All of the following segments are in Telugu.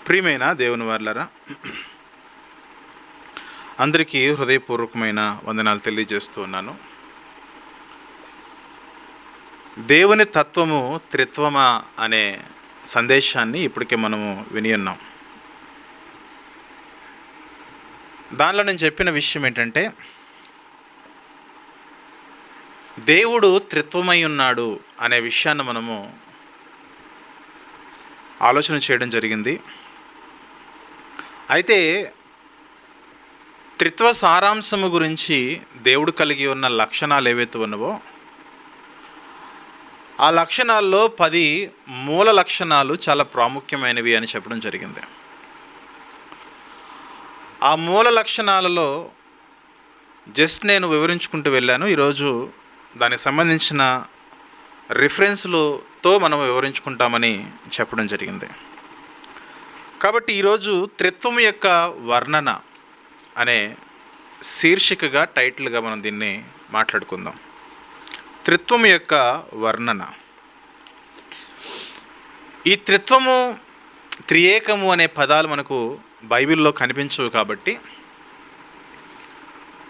ప్రియమైన దేవుని వారలారా, అందరికీ హృదయపూర్వకమైన వందనాలు తెలియజేస్తూ ఉన్నాను. దేవుని తత్వము త్రిత్వమా అనే సందేశాన్ని ఇప్పటికే మనము విని ఉన్నాం. దానిలో నేను చెప్పిన విషయం ఏంటంటే, దేవుడు త్రిత్వమై ఉన్నాడు అనే విషయాన్ని మనము ఆలోచన చేయడం జరిగింది. అయితే త్రిత్వ సారాంశము గురించి దేవుడు కలిగి ఉన్న లక్షణాలు ఏవైతే ఉన్నావో, ఆ లక్షణాల్లో 10 మూల లక్షణాలు చాలా ప్రాముఖ్యమైనవి అని చెప్పడం జరిగింది. ఆ మూల లక్షణాలలో జస్ట్ నేను వివరించుకుంటూ వెళ్ళాను. ఈరోజు దానికి సంబంధించిన రిఫరెన్స్లతో మనం వివరించుకుంటామని చెప్పడం జరిగింది. కాబట్టి ఈరోజు త్రిత్వం యొక్క వర్ణన అనే శీర్షికగా, టైటిల్గా మనం దీన్ని మాట్లాడుకుందాం. త్రిత్వం యొక్క వర్ణన. ఈ త్రిత్వము, త్రియేకము అనే పదాలు మనకు బైబిల్లో కనిపించవు. కాబట్టి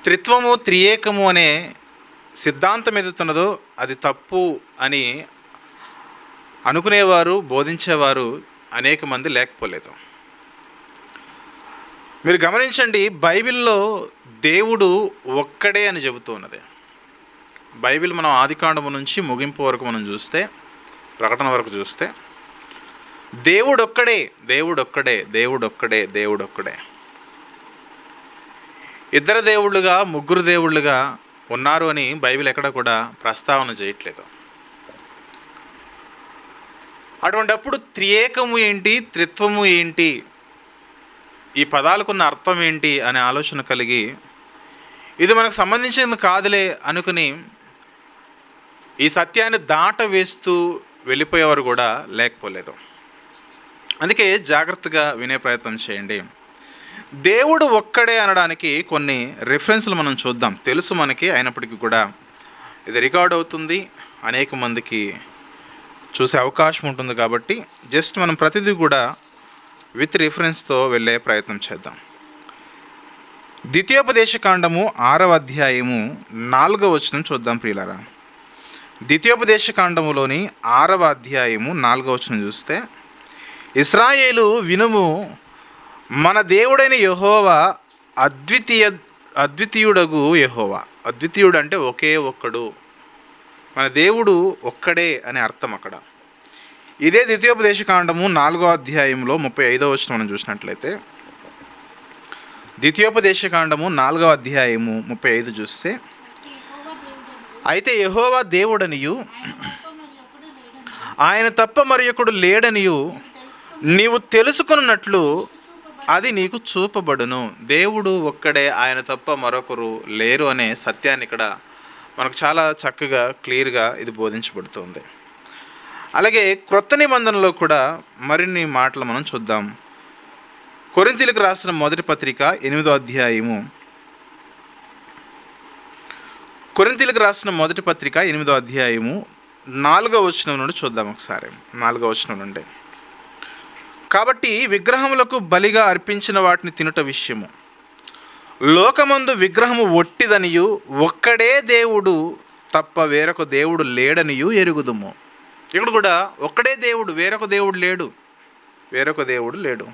త్రిత్వము, త్రియేకము అనే సిద్ధాంతం ఏదైతున్నదో అది తప్పు అని అనుకునేవారు, బోధించేవారు అనేక మంది లేకపోలేదు. మీరు గమనించండి, బైబిల్లో దేవుడు ఒక్కడే అని చెబుతూ ఉన్నది. బైబిల్ మనం ఆదికాండము నుంచి ముగింపు వరకు మనం చూస్తే, ప్రకటన వరకు చూస్తే, దేవుడొక్కడే, దేవుడొక్కడే, దేవుడొక్కడే, దేవుడొక్కడే. ఇద్దరు దేవుళ్ళుగా, ముగ్గురు దేవుళ్ళుగా ఉన్నారు అని బైబిల్ ఎక్కడ కూడా ప్రస్తావన చేయట్లేదు. అటువంటప్పుడు త్రియేకము ఏంటి, త్రిత్వము ఏంటి, ఈ పదాలకున్న అర్థం ఏంటి అనే ఆలోచన కలిగి, ఇది మనకు సంబంధించింది కాదులే అనుకుని ఈ సత్యాన్ని దాట వేస్తూ వెళ్ళిపోయేవారు కూడా లేకపోలేదు. అందుకే జాగ్రత్తగా వినే ప్రయత్నం చేయండి. దేవుడు ఒక్కడే అనడానికి కొన్ని రిఫరెన్స్లు మనం చూద్దాం. తెలుసు మనకి, అయినప్పటికీ కూడా ఇది రికార్డ్ అవుతుంది, అనేక మందికి చూసే అవకాశం ఉంటుంది. కాబట్టి జస్ట్ మనం ప్రతిదీ కూడా విత్ రిఫరెన్స్తో వెళ్ళే ప్రయత్నం చేద్దాం. ద్వితీయోపదేశకాండము 6వ అధ్యాయము 4వ వచనం చూద్దాం ప్రియులారా. ద్వితీయోపదేశకాండములోని 6వ అధ్యాయము 4వ వచనం చూస్తే, ఇశ్రాయేలు వినుము, మన దేవుడైన యెహోవా అద్వితీయుడగు యెహోవా. అద్వితీయుడు అంటే ఒకే ఒక్కడు, మన దేవుడు ఒక్కడే అనే అర్థం అక్కడ. ఇదే ద్వితీయోపదేశకాండము 4వ అధ్యాయంలో 35వ వచనం మనం చూసినట్లయితే, ద్వితీయోపదేశకాండము 4వ అధ్యాయము 35 చూస్తే, అయితే యెహోవా దేవుడనియు ఆయన తప్ప మరి ఒకడు లేడనియు నీవు తెలుసుకున్నట్లు అది నీకు చూపబడును. దేవుడు ఒక్కడే, ఆయన తప్ప మరొకరు లేరు అనే సత్యాన్ని ఇక్కడ మనకు చాలా చక్కగా, క్లియర్గా ఇది బోధించబడుతుంది. అలాగే క్రొత్త నిబంధనలో కూడా మరిన్ని మాటలు మనం చూద్దాం. కొరింథీయులకు రాసిన మొదటి పత్రిక 8వ అధ్యాయము, కొరింథీయులకు రాసిన మొదటి పత్రిక 8వ అధ్యాయము 4వ వచనం నుండి చూద్దాం ఒకసారి. 4వ వచనం నుండి, కాబట్టి విగ్రహములకు బలిగా అర్పించిన వాటిని తినుట విషయము లోకమందు విగ్రహము ఒట్టిదనియు ఒక్కడే దేవుడు తప్ప వేరొక దేవుడు లేడనియు ఎరుగుదుము. ఇక్కడ కూడా ఒక్కడే దేవుడు, వేరొక దేవుడు లేడు, వేరొక దేవుడు లేడు.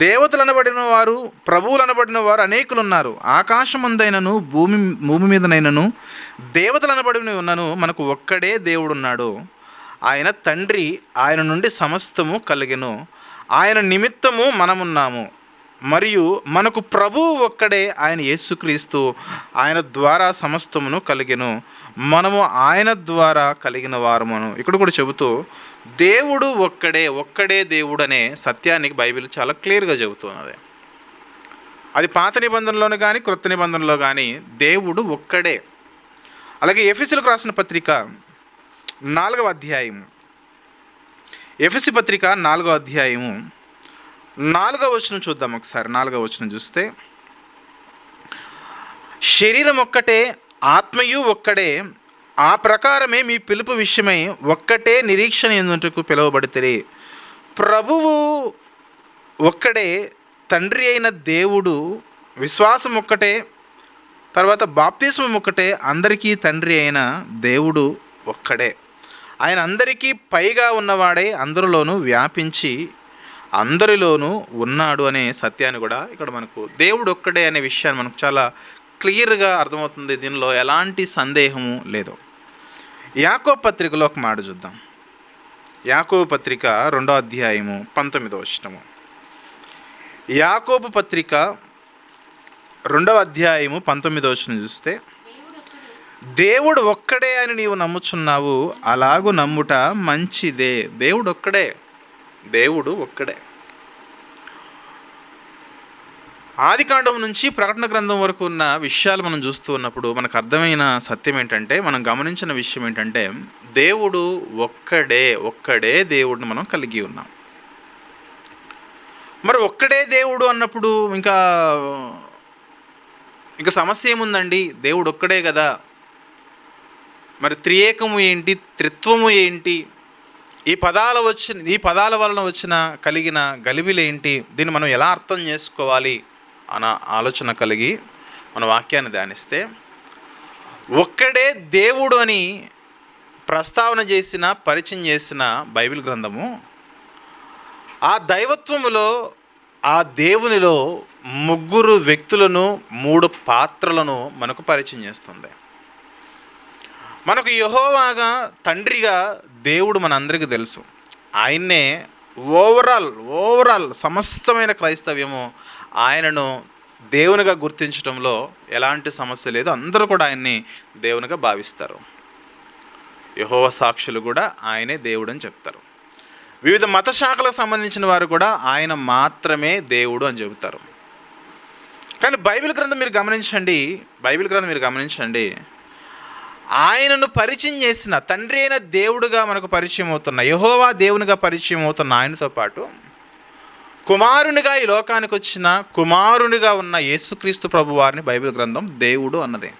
దేవతలు అనబడిన వారు, ప్రభువులు అనబడిన వారు అనేకులు ఉన్నారు. ఆకాశమందైనను భూమి మీదనైనను దేవతలు అనబడిన ఉన్నను మనకు ఒక్కడే దేవుడున్నాడు. ఆయన తండ్రి, ఆయన నుండి సమస్తము కలిగెను, ఆయన నిమిత్తము మనమున్నాము. మరియు మనకు ప్రభువు ఒక్కడే, ఆయన యేసుక్రీస్తు, ఆయన ద్వారా సమస్తమును కలిగెను, మనము ఆయన ద్వారా కలిగిన వారమును. ఇక్కడ కూడా చెబుతూ దేవుడు ఒక్కడే, ఒక్కడే దేవుడు అనే సత్యానికి బైబిల్ చాలా క్లియర్గా చెబుతున్నది. అది పాత నిబంధనలోనే కానీ క్రొత్త నిబంధనలో కానీ దేవుడు ఒక్కడే. అలాగే ఎఫెసీయులకు రాసిన పత్రిక 4వ అధ్యాయము, ఎఫెసీ పత్రిక 4వ అధ్యాయము 4వ వచనం చూద్దాం ఒకసారి. 4వ వచనం చూస్తే, శరీరం ఒక్కటే, ఆత్మయు ఒక్కడే, ఆ ప్రకారమే మీ పిలుపు విషయమై ఒక్కటే నిరీక్షణ ఎందుకు పిలువబడితే ప్రభువు ఒక్కడే తండ్రి అయిన దేవుడు, విశ్వాసం ఒక్కటే, తర్వాత బాప్తిస్మం ఒక్కటే, అందరికీ తండ్రి అయిన దేవుడు ఒక్కడే. ఆయన అందరికీ పైగా ఉన్నవాడే అందరిలోనూ వ్యాపించి అందరిలోనూ ఉన్నాడు అనే సత్యాన్ని కూడా ఇక్కడ మనకు దేవుడు ఒక్కడే అనే విషయాన్ని మనకు చాలా క్లియర్గా అర్థమవుతుంది. దీనిలో ఎలాంటి సందేహము లేదు. యాకోబు పత్రికలో ఒక మాట చూద్దాం. యాకోబు పత్రిక 2వ అధ్యాయము 19వ వచనము. యాకోబు పత్రిక 2వ అధ్యాయము 19వ వచనం చూస్తే, దేవుడు ఒక్కడే అని నీవు నమ్ముచున్నావు, అలాగూ నమ్ముట మంచిదే. దేవుడు ఒక్కడే, దేవుడు ఒక్కడే. ఆదికాండం నుంచి ప్రకటన గ్రంథం వరకు ఉన్న విషయాలు మనం చూస్తూ ఉన్నప్పుడు మనకు అర్థమైన సత్యం ఏంటంటే, మనం గమనించిన విషయం ఏంటంటే, దేవుడు ఒక్కడే, ఒక్కడే దేవుడిని మనం కలిగి ఉన్నాం. మరి ఒక్కడే దేవుడు అన్నప్పుడు ఇంకా సమస్య ఏముందండి? దేవుడు ఒక్కడే కదా, మరి త్రియేకము ఏంటి, త్రిత్వము ఏంటి, ఈ పదాల వలన వచ్చిన కలిగిన గలిబిలేంటి, దీన్ని మనం ఎలా అర్థం చేసుకోవాలి అన్న ఆలోచన కలిగి మన వాక్యాన్ని ధ్యానిస్తే, ఒక్కడే దేవుడు అని ప్రస్తావన చేసిన, పరిచయం చేసిన బైబిల్ గ్రంథము ఆ దైవత్వములో, ఆ దేవునిలో 3 వ్యక్తులను, 3 పాత్రలను మనకు పరిచయం చేస్తుంది. మనకు యెహోవాగా తండ్రిగా దేవుడు మనందరికీ తెలుసు. ఆయన్నే ఓవరాల్ సమస్తమైన క్రైస్తవ్యము ఆయనను దేవునిగా గుర్తించడంలో ఎలాంటి సమస్య లేదు. అందరూ కూడా ఆయన్ని దేవునిగా భావిస్తారు. యెహోవా సాక్షులు కూడా ఆయనే దేవుడు అని చెప్తారు. వివిధ మత శాఖలకు సంబంధించిన వారు కూడా ఆయన మాత్రమే దేవుడు అని చెబుతారు. కానీ బైబిల్ గ్రంథం మీరు గమనించండి, ఆయనను పరిచయం చేసిన, తండ్రి అయిన దేవుడుగా మనకు పరిచయం అవుతున్న, యెహోవా దేవునిగా పరిచయం అవుతున్న ఆయనతో పాటు కుమారునిగా ఈ లోకానికి వచ్చిన, కుమారునిగా ఉన్న యేసుక్రీస్తు ప్రభు వారిని బైబిల్ గ్రంథం దేవుడు అన్నది.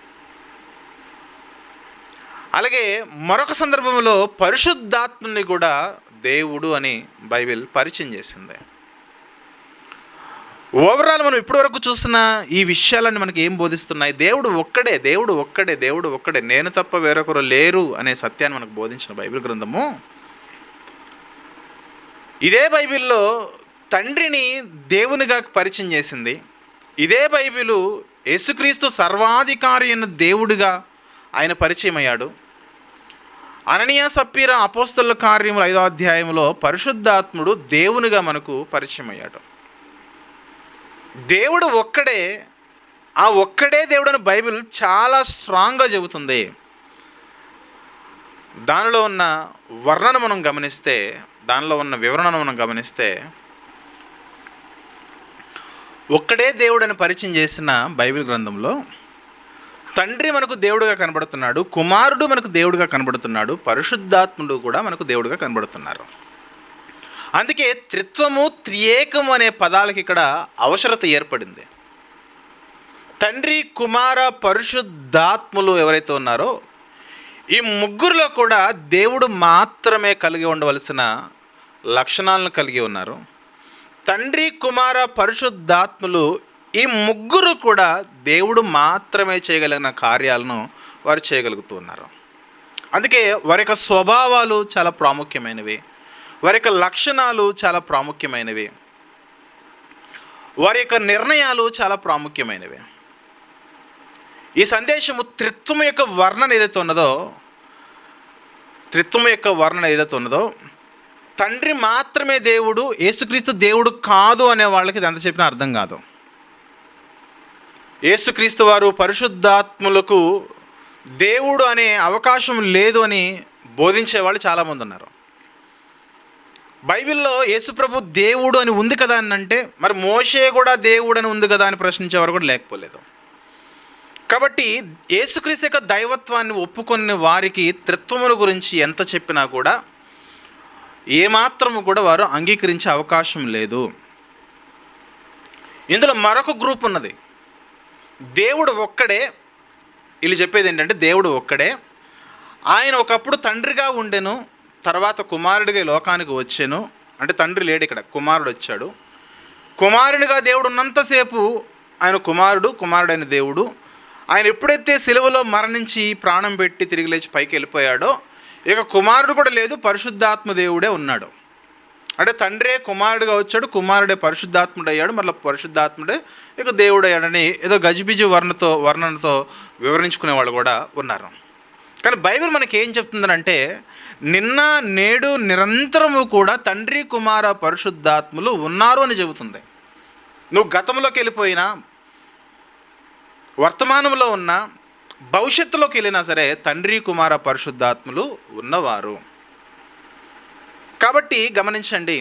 అలాగే మరొక సందర్భంలో పరిశుద్ధాత్మని కూడా దేవుడు అని బైబిల్ పరిచయం చేసింది. ఓవరాల్ మనం ఇప్పటివరకు చూసిన ఈ విషయాలన్నీ మనకి ఏం బోధిస్తున్నాయి? దేవుడు ఒక్కడే, దేవుడు ఒక్కడే, దేవుడు ఒక్కడే, నేను తప్ప వేరొకరు లేరు అనే సత్యాన్ని మనకు బోధించిన బైబిల్ గ్రంథము. ఇదే బైబిల్లో తండ్రిని దేవునిగా పరిచయం చేసింది. ఇదే బైబిలు యేసుక్రీస్తు సర్వాధికారి అయిన దేవుడిగా ఆయన పరిచయం అయ్యాడు. అననీయ సప్పీరా అపోస్తలుల కార్యములు 5వ అధ్యాయంలో పరిశుద్ధాత్ముడు దేవునిగా మనకు పరిచయం అయ్యాడు. దేవుడు ఒక్కడే, ఆ ఒక్కడే దేవుడని బైబిల్ చాలా స్ట్రాంగ్గా చెబుతుంది. దానిలో ఉన్న వర్ణన మనం గమనిస్తే, దానిలో ఉన్న వివరణను మనం గమనిస్తే, ఒక్కడే దేవుడని పరిచయం చేసిన బైబిల్ గ్రంథంలో తండ్రి మనకు దేవుడుగా కనబడుతున్నాడు, కుమారుడు మనకు దేవుడుగా కనబడుతున్నాడు, పరిశుద్ధాత్ముడు కూడా మనకు దేవుడుగా కనబడుతున్నారు. అందుకే త్రిత్వము, త్రియేకము అనే పదాలకి ఇక్కడ అవసరత ఏర్పడింది. తండ్రి, కుమార, పరిశుద్ధాత్ములు ఎవరైతే ఉన్నారో ఈ ముగ్గురులో కూడా దేవుడు మాత్రమే కలిగి ఉండవలసిన లక్షణాలను కలిగి ఉన్నారు. తండ్రి, కుమార, పరిశుద్ధాత్ములు ఈ ముగ్గురు కూడా దేవుడు మాత్రమే చేయగలిగిన కార్యాలను వారు చేయగలుగుతున్నారు. అందుకే వారి యొక్క స్వభావాలు చాలా ప్రాముఖ్యమైనవి, వారి యొక్క లక్షణాలు చాలా ప్రాముఖ్యమైనవి, వారి యొక్క నిర్ణయాలు చాలా ప్రాముఖ్యమైనవి. ఈ సందేశము త్రిత్వము యొక్క వర్ణన ఏదైతే ఉన్నదో, తండ్రి మాత్రమే దేవుడు, యేసుక్రీస్తు దేవుడు కాదు అనే వాళ్ళకి ఇది ఎంత చెప్పినా అర్థం కాదు. యేసుక్రీస్తు వారు పరిశుద్ధాత్ములకు దేవుడు అనే అవకాశం లేదు అని బోధించే వాళ్ళు చాలామంది ఉన్నారు. బైబిల్లో యేసుప్రభు దేవుడు అని ఉంది కదా అని అంటే, మరి మోషే కూడా దేవుడు అని ఉంది కదా అని ప్రశ్నించేవారు కూడా లేకపోలేదు. కాబట్టి యేసుక్రీస్తు యొక్క దైవత్వాన్ని ఒప్పుకునే వారికి త్రిత్వముల గురించి ఎంత చెప్పినా కూడా ఏమాత్రము కూడా వారు అంగీకరించే అవకాశం లేదు. ఇందులో మరొక గ్రూప్ ఉన్నది. దేవుడు ఒక్కడే, వీళ్ళు చెప్పేది ఏంటంటే దేవుడు ఒక్కడే, ఆయన ఒకప్పుడు తండ్రిగా ఉండెను, తర్వాత కుమారుడిగా లోకానికి వచ్చాను. అంటే తండ్రి లేడు, ఇక్కడ కుమారుడు వచ్చాడు. కుమారునిగా దేవుడు ఉన్నంతసేపు ఆయన కుమారుడైన దేవుడు. ఆయన ఎప్పుడైతే సిలువలో మరణించి ప్రాణం పెట్టి తిరిగి లేచి పైకి వెళ్ళిపోయాడో, ఇక కుమారుడు కూడా లేదు, పరిశుద్ధాత్మ దేవుడే ఉన్నాడు. అంటే తండ్రే కుమారుడుగా వచ్చాడు, కుమారుడే పరిశుద్ధాత్ముడు అయ్యాడు, మళ్ళీ పరిశుద్ధాత్ముడే ఇక దేవుడు అయ్యాడని ఏదో గజిబిజి వర్ణనతో వివరించుకునే వాళ్ళు కూడా ఉన్నారు. కానీ బైబిల్ మనకి ఏం చెప్తుందనంటే, నిన్న నేడు నిరంతరము కూడా తండ్రి కుమార పరిశుద్ధాత్ములు ఉన్నారు అని చెబుతుంది. నువ్వు గతంలోకి వెళ్ళిపోయినా, వర్తమానంలో ఉన్న, భవిష్యత్తులోకి వెళ్ళినా సరే తండ్రి కుమార పరిశుద్ధాత్ములు ఉన్నవారు. కాబట్టి గమనించండి,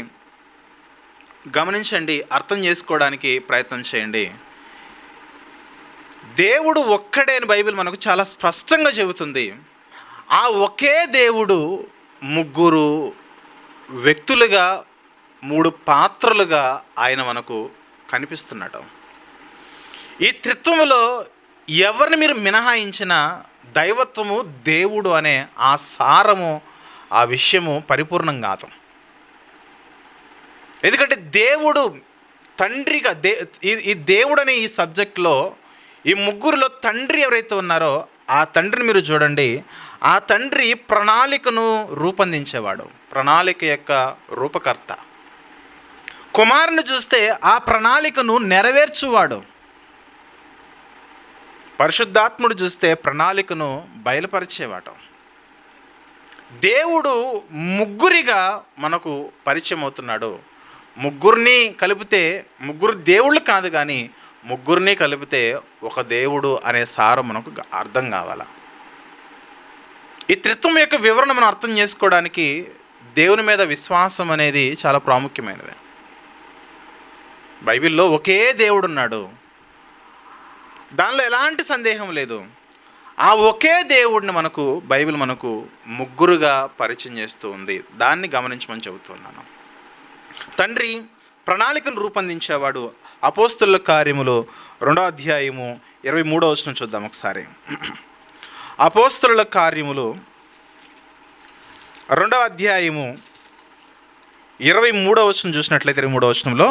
అర్థం చేసుకోవడానికి ప్రయత్నం చేయండి. దేవుడు ఒక్కడే అని బైబిల్ మనకు చాలా స్పష్టంగా చెబుతుంది. ఆ ఒకే దేవుడు ముగ్గురు వ్యక్తులుగా, మూడు పాత్రలుగా ఆయన మనకు కనిపిస్తున్నాడు. ఈ త్రిత్వములో ఎవరిని మీరు మినహాయించిన దైవత్వము, దేవుడు అనే ఆ సారము, ఆ విషయము పరిపూర్ణం కాదు. ఎందుకంటే దేవుడు తండ్రిగా ఈ దేవుడు అనే ఈ సబ్జెక్ట్లో ఈ ముగ్గురులో తండ్రి ఎవరైతే ఉన్నారో ఆ తండ్రిని మీరు చూడండి. ఆ తండ్రి ప్రణాళికను రూపొందించేవాడు, ప్రణాళిక యొక్క రూపకర్త. కుమారుని చూస్తే ఆ ప్రణాళికను నెరవేర్చువాడు. పరిశుద్ధాత్ముడు చూస్తే ప్రణాళికను బయలుపరిచేవాడు. దేవుడు ముగ్గురిగా మనకు పరిచయం అవుతున్నాడు. ముగ్గురిని కలిపితే ముగ్గురు దేవుళ్ళు కాదు, కానీ ముగ్గురిని కలిపితే ఒక దేవుడు అనే సారం మనకు అర్థం కావాలా. ఈ త్రిత్వం యొక్క వివరణ మనం అర్థం చేసుకోవడానికి దేవుని మీద విశ్వాసం అనేది చాలా ప్రాముఖ్యమైనది. బైబిల్లో ఒకే దేవుడు ఉన్నాడు, దానిలో ఎలాంటి సందేహం లేదు. ఆ ఒకే దేవుడిని బైబిల్ మనకు ముగ్గురుగా పరిచయం చేస్తూ ఉంది. దాన్ని గమనించమని చెబుతున్నాను. తండ్రి ప్రణాళికను రూపొందించేవాడు. అపోస్తుల కార్యములు 2వ అధ్యాయము 23వ వచనం చూద్దాం ఒకసారి. అపోస్తుల కార్యములు 2వ అధ్యాయము 23వ వచనం చూసినట్లయితే 23వ వచనంలో,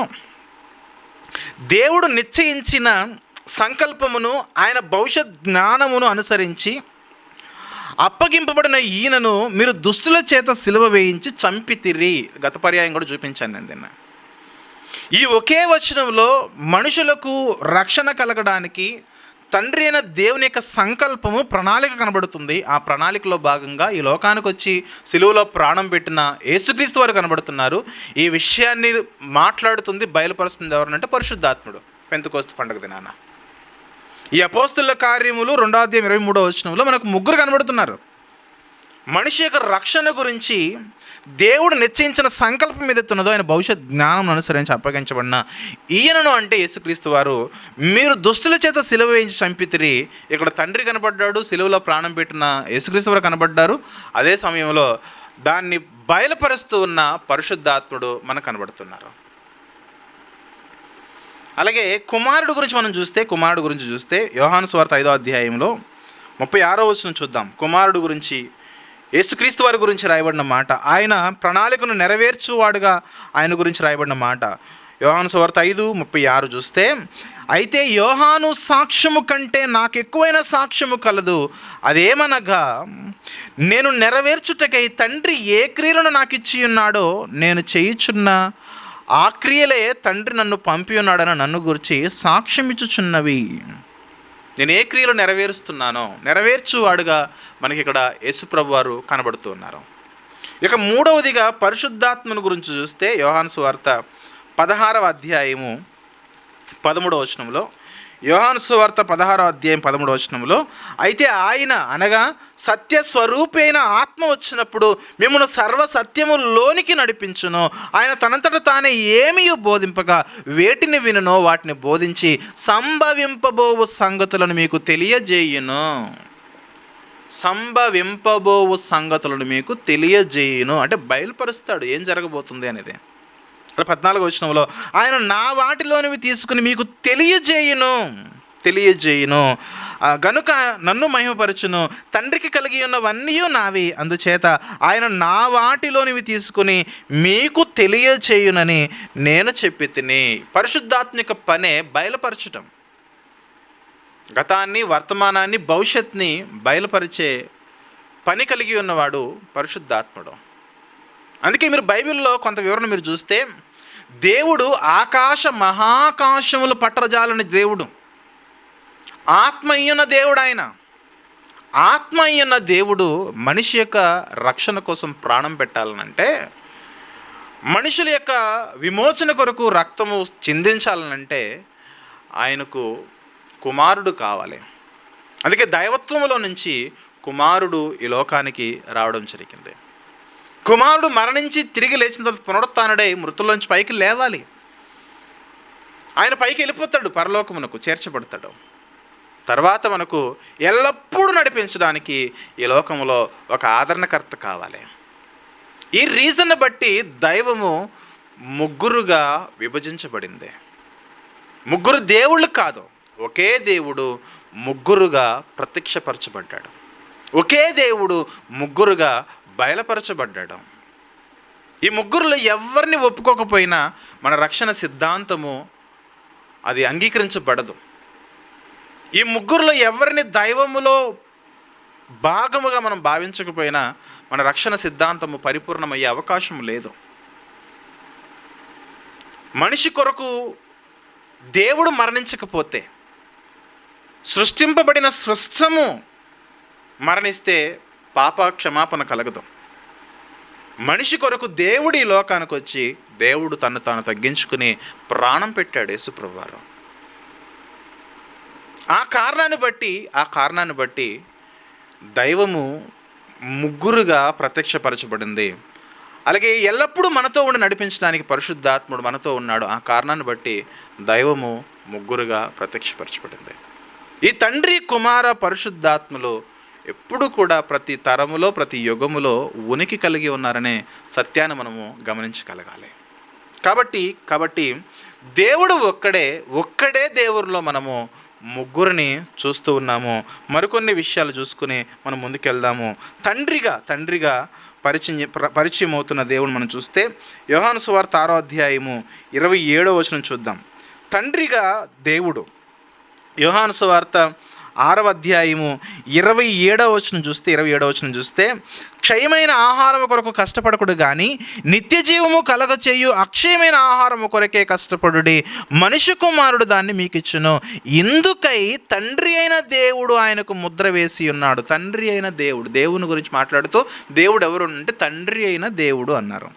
దేవుడు నిశ్చయించిన సంకల్పమును ఆయన భవిష్యత్ జ్ఞానమును అనుసరించి అప్పగింపబడిన ఈయనను మీరు దుష్టుల చేత సిలువ వేయించి చంపితిరి. గత పర్యాయం కూడా చూపించాను నేను దీన్ని. ఈ ఒకే వచనంలో మనుషులకు రక్షణ కలగడానికి తండ్రి అయిన దేవుని యొక్క సంకల్పము, ప్రణాళిక కనబడుతుంది. ఆ ప్రణాళికలో భాగంగా ఈ లోకానికి వచ్చి సిలువలో ప్రాణం పెట్టిన యేసుక్రీస్తు వారు కనబడుతున్నారు. ఈ విషయాన్ని మాట్లాడుతుంది, బయలుపరుస్తుంది ఎవరంటే పరిశుద్ధాత్ముడు. పెంతెకోస్తు పండుగ దినాన ఈ అపోస్తుల కార్యములు 2వ అధ్యాయం 23వ వచనంలో మనకు ముగ్గురు కనబడుతున్నారు. మనిషి యొక్క రక్షణ గురించి దేవుడు నిశ్చయించిన సంకల్పం ఏదైతున్నదో ఆయన భవిష్యత్ జ్ఞానం అనుసరించి అప్పగించబడిన ఈయనను అంటే యేసుక్రీస్తు వారు మీరు దుష్టుల చేత సిలువ వేయించి చంపితిరి. ఇక్కడ తండ్రి కనబడ్డాడు, సిలువలో ప్రాణం పెట్టిన యేసుక్రీస్తు వారు కనబడ్డారు. అదే సమయంలో దాన్ని బయలుపరుస్తూ ఉన్న పరిశుద్ధాత్ముడు మనకు కనబడుతున్నారు. అలాగే కుమారుడు గురించి చూస్తే యోహాను సువార్త 5వ అధ్యాయంలో 36వ వచనం చూద్దాం. కుమారుడు గురించి, యేసుక్రీస్తు వారి గురించి రాయబడిన మాట, ఆయన ప్రణాళికను నెరవేర్చువాడుగా ఆయన గురించి రాయబడిన మాట. యోహాను సువార్త 5:36 చూస్తే, అయితే యోహాను సాక్ష్యము కంటే నాకు ఎక్కువైన సాక్ష్యము కలదు. అదేమనగా, నేను నెరవేర్చుటకై తండ్రి ఏ క్రియలను నాకు ఇచ్చి ఉన్నాడో నేను చేయుచున్న ఆ క్రియలే తండ్రి నన్ను పంపి ఉన్నాడని నన్ను గురించి సాక్ష్యం ఇచ్చుచున్నవి. నేను ఏ క్రియలు నెరవేర్చువాడుగా మనకి ఇక్కడ యేసుప్రభు వారు కనబడుతూ ఉన్నారు. ఇక మూడవదిగా పరిశుద్ధాత్మను గురించి చూస్తే యోహాను సువార్త 16వ అధ్యాయము 13వ వచనంలో, యోహాను సువార్త 16వ అధ్యాయం 13వ వచనంలో, అయితే ఆయన అనగా సత్యస్వరూపైన ఆత్మ వచ్చినప్పుడు మిమ్మల్ని సర్వసత్యములోనికి నడిపించును. ఆయన తనంతట తానే ఏమీ బోధింపగా వేటిని వినునో వాటిని బోధించి సంభవింపబోవు సంగతులను మీకు తెలియజేయును. అంటే బయలుపరుస్తాడు ఏం జరగబోతుంది అనేది. 14వ వచనంలో, ఆయన నా వాటిలోనివి తీసుకుని మీకు తెలియజేయును. గనుక నన్ను మహిమపరచును. తండ్రికి కలిగి ఉన్నవన్నీ నావి, అందుచేత ఆయన నా వాటిలోనివి తీసుకుని మీకు తెలియచేయునని నేను చెప్పి తిని. పరిశుద్ధాత్మిక పనే బయలుపరచటం. గతాన్ని, వర్తమానాన్ని, భవిష్యత్తుని బయలుపరిచే పని కలిగి ఉన్నవాడు పరిశుద్ధాత్ముడు. అందుకే మీరు బైబిల్లో కొంత వివరణ మీరు చూస్తే, దేవుడు ఆకాశ మహాకాశములు పట్టజాలని దేవుడు, ఆత్మ అయ్యున్న దేవుడు. ఆయన ఆత్మ అయ్యున్న దేవుడు మనిషి యొక్క రక్షణ కోసం ప్రాణం పెట్టాలనంటే, మనుషుల యొక్క విమోచన కొరకు రక్తము చిందించాలనంటే ఆయనకు కుమారుడు కావాలి. అందుకే దైవత్వంలో నుంచి కుమారుడు ఈ లోకానికి రావడం జరిగింది. కుమారుడు మరణించి తిరిగి లేచిన తర్వాత పునరుత్థానుడై మృతుల్లోంచి పైకి లేవాలి. ఆయన పైకి వెళ్ళిపోతాడు, పరలోకమునకు చేర్చబడతాడు. తర్వాత మనకు ఎల్లప్పుడూ నడిపించడానికి ఈ లోకంలో ఒక ఆదరణకర్త కావాలి. ఈ రీజన్ బట్టి దైవము ముగ్గురుగా విభజించబడింది. ముగ్గురు దేవుళ్ళు కాదు, ఒకే దేవుడు ముగ్గురుగా ప్రత్యక్షపరచబడ్డాడు. ఒకే దేవుడు ముగ్గురుగా బయలుపరచబడ్డాడు. ఈ ముగ్గురులో ఎవరిని ఒప్పుకోకపోయినా మన రక్షణ సిద్ధాంతము అది అంగీకరించబడదు. ఈ ముగ్గురులో ఎవరిని దైవములో భాగముగా మనం భావించకపోయినా మన రక్షణ సిద్ధాంతము పరిపూర్ణమయ్యే అవకాశం లేదు. మనిషి కొరకు దేవుడు మరణించకపోతే, సృష్టింపబడిన సృష్టము మరణిస్తే పాప క్షమాపణ కలగదు. మనిషి కొరకు దేవుడు ఈ లోకానికి వచ్చి దేవుడు తను తాను తగ్గించుకుని ప్రాణం పెట్టాడు యేసుప్రభువారు. ఆ కారణాన్ని బట్టి దైవము ముగ్గురుగా ప్రత్యక్షపరచబడింది. అలాగే ఎల్లప్పుడూ మనతో ఉండి నడిపించడానికి పరిశుద్ధాత్ముడు మనతో ఉన్నాడు. ఆ కారణాన్ని బట్టి దైవము ముగ్గురుగా ప్రత్యక్షపరచబడింది. ఈ తండ్రి, కుమార, పరిశుద్ధాత్ములు ఎప్పుడు కూడా ప్రతి తరములో, ప్రతి యుగములో ఉనికి కలిగి ఉన్నారనే సత్యాన్ని మనము గమనించగలగాలి. కాబట్టి దేవుడు ఒక్కడే దేవుడిలో మనము ముగ్గురిని చూస్తూ ఉన్నాము. మరికొన్ని విషయాలు చూసుకుని మనం ముందుకెళ్దాము. తండ్రిగా పరిచయం అవుతున్న దేవుడు మనం చూస్తే యోహాను సువార్త 6వ అధ్యాయము 27వ వచనం చూద్దాం. తండ్రిగా దేవుడు, యోహాను సువార్త 6వ అధ్యాయము 27వ వచనం చూస్తే క్షయమైన ఆహారము కొరకు కష్టపడకుడు కానీ నిత్య జీవము కలగచేయు అక్షయమైన ఆహారము కొరకే కష్టపడుడి, మనిషి కుమారుడు దాన్ని మీకు ఇచ్చును. ఇందుకై తండ్రి అయిన దేవుడు ఆయనకు ముద్ర వేసి ఉన్నాడు. తండ్రి అయిన దేవుడు, దేవుని గురించి మాట్లాడుతూ దేవుడు ఎవరు అంటే తండ్రి అయిన దేవుడు అన్నారు.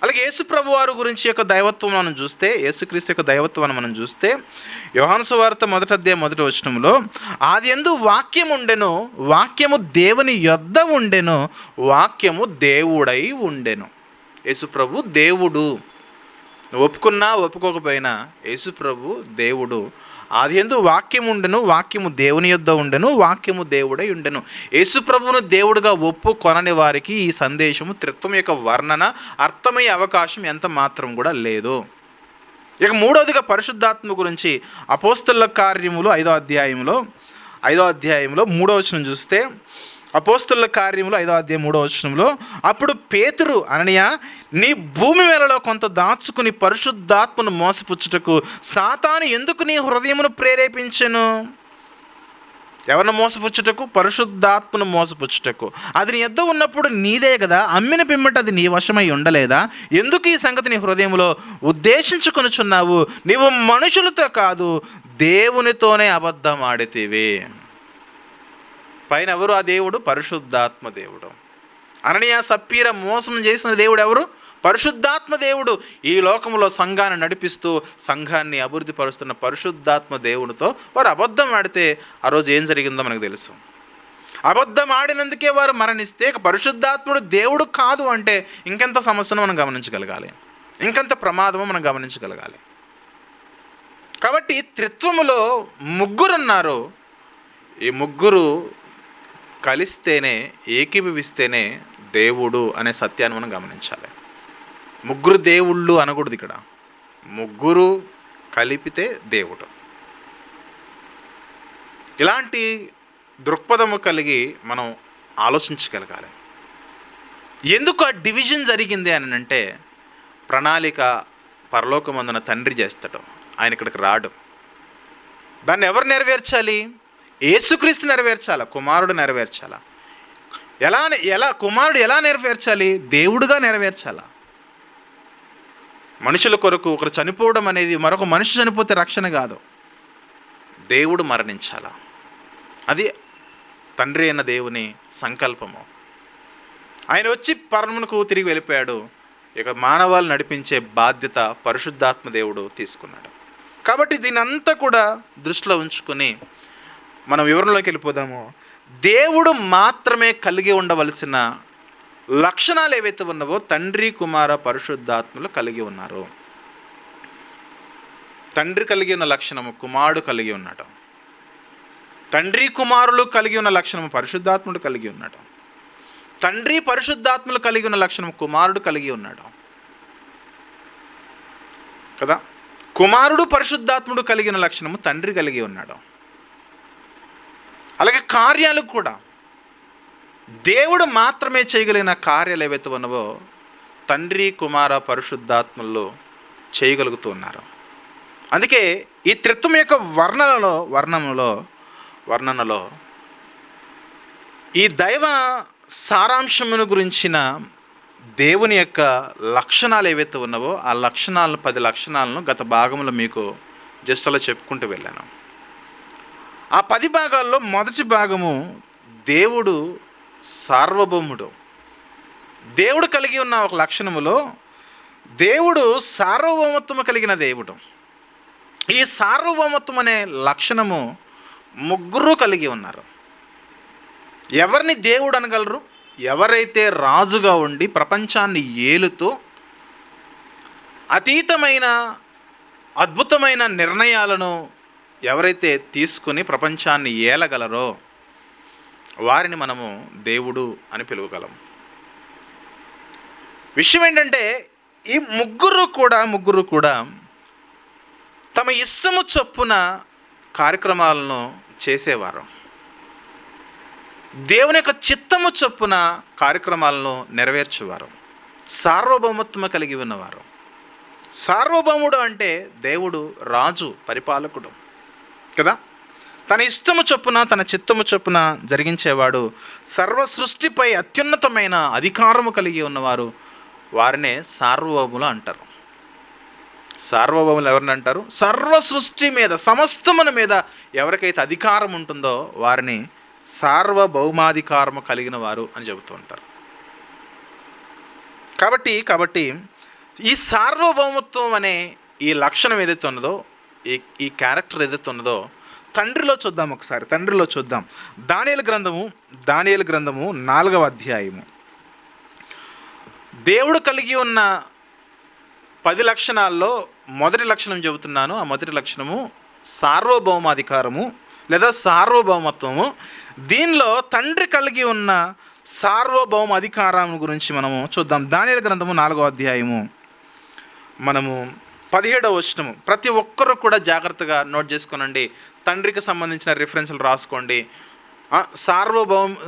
అలాగే యేసుప్రభు వారి గురించి యొక్క దైవత్వం మనం చూస్తే, యేసుక్రీస్తు యొక్క దైవత్వాన్ని మనం చూస్తే యోహాను సువార్త 1వ అధ్యాయం 1వ వచనంలో, ఆదియందు వాక్యం ఉండెను, వాక్యము దేవుని యొద్ద ఉండెను, వాక్యము దేవుడై ఉండెను. యేసుప్రభు దేవుడు. ఒప్పుకున్నా ఒప్పుకోకపోయినా యేసుప్రభు దేవుడు. ఆదియందు వాక్యం ఉండెను, వాక్యము దేవుని యొద్ద ఉండెను, వాక్యము దేవుడై ఉండెను. యేసుప్రభువును దేవుడుగా ఒప్పుకొనని వారికి ఈ సందేశము త్రిత్వం యొక్క వర్ణన అర్థమయ్యే అవకాశం ఎంత మాత్రం కూడా లేదు. ఇక మూడవదిగా పరిశుద్ధాత్మ గురించి అపోస్తలుల కార్యములు 5వ అధ్యాయంలో 3వ వచనం చూస్తే, అపోస్తలుల కార్యములు 5వ అధ్యాయం 3వ వచనంలో, అప్పుడు పేతురు, అననీయ, నీ భూమి వేలలో కొంత దాచుకుని పరిశుద్ధాత్మను మోసపుచ్చుటకు సాతాను ఎందుకు నీ హృదయమును ప్రేరేపించెను? ఎవరిని మోసపుచ్చుటకు? పరిశుద్ధాత్మను మోసపుచ్చుటకు. అది నీ యొద్ద ఉన్నప్పుడు నీదే కదా, అమ్మిన పిమ్మట అది నీ వశమై ఉండలేదా? ఎందుకు ఈ సంగతి నీ హృదయంలో ఉద్దేశించుకొనుచున్నావు? నీవు మనుషులతో కాదు దేవునితోనే అబద్ధం ఆడితివి. పైన ఎవరు ఆ దేవుడు? పరిశుద్ధాత్మ దేవుడు. అననీయ, సప్పీర మోసం చేసిన దేవుడు ఎవరు? పరిశుద్ధాత్మ దేవుడు. ఈ లోకంలో సంఘాన్ని నడిపిస్తూ సంఘాన్ని అభివృద్ధి పరుస్తున్న పరిశుద్ధాత్మ దేవుడితో వారు అబద్ధం ఆడితే ఆ రోజు ఏం జరిగిందో మనకు తెలుసు. అబద్ధం ఆడినందుకే వారు మరణిస్తే పరిశుద్ధాత్ముడు దేవుడు కాదు అంటే ఇంకెంత సమస్యను మనం గమనించగలగాలి, ఇంకెంత ప్రమాదమో మనం గమనించగలగాలి. కాబట్టి త్రిత్వములో ముగ్గురున్నారు. ఈ ముగ్గురు కలిస్తేనే, ఏకీభవిస్తేనే దేవుడు అనే సత్యాన్ని మనం గమనించాలి. ముగ్గురు దేవుళ్ళు అనకూడదు ఇక్కడ, ముగ్గురు కలిపితే దేవుడు. ఇలాంటి దృక్పథము కలిగి మనం ఆలోచించగలగాలి. ఎందుకు ఆ డివిజన్ జరిగింది అని అంటే, ప్రణాళిక పరలోకమందున తండ్రి చేస్తాడు, ఆయన ఇక్కడికి రాడు. దాన్ని ఎవరు నెరవేర్చాలి? యేసుక్రీస్తు నెరవేర్చాలా, కుమారుడు నెరవేర్చాలా? ఎలా కుమారుడు ఎలా నెరవేర్చాలి? దేవుడుగా నెరవేర్చాలా. మనుషుల కొరకు ఒకరు చనిపోవడం అనేది, మరొక మనిషి చనిపోతే రక్షణ కాదు, దేవుడు మరణించాలా. అది తండ్రి అయిన దేవుని సంకల్పము. ఆయన వచ్చి పరమునకు తిరిగి వెళ్ళిపోయాడు. ఇక మానవాళ్ళు నడిపించే బాధ్యత పరిశుద్ధాత్మ దేవుడు తీసుకున్నాడు. కాబట్టి దీని అంతా కూడా దృష్టిలో ఉంచుకొని మనం వివరణలోకి వెళ్ళిపోదాము. దేవుడు మాత్రమే కలిగి ఉండవలసిన లక్షణాలు ఏవైతే ఉన్నావో తండ్రి, కుమార, పరిశుద్ధాత్మలు కలిగి ఉన్నారు. తండ్రి కలిగి ఉన్న లక్షణము కుమారుడు కలిగి ఉన్నాడు. తండ్రి కుమారులు కలిగి ఉన్న లక్షణము పరిశుద్ధాత్ముడు కలిగి ఉన్నాడు. తండ్రి పరిశుద్ధాత్మలు కలిగి ఉన్న లక్షణం కుమారుడు కలిగి ఉన్నాడు కదా. కుమారుడు పరిశుద్ధాత్ముడు కలిగిన లక్షణము తండ్రి కలిగి ఉన్నాడు. అలాగే కార్యాలు కూడా దేవుడు మాత్రమే చేయగలిగిన కార్యాలు ఏవైతే ఉన్నావో తండ్రి, కుమార, పరిశుద్ధాత్మలు చేయగలుగుతూ ఉన్నారు. అందుకే ఈ త్రిత్వం యొక్క వర్ణనలో ఈ దైవ సారాంశమును గురించిన దేవుని యొక్క లక్షణాలు ఏవైతే ఉన్నావో ఆ లక్షణాలను 10 లక్షణాలను గత భాగంలో మీకు జస్ట్ అలా చెప్పుకుంటూ వెళ్ళాను. ఆ 10 భాగాల్లో మొదటి భాగము దేవుడు సార్వభౌముడు. దేవుడు కలిగి ఉన్న ఒక లక్షణములో దేవుడు సార్వభౌమత్వము కలిగిన దేవుడు. ఈ సార్వభౌమత్వం అనే లక్షణము ముగ్గురు కలిగి ఉన్నారు. ఎవరిని దేవుడు అనగలరు? ఎవరైతే రాజుగా ఉండి ప్రపంచాన్ని ఏలుతూ అతీతమైన అద్భుతమైన నిర్ణయాలను ఎవరైతే తీసుకుని ప్రపంచాన్ని ఏలగలరో వారిని మనము దేవుడు అని పిలువగలము. విషయం ఏంటంటే ఈ ముగ్గురు కూడా తమ ఇష్టము చొప్పున కార్యక్రమాలను చేసేవారు. దేవుని యొక్క చిత్తము చొప్పున కార్యక్రమాలను నెరవేర్చువారు. సార్వభౌమత్వం కలిగి ఉన్నవారు. సార్వభౌముడు అంటే దేవుడు రాజు, పరిపాలకుడు కదా. తన ఇష్టము చొప్పున తన చిత్తము చొప్పున జరిగించేవాడు. సర్వ సృష్టిపై అత్యున్నతమైన అధికారము కలిగి ఉన్నవారు. వారినే సార్వభౌములు అంటారు. సార్వభౌములు ఎవరిని అంటారు? సర్వ సృష్టి మీద, సమస్తముల మీద ఎవరికైతే అధికారం ఉంటుందో వారిని సార్వభౌమాధికారము కలిగిన వారు అని చెబుతూ ఉంటారు. కాబట్టి ఈ సార్వభౌమత్వం అనే ఈ లక్షణం ఏదైతే ఉన్నదో, ఈ క్యారెక్టర్ ఏదైతే ఉన్నదో తండ్రిలో చూద్దాం. ఒకసారి తండ్రిలో చూద్దాం. దానియేలు గ్రంథము 4వ అధ్యాయము. దేవుడు కలిగి ఉన్న 10 లక్షణాల్లో మొదటి లక్షణం చెబుతున్నాను. ఆ మొదటి లక్షణము సార్వభౌమాధికారము లేదా సార్వభౌమత్వము. దీనిలో తండ్రి కలిగి ఉన్న సార్వభౌమ అధికారం గురించి మనము చూద్దాం. దానియేలు గ్రంథము 4వ అధ్యాయము మనము 17వ వచనము. ప్రతి ఒక్కరూ కూడా జాగ్రత్తగా నోట్ చేసుకోనండి. తండ్రికి సంబంధించిన రిఫరెన్స్లు రాసుకోండి.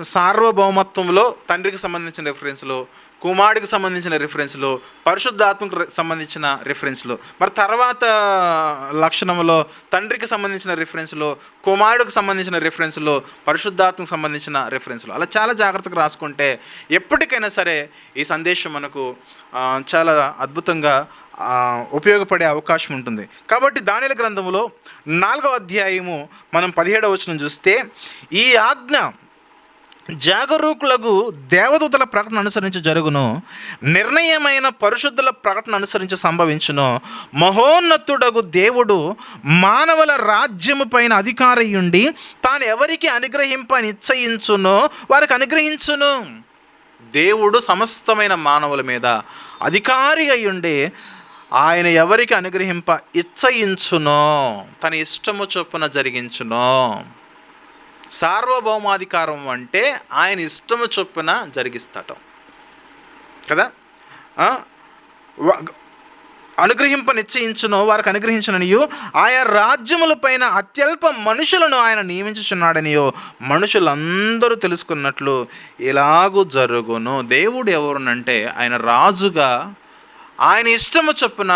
సార్వభౌమత్వంలో తండ్రికి సంబంధించిన రిఫరెన్స్లు, కుమారుడికి సంబంధించిన రిఫరెన్స్లు, పరిశుద్ధాత్మకు సంబంధించిన రిఫరెన్స్లు, మరి తర్వాత లక్షణంలో తండ్రికి సంబంధించిన రిఫరెన్స్లు, కుమారుడికి సంబంధించిన రిఫరెన్స్లు, పరిశుద్ధాత్మకు సంబంధించిన రిఫరెన్స్లు, అలా చాలా జాగ్రత్తగా రాసుకుంటే ఎప్పటికైనా సరే ఈ సందేశం మనకు చాలా అద్భుతంగా ఉపయోగపడే అవకాశం ఉంటుంది. కాబట్టి దానియేలు గ్రంథములో 4వ అధ్యాయము మనం 17వ వచనం చూస్తే, ఈ ఆజ్ఞ జాగరూకులకు దేవదూతల ప్రకటన అనుసరించి జరుగును, నిర్ణయమైన పరిశుద్ధుల ప్రకటన అనుసరించి సంభవించును. మహోన్నతుడగు దేవుడు మానవుల రాజ్యము పైన అధికారి ఉండి తాను ఎవరికి అనుగ్రహింప నిశ్చయించునో వారికి అనుగ్రహించును. దేవుడు సమస్తమైన మానవుల మీద అధికారి అయి ఉండి ఆయన ఎవరికి అనుగ్రహింప ఇచ్చయించునో తన ఇష్టము చొప్పున జరిగించునో. సార్వభౌమాధికారం అంటే ఆయన ఇష్టము చొప్పున జరిగిస్తాటం కదా. అనుగ్రహింప నిశ్చయించునో వారికి అనుగ్రహించననియో, ఆయా రాజ్యముల పైన అత్యల్ప మనుషులను ఆయన నియమించుచున్నాడనియో మనుషులందరూ తెలుసుకున్నట్లు ఇలాగూ జరుగును. దేవుడు ఎవరునంటే ఆయన రాజుగా ఆయన ఇష్టము చొప్పున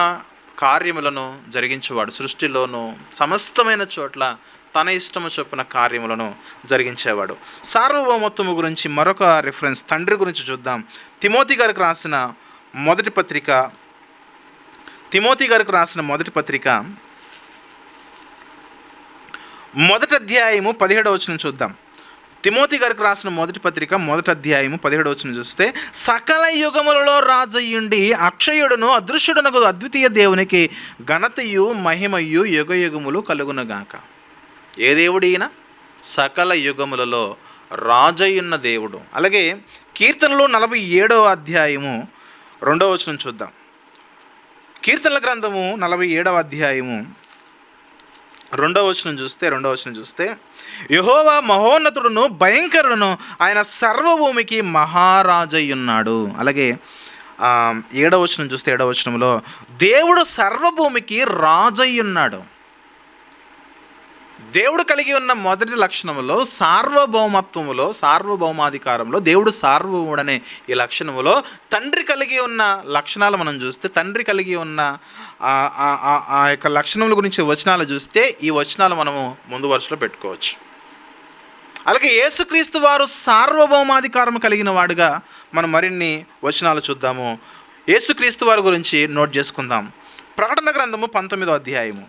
కార్యములను జరిగించేవాడు. సృష్టిలోను సమస్తమైన చోట్ల తన ఇష్టము చొప్పున కార్యములను జరిగించేవాడు. సార్వభౌమత్వము గురించి మరొక రిఫరెన్స్ తండ్రి గురించి చూద్దాం. తిమోతి గారికి రాసిన మొదటి పత్రిక 1వ అధ్యాయము 17వ వచనం చూద్దాం. తిమోతి గారికి రాసిన మొదటి పత్రిక 1వ అధ్యాయము 17వ వచనం చూస్తే, సకల యుగములలో రాజయ్యుండి అక్షయుడును అదృశ్యుడునకు అద్వితీయ దేవునికి ఘనతయు మహిమయు యుగయుగములు కలుగునుగాక. ఏ దేవుడు ఈయన? సకల యుగములలో రాజయ్యున్న దేవుడు. అలాగే కీర్తనలు 47వ అధ్యాయము 2వ వచనం చూద్దాం. కీర్తనల గ్రంథము 47వ అధ్యాయము 2వ వచనం చూస్తే, యెహోవా మహోన్నతుడును భయంకరుడును, ఆయన సర్వభూమికి మహారాజయ్యున్నాడు. అలాగే 7వ వచనం చూస్తే 7వ వచనంలో దేవుడు సర్వభూమికి రాజయ్యున్నాడు. దేవుడు కలిగి ఉన్న మొదటి లక్షణములో సార్వభౌమత్వములో, సార్వభౌమాధికారంలో దేవుడు సార్వభౌముడనే ఈ లక్షణములో తండ్రి కలిగి ఉన్న లక్షణాలు మనం చూస్తే, తండ్రి కలిగి ఉన్న ఆ యొక్క లక్షణముల గురించి వచనాలు చూస్తే ఈ వచనాలు మనము ముందు వరుసలో పెట్టుకోవచ్చు. అలాగే యేసుక్రీస్తు వారు సార్వభౌమాధికారం కలిగిన వాడుగా మనం మరిన్ని వచనాలు చూద్దాము. యేసుక్రీస్తు వారి గురించి నోట్ చేసుకుందాం. ప్రకటన గ్రంథము 19వ అధ్యాయము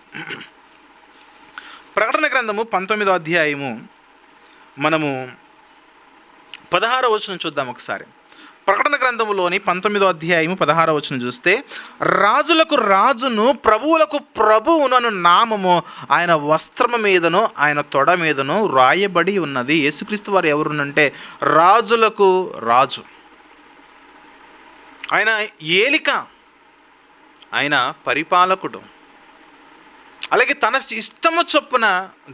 మనము 16వ వచనం చూద్దాం ఒకసారి. ప్రకటన గ్రంథములోని 19వ అధ్యాయము 16వ వచనం చూస్తే, రాజులకు రాజును ప్రభువులకు ప్రభువును అను నామము ఆయన వస్త్రము మీదను ఆయన తొడ మీదను రాయబడి ఉన్నది. యేసుక్రీస్తు వారు ఎవరునంటే రాజులకు రాజు, ఆయన ఏలిక, ఆయన పరిపాలకుడు, అలాగే తన ఇష్టము చొప్పున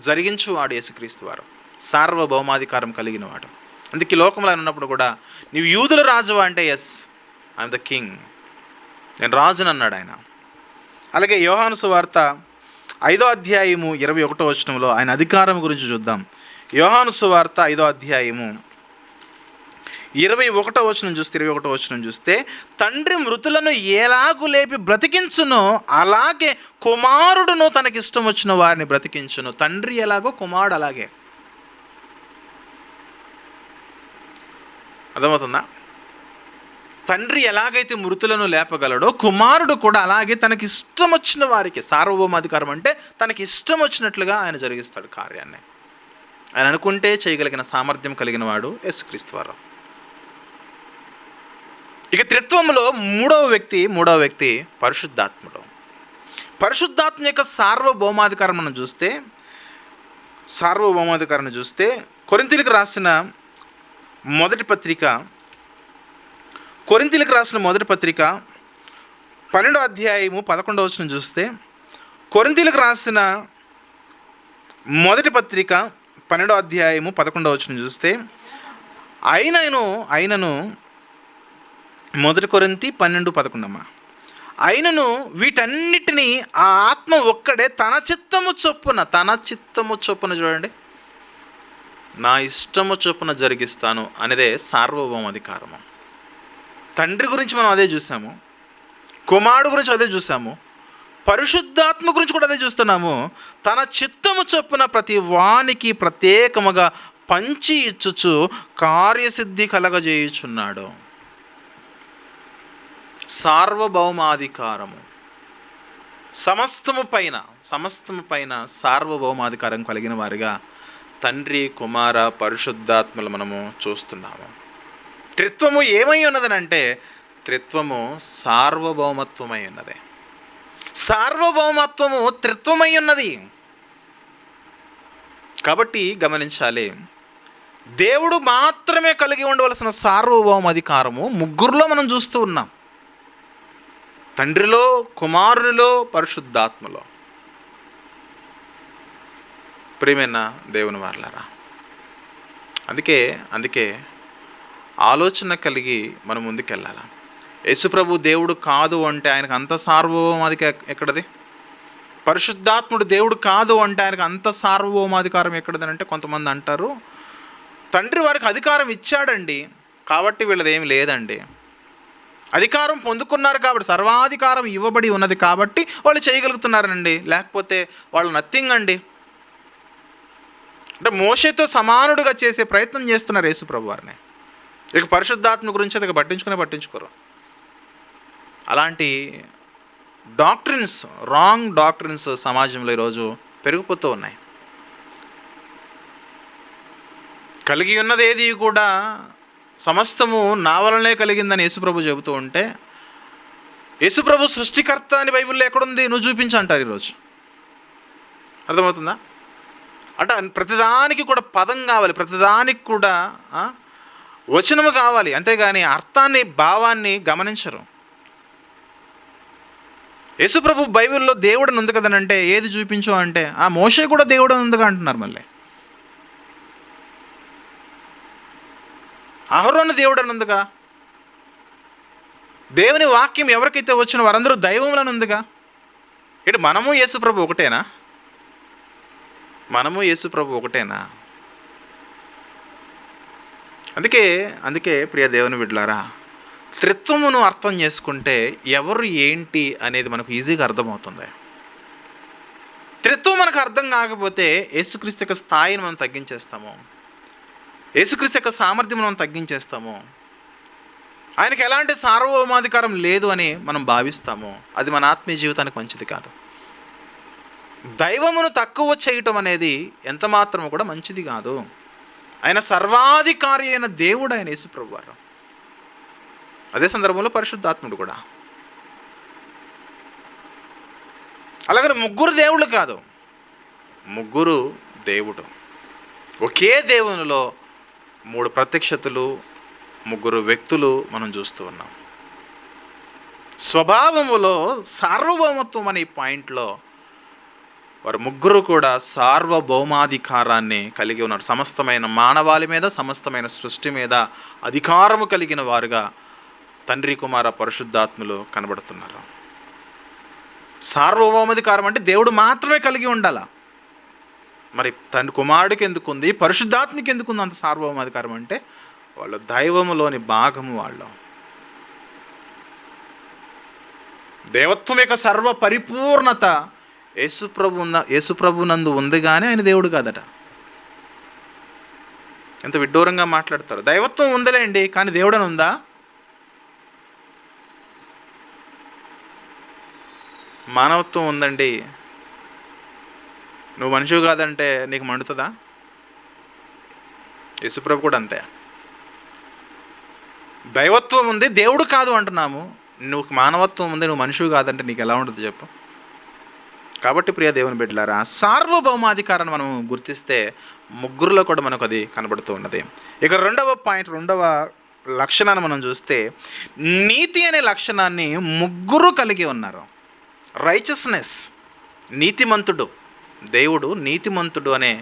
జరిగించువాడు యేసుక్రీస్తు వారు. సార్వభౌమాధికారం కలిగిన వాడు. అందుకే లోకంలో ఆయన ఉన్నప్పుడు కూడా నీవు యూదుల రాజువా అంటే ఎస్, ఐఎమ్ ద కింగ్, నేను రాజుని అన్నాడు ఆయన. అలాగే యోహాను సువార్త 5వ అధ్యాయము 21వ వచనంలో ఆయన అధికారం గురించి చూద్దాం. యోహాను సువార్త 5వ అధ్యాయము 21వ వచనం చూస్తే తండ్రి మృతులను ఎలాగూ లేపి బ్రతికించునో అలాగే కుమారుడును తనకిష్టం వచ్చిన వారిని బ్రతికించును. తండ్రి ఎలాగో కుమారుడు అలాగే. అర్థమవుతుందా? తండ్రి ఎలాగైతే మృతులను లేపగలడో కుమారుడు కూడా అలాగే తనకిష్టం వచ్చిన వారికి, సార్వభౌమాధికారం అంటే తనకి ఇష్టం వచ్చినట్లుగా ఆయన జరిగిస్తాడు కార్యాన్ని. ఆయన అనుకుంటే చేయగలిగిన సామర్థ్యం కలిగిన వాడు యేసుక్రీస్తు వారు. ఇక త్రిత్వంలో మూడవ వ్యక్తి పరిశుద్ధాత్ముడు. పరిశుద్ధాత్మ యొక్క సార్వభౌమాధికారం మనం చూస్తే, కొరింథీయులకు రాసిన మొదటి పత్రిక 12వ అధ్యాయము 11వ వచనం చూస్తే, కొరింథీయులకు రాసిన మొదటి పత్రిక 12వ అధ్యాయము 11వ వచనం చూస్తే, అయినను మొదటి కొరింథీ 12:11 అయినను వీటన్నిటినీ ఆ ఆత్మ ఒక్కడే తన చిత్తము చొప్పున చూడండి, నా ఇష్టము చొప్పున జరిగిస్తాను అనేదే సార్వభౌమాధికారము. తండ్రి గురించి మనం అదే చూసాము, కుమారుడు గురించి అదే చూసాము, పరిశుద్ధాత్మ గురించి కూడా అదే చూస్తున్నాము. తన చిత్తము చొప్పున ప్రతి వానికి ప్రత్యేకముగా పంచి ఇచ్చుచు కార్యసిద్ధి కలగజేయుచున్నాడు. సార్వభౌమాధికారము, సమస్తము పైన సార్వభౌమాధికారం కలిగిన వారిగా తండ్రి, కుమార, పరిశుద్ధాత్మలు మనము చూస్తున్నాము. త్రిత్వము ఏమై ఉన్నదనంటే త్రిత్వము సార్వభౌమత్వమై ఉన్నది. సార్వభౌమత్వము త్రిత్వమై ఉన్నది. కాబట్టి గమనించాలి, దేవుడు మాత్రమే కలిగి ఉండవలసిన సార్వభౌమాధికారము ముగ్గురులో మనం చూస్తూ ఉన్నాం. తండ్రిలో, కుమారునిలో, పరిశుద్ధాత్మలో. ప్రియమైన దేవుని వారలారా, అందుకే ఆలోచన కలిగి మనం ముందుకెళ్ళాలి. యేసుప్రభు దేవుడు కాదు అంటే ఆయనకు అంత సార్వభౌమాధికారం ఎక్కడది? పరిశుద్ధాత్ముడు దేవుడు కాదు అంటే ఆయనకు అంత సార్వభౌమాధికారం ఎక్కడదని అంటే కొంతమంది అంటారు, తండ్రి వారికి అధికారం ఇచ్చాడండి కాబట్టి వీళ్ళది ఏమి లేదండి. అధికారం పొందుకున్నారు కాబట్టి, సర్వాధికారం ఇవ్వబడి ఉన్నది కాబట్టి వాళ్ళు చేయగలుగుతున్నారండి, లేకపోతే వాళ్ళు నథింగ్ అండి. అంటే మోషేతో సమానుడుగా చేసే ప్రయత్నం చేస్తున్నారు యేసుప్రభు వారిని. ఇక పరిశుద్ధాత్మ గురించి అది పట్టించుకోరు. అలాంటి డాక్ట్రిన్స్, రాంగ్ డాక్ట్రిన్స్ సమాజంలో ఈరోజు పెరిగిపోతూ ఉన్నాయి. కలిగి ఉన్నది ఏది కూడా సమస్తము నా వలనే కలిగిందని యేసుప్రభు చెబుతూ ఉంటే, యేసుప్రభు సృష్టికర్త అని బైబిల్లో ఎక్కడుంది? నువ్వు చూపించు అంటారు ఈరోజు. అర్థమవుతుందా? అంటే ప్రతిదానికి కూడా పదం కావాలి, ప్రతిదానికి కూడా వచనము కావాలి, అంతేగాని అర్థాన్ని, భావాన్ని గమనించరు. యేసుప్రభు బైబిల్లో దేవుడు ఉంది కదనంటే ఏది చూపించు అంటే మోషే కూడా దేవుడు ఉందిగా అంటున్నారు. మళ్ళీ అహరోను దేవుడు అని ఉందిగా. దేవుని వాక్యం ఎవరికైతే వచ్చిన వారందరూ దైవములను ఉందిగా. ఇటు మనము యేసుప్రభు ఒకటేనా? అందుకే ప్రియ దేవుని బిడ్డలారా, త్రిత్వమును అర్థం చేసుకుంటే ఎవరు ఏంటి అనేది మనకు ఈజీగా అర్థమవుతుంది. త్రిత్వం మనకు అర్థం కాకపోతే యేసుక్రీస్తు యొక్క స్థాయిని మనం తగ్గించేస్తాము, యేసుక్రీస్తు యొక్క సామర్థ్యం మనం తగ్గించేస్తాము, ఆయనకి ఎలాంటి సార్వభౌమాధికారం లేదు అని మనం భావిస్తాము. అది మన ఆత్మీయ జీవితానికి మంచిది కాదు. దైవమును తక్కువ చేయటం అనేది ఎంత మాత్రము కూడా మంచిది కాదు. ఆయన సర్వాధికారి అయిన దేవుడు ఆయన యేసుప్రభు వారు. అదే సందర్భంలో పరిశుద్ధాత్ముడు కూడా. అలాగని ముగ్గురు దేవుళ్ళు కాదు, ముగ్గురు దేవుడు. ఒకే దేవునిలో 3 ప్రత్యక్షతలు, 3 వ్యక్తులు మనం చూస్తూ ఉన్నాం. స్వభావములో సార్వభౌమత్వం అనే పాయింట్లో వారు ముగ్గురు కూడా సార్వభౌమాధికారాన్ని కలిగి ఉన్నారు. సమస్తమైన మానవాళి మీద, సమస్తమైన సృష్టి మీద అధికారము కలిగిన వారుగా తండ్రి, కుమార, పరిశుద్ధాత్ములు కనబడుతున్నారు. సార్వభౌమాధికారం అంటే దేవుడు మాత్రమే కలిగి ఉండాల. మరి తండ్రి కుమారుడికి ఎందుకు ఉంది, పరిశుద్ధాత్మకి ఎందుకు ఉంది అంత సార్వభౌమాధికారం అంటే వాళ్ళు దైవములోని భాగము. వాళ్ళు దేవత్వం యొక్క సర్వ పరిపూర్ణత యేసుప్రభు నందు ఉంది, కానీ ఆయన దేవుడు కాదట. ఎంత విడ్డూరంగా మాట్లాడతారు. దైవత్వం ఉందిలేండి, కానీ దేవుడని ఉందా? మానవత్వం ఉందండి, నువ్వు మనిషివి కాదంటే నీకు మండుతుందా? యేసుప్రభు కూడా అంతే. దైవత్వం ఉంది, దేవుడు కాదు అంటున్నాము, నువ్వు మానవత్వం ఉంది, నువ్వు మనిషివి కాదంటే నీకు ఎలా ఉంటుంది చెప్పు? కాబట్టి ప్రియ దేవుని బిడ్డలారా, సార్వభౌమాధికారాన్ని మనం గుర్తిస్తే ముగ్గురులో కూడా మనకు అది కనబడుతూ ఉన్నది. ఇక రెండవ లక్షణాన్ని మనం చూస్తే, నీతి అనే లక్షణాన్ని ముగ్గురు కలిగి ఉన్నారు. రైచస్నెస్, నీతిమంతుడు, దేవుడు నీతిమంతుడు అనే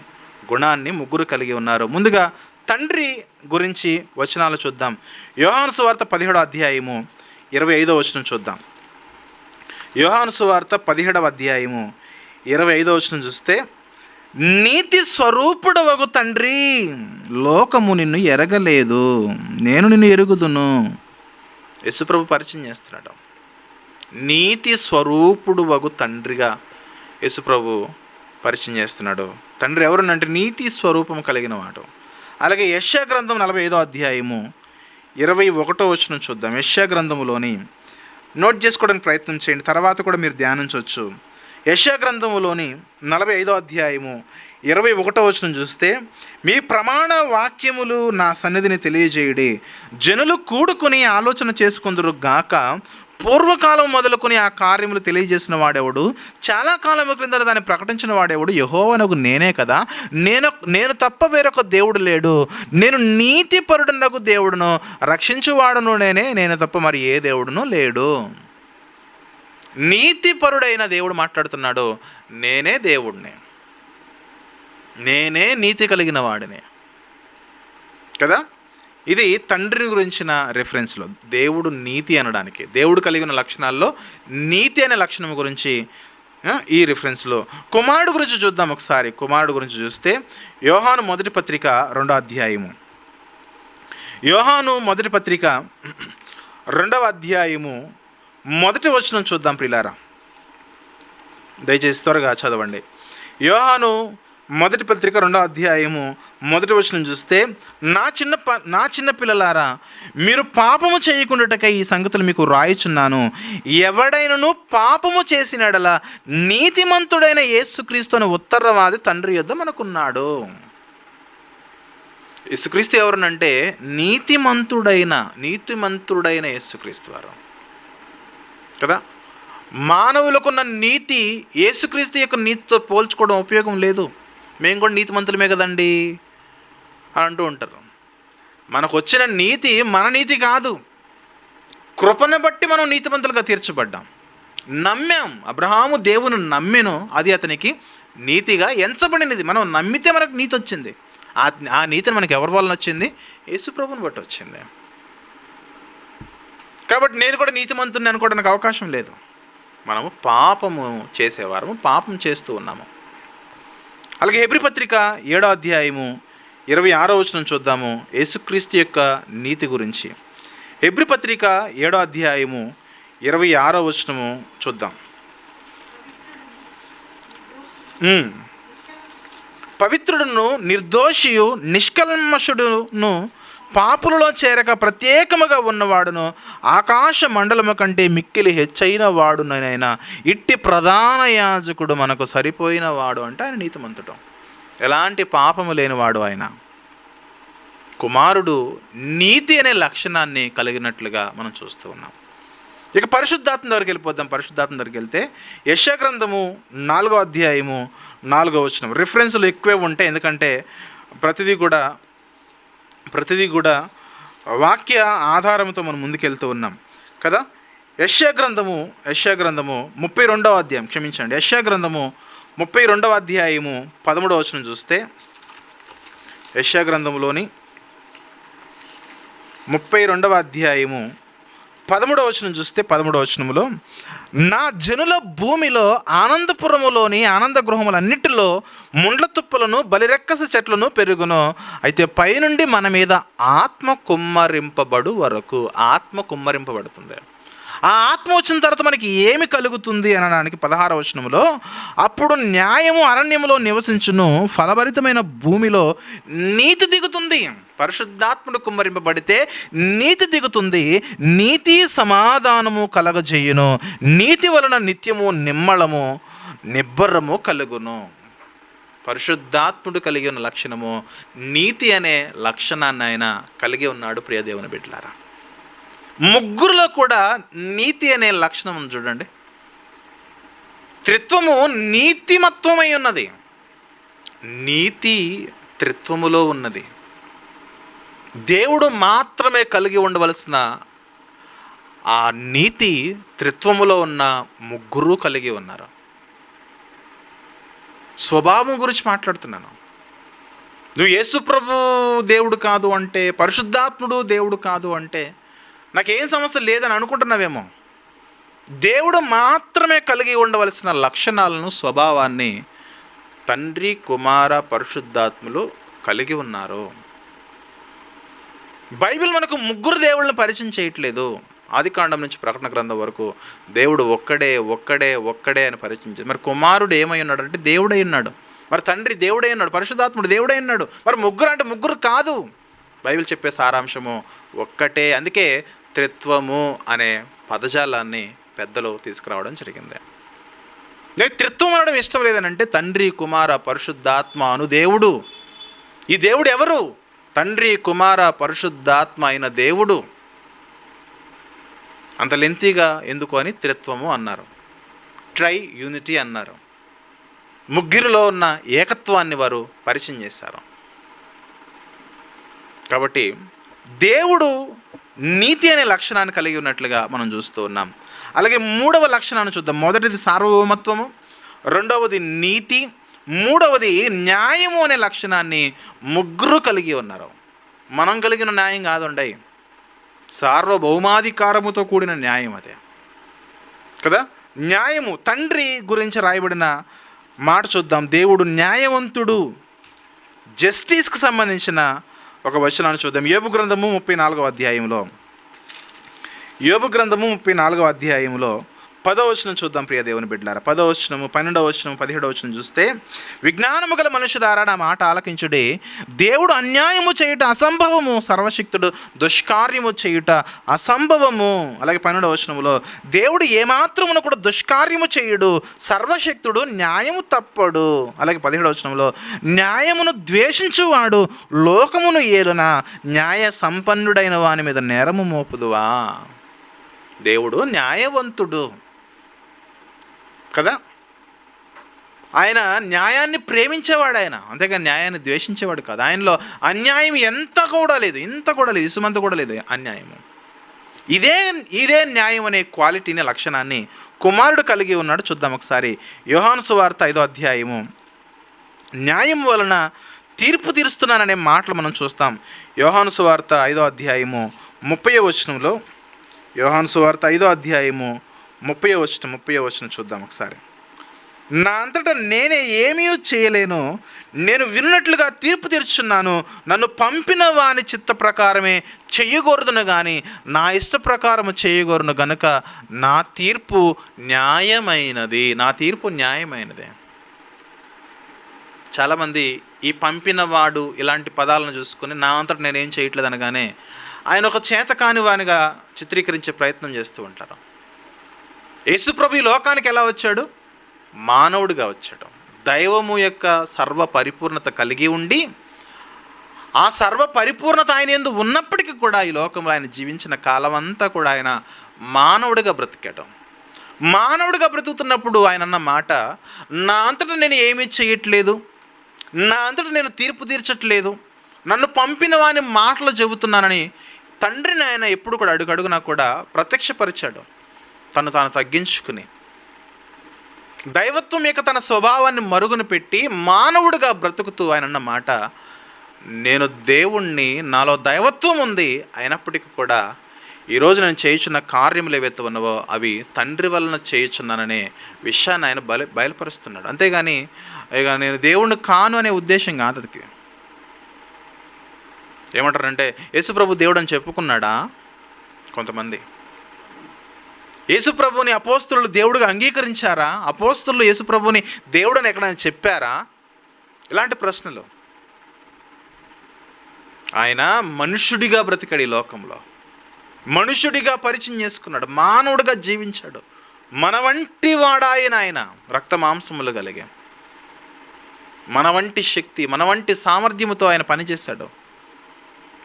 గుణాన్ని ముగ్గురు కలిగి ఉన్నారు. ముందుగా తండ్రి గురించి వచనాలు చూద్దాం. యోహాను సువార్త 17వ అధ్యాయము 25వ వచనం చూద్దాం. యోహాను సువార్త 17వ అధ్యాయము 25వ వచనం చూస్తే, నీతి స్వరూపుడవగు తండ్రి, లోకము నిన్ను ఎరగలేదు, నేను నిన్ను ఎరుగుదును. యేసుప్రభు పరిచయం చేస్తున్నాడు. నీతి స్వరూపుడు వగు తండ్రిగా యేసుప్రభు పరిచయం చేస్తున్నాడు. తండ్రి ఎవరునంటే నీతి స్వరూపము కలిగిన వాడు. అలాగే యెషయా గ్రంథం 45వ అధ్యాయము 21వ వచనం చూద్దాం. యెషయా గ్రంథములోని నోట్ చేసుకోవడానికి ప్రయత్నం చేయండి, తర్వాత కూడా మీరు ధ్యానించవచ్చు. యెషయా గ్రంథములోని 45వ అధ్యాయము 21వ వచనం చూస్తే, మీ ప్రమాణ వాక్యములు నా సన్నిధిని తెలియజేయుడి, జనులు కూడుకుని ఆలోచన చేసుకుందరు గాక, పూర్వకాలం మొదలుకొని ఆ కార్యములు తెలియజేసిన వాడెవడు, చాలా కాలం క్రింద దాన్ని ప్రకటించిన వాడెవడు, యెహోవానగు నేనే కదా, నేను తప్ప వేరొక దేవుడు లేడు, నేను నీతిపరుడనగు దేవుడును, రక్షించువాడును నేనే, నేను తప్ప మరి ఏ దేవుడును లేడు. నీతిపరుడైన దేవుడు మాట్లాడుతున్నాడు. నేనే దేవుడిని, నేనే నీతి కలిగిన వాడిని కదా. ఇది తండ్రిని గురించిన రెఫరెన్స్లో దేవుడు నీతి అనడానికి, దేవుడు కలిగిన లక్షణాల్లో నీతి అనే లక్షణం గురించి ఈ రిఫరెన్స్లో. కుమారుడు గురించి చూద్దాం ఒకసారి. కుమారుడు గురించి చూస్తే యోహాను మొదటి పత్రిక 2వ అధ్యాయము, యోహాను మొదటి పత్రిక 2వ అధ్యాయము మొదటి వచనం చూద్దాం ప్రియులారా. దయచేసి త్వరగా చదవండి. యోహాను మొదటి పత్రిక 2వ అధ్యాయము మొదటి వచనం చూస్తే, నా చిన్న పిల్లలారా, మీరు పాపము చేయకుండాటకై ఈ సంగతులు మీకు రాయుచున్నాను. ఎవడైనను పాపము చేసినడల నీతిమంతుడైన యేసుక్రీస్తు అనే ఉత్తరవాది తండ్రి యొద్ద మనకున్నాడు. యేసుక్రీస్తు ఎవరనంటే నీతిమంతుడైన యేసుక్రీస్తు వారు కదా. మానవులకున్న నీతి యేసుక్రీస్తు యొక్క నీతితో పోల్చుకోవడం ఉపయోగం లేదు. మేము కూడా నీతిమంతులమే కదండి అని అంటూ ఉంటారు. మనకు వచ్చిన నీతి మన నీతి కాదు. కృపను బట్టి మనం నీతిమంతులుగా తీర్చబడ్డాం. నమ్మాం, అబ్రహాము దేవుని నమ్మెను, అది అతనికి నీతిగా ఎంచబడినది. మనం నమ్మితే మనకు నీతి వచ్చింది. ఆ నీతిని మనకి ఎవరి వలన వచ్చింది? యేసు ప్రభువుని బట్టి వచ్చింది. కాబట్టి నేను కూడా నీతిమంతుని అనుకోవడానికి అవకాశం లేదు. మనము పాపము చేసేవారము, పాపం చేస్తూ ఉన్నాము. అలాగే హెబ్రీ పత్రిక 7వ అధ్యాయము 26వ వచనం చూద్దాము యేసుక్రీస్తు యొక్క నీతి గురించి. హెబ్రీ పత్రిక 7వ అధ్యాయము 26వ వచనము చూద్దాం. పవిత్రుడును నిర్దోషియు నిష్కల్మషుడును పాపులలో చేరక ప్రత్యేకముగా ఉన్నవాడును ఆకాశ మండలము కంటే మిక్కిలి హెచ్చైన వాడునైనా ఇట్టి ప్రధాన యాజకుడు మనకు సరిపోయిన వాడు అంటే ఆయన నీతిమంతుడు, ఎలాంటి పాపము లేనివాడు. ఆయన కుమారుడు నీతి అనే లక్షణాన్ని కలిగినట్లుగా మనం చూస్తూ ఉన్నాం. ఇక పరిశుద్ధాత్మ దగ్గరికి వెళ్ళిపోద్దాం. పరిశుద్ధాత్మ దగ్గరికి వెళ్తే యెషయా గ్రంథము 4వ అధ్యాయము 4వ వచనం. రిఫరెన్స్లు ఎక్కువే ఉంటాయి, ఎందుకంటే ప్రతిదీ కూడా వాక్య ఆధారంతో మనం ముందుకెళ్తూ ఉన్నాం కదా. యెషయా గ్రంథము 32వ అధ్యాయం, క్షమించండి, యెషయా గ్రంథము 32వ అధ్యాయము 13వ వచనం చూస్తే, యెషయా గ్రంథములోని 32వ అధ్యాయము 13వ వచనం చూస్తే 13వ వచనములో, నా జనుల భూమిలో ఆనందపురములోని ఆనంద గృహములన్నిటిలో ముండ్ల తుప్పలను బలిరెక్కస చెట్లను పెరుగును. అయితే పైనుండి మన మీద ఆత్మ కుమ్మరింపబడు వరకు, ఆత్మ కుమ్మరింపబడుతుంది. ఆ ఆత్మ వచ్చిన తర్వాత మనకి ఏమి కలుగుతుంది అనడానికి 16వ వచనములో, అప్పుడు న్యాయము అరణ్యములో నివసించును, ఫలభరితమైన భూమిలో నీతి దిగుతుంది. పరిశుద్ధాత్ముడు కుమ్మరింపబడితే నీతి దిగుతుంది, నీతి సమాధానము కలగజేయును, నీతి వలన నిత్యము నిమ్మళము నిబ్బరము కలుగును. పరిశుద్ధాత్ముడు కలిగి ఉన్న లక్షణము నీతి అనే లక్షణాన్ని ఆయన కలిగి ఉన్నాడు. ప్రియ దేవుని బిడ్డలారా, ముగ్గురులో కూడా నీతి అనే లక్షణం ఉంది చూడండి. త్రిత్వము నీతిమత్వమై ఉన్నది, నీతి త్రిత్వములో ఉన్నది. దేవుడు మాత్రమే కలిగి ఉండవలసిన ఆ నీతి త్రిత్వములో ఉన్న ముగ్గురు కలిగి ఉన్నారు. స్వభావం గురించి మాట్లాడుతున్నాను. నువ్వు యేసు ప్రభు దేవుడు కాదు అంటే, పరిశుద్ధాత్ముడు దేవుడు కాదు అంటే నాకేం సమస్య లేదని అనుకుంటున్నావేమో. దేవుడు మాత్రమే కలిగి ఉండవలసిన లక్షణాలను, స్వభావాన్ని తండ్రి, కుమార, పరిశుద్ధాత్ములు కలిగి ఉన్నారు. బైబిల్ మనకు ముగ్గురు దేవుళ్ళని పరిచయం చేయట్లేదు. ఆదికాండం నుంచి ప్రకటన గ్రంథం వరకు దేవుడు ఒక్కడే అని పరిచయించారు. మరి కుమారుడు ఏమై ఉన్నాడు అంటే దేవుడై ఉన్నాడు. మరి తండ్రి దేవుడై ఉన్నాడు, పరిశుద్ధాత్ముడు దేవుడై ఉన్నాడు. మరి ముగ్గురు అంటే ముగ్గురు కాదు. బైబిల్ చెప్పే సారాంశము ఒక్కటే. అందుకే త్రిత్వము అనే పదజాలాన్ని పెద్దలు తీసుకురావడం జరిగింది. నేను త్రిత్వం అనడం ఇష్టం లేదనంటే తండ్రి, కుమార, పరిశుద్ధాత్మ అను దేవుడు. ఈ దేవుడు ఎవరు? తండ్రి, కుమార, పరిశుద్ధాత్మ అయిన దేవుడు. అంత లెంతీగా ఎందుకు అని త్రిత్వము అన్నారు, ట్రై యూనిటీ అన్నారు. ముగ్గురిలో ఉన్న ఏకత్వాన్ని వారు పరిచయం చేశారు. కాబట్టి దేవుడు నీతి అనే లక్షణాన్ని కలిగి ఉన్నట్లుగా మనం చూస్తూ ఉన్నాం. అలాగే మూడవ లక్షణాన్ని చూద్దాం. మొదటిది సార్వభౌమత్వము, రెండవది నీతి, మూడవది న్యాయము అనే లక్షణాన్ని ముగ్గురు కలిగి ఉన్నారు. మనం కలిగిన న్యాయం కాదండి, సార్వభౌమాధికారముతో కూడిన న్యాయం అదే కదా. న్యాయము తండ్రి గురించి రాయబడిన మాట చూద్దాం. దేవుడు న్యాయవంతుడు, జస్టిస్కి సంబంధించిన ఒక వచనాన్ని చూద్దాం. యోబు గ్రంథము 34వ అధ్యాయంలో, యోబు గ్రంథము 34వ అధ్యాయంలో 10వ వచనం చూద్దాం ప్రియ దేవుని బిడ్డలారా. 10వ వచనము, 12వ వచనము, 17వ వచనం చూస్తే, విజ్ఞానము గల మనుషులారా నా మాట ఆలకించుడే, దేవుడు అన్యాయము చేయుట అసంభవము, సర్వశక్తుడు దుష్కార్యము చేయుట అసంభవము. అలాగే 12వ వచనములో, దేవుడు ఏమాత్రమును కూడా దుష్కార్యము చేయుడు, సర్వశక్తుడు న్యాయము తప్పడు. అలాగే 17వ వచనంలో, న్యాయమును ద్వేషించువాడు లోకమును ఏలున, న్యాయ సంపన్నుడైన వాని మీద నేరము మోపుదువా. దేవుడు న్యాయవంతుడు కదా. ఆయన న్యాయాన్ని ప్రేమించేవాడు, ఆయన అంతేగాని న్యాయాన్ని ద్వేషించేవాడు కాదు. ఆయనలో అన్యాయం ఇంత కూడా లేదు, ఇసుమంత కూడా లేదు అన్యాయము. ఇదే న్యాయం అనే క్వాలిటీని, లక్షణాన్ని కుమారుడు కలిగి ఉన్నాడు. చూద్దాం ఒకసారి. యోహాను సువార్త 5వ అధ్యాయము, న్యాయం వలన తీర్పు తీరుస్తున్నాననే మాటలు మనం చూస్తాం. యోహాను సువార్త 5వ అధ్యాయము 30వ వచనంలో, యోహాను సువార్త 5వ అధ్యాయము 30వ వచనం చూద్దాం ఒకసారి. నా అంతటా నేనే ఏమీ చేయలేను, నేను విన్నట్లుగా తీర్పు తీర్చున్నాను, నన్ను పంపిన వాని చిత్త ప్రకారమే చెయ్యకూడదును కానీ నా ఇష్ట ప్రకారము చేయకూడను గనుక నా తీర్పు న్యాయమైనది. చాలామంది ఈ పంపినవాడు ఇలాంటి పదాలను చూసుకొని నా అంతటా నేనేం చేయట్లేదు అనగానే ఆయన ఒక చేతకాని వానిగా చిత్రీకరించే ప్రయత్నం చేస్తూ ఉంటారు. యేసుప్రభు ఈ లోకానికి ఎలా వచ్చాడు? మానవుడిగా వచ్చాడు. దైవము యొక్క సర్వ పరిపూర్ణత కలిగి ఉండి, ఆ సర్వ పరిపూర్ణత ఆయన యందు ఉన్నప్పటికీ కూడా ఈ లోకంలో ఆయన జీవించిన కాలం అంతా కూడా ఆయన మానవుడిగా బ్రతికాడు. మానవుడిగా బ్రతుకుతున్నప్పుడు ఆయన అన్న మాట, నా అంతటా నేను ఏమీ చేయట్లేదు, నా అంతటా నేను తీర్పు తీర్చట్లేదు, నన్ను పంపిన వాని మాటలు చెబుతున్నానని తండ్రిని ఆయన ఎప్పుడు కూడా అడుగడుగునా కూడా ప్రత్యక్షపరిచాడు. తాను తగ్గించుకుని దైవత్వం యొక్క తన స్వభావాన్ని మరుగున పెట్టి మానవుడిగా బ్రతుకుతూ ఆయన అన్న మాట, నేను దేవుణ్ణి, నాలో దైవత్వం ఉంది, అయినప్పటికీ కూడా ఈరోజు నేను చేయుచున్న కార్యములు ఏవైతే ఉన్నావో అవి తండ్రి వలన చేయుచున్నాననే విషయాన్ని ఆయన బయలుపరుస్తున్నాడు. అంతేగాని ఇక నేను దేవుణ్ణి కాను అనే ఉద్దేశం కాదు అది. ఏమంటారంటే యేసుప్రభు దేవుడు అని చెప్పుకున్నాడా కొంతమంది? యేసుప్రభుని అపోస్తులు దేవుడిగా అంగీకరించారా? అపోస్తులు యేసుప్రభుని దేవుడు అని ఎక్కడైనా చెప్పారా? ఇలాంటి ప్రశ్నలు. ఆయన మనుష్యుడిగా బ్రతికాడు, ఈ లోకంలో మనుష్యుడిగా పరిచయం చేసుకున్నాడు, మానవుడిగా జీవించాడు. మన వంటి వాడాయన, ఆయన రక్త మాంసములు కలిగే, మన వంటి శక్తి, మన వంటి సామర్థ్యముతో ఆయన పనిచేశాడు.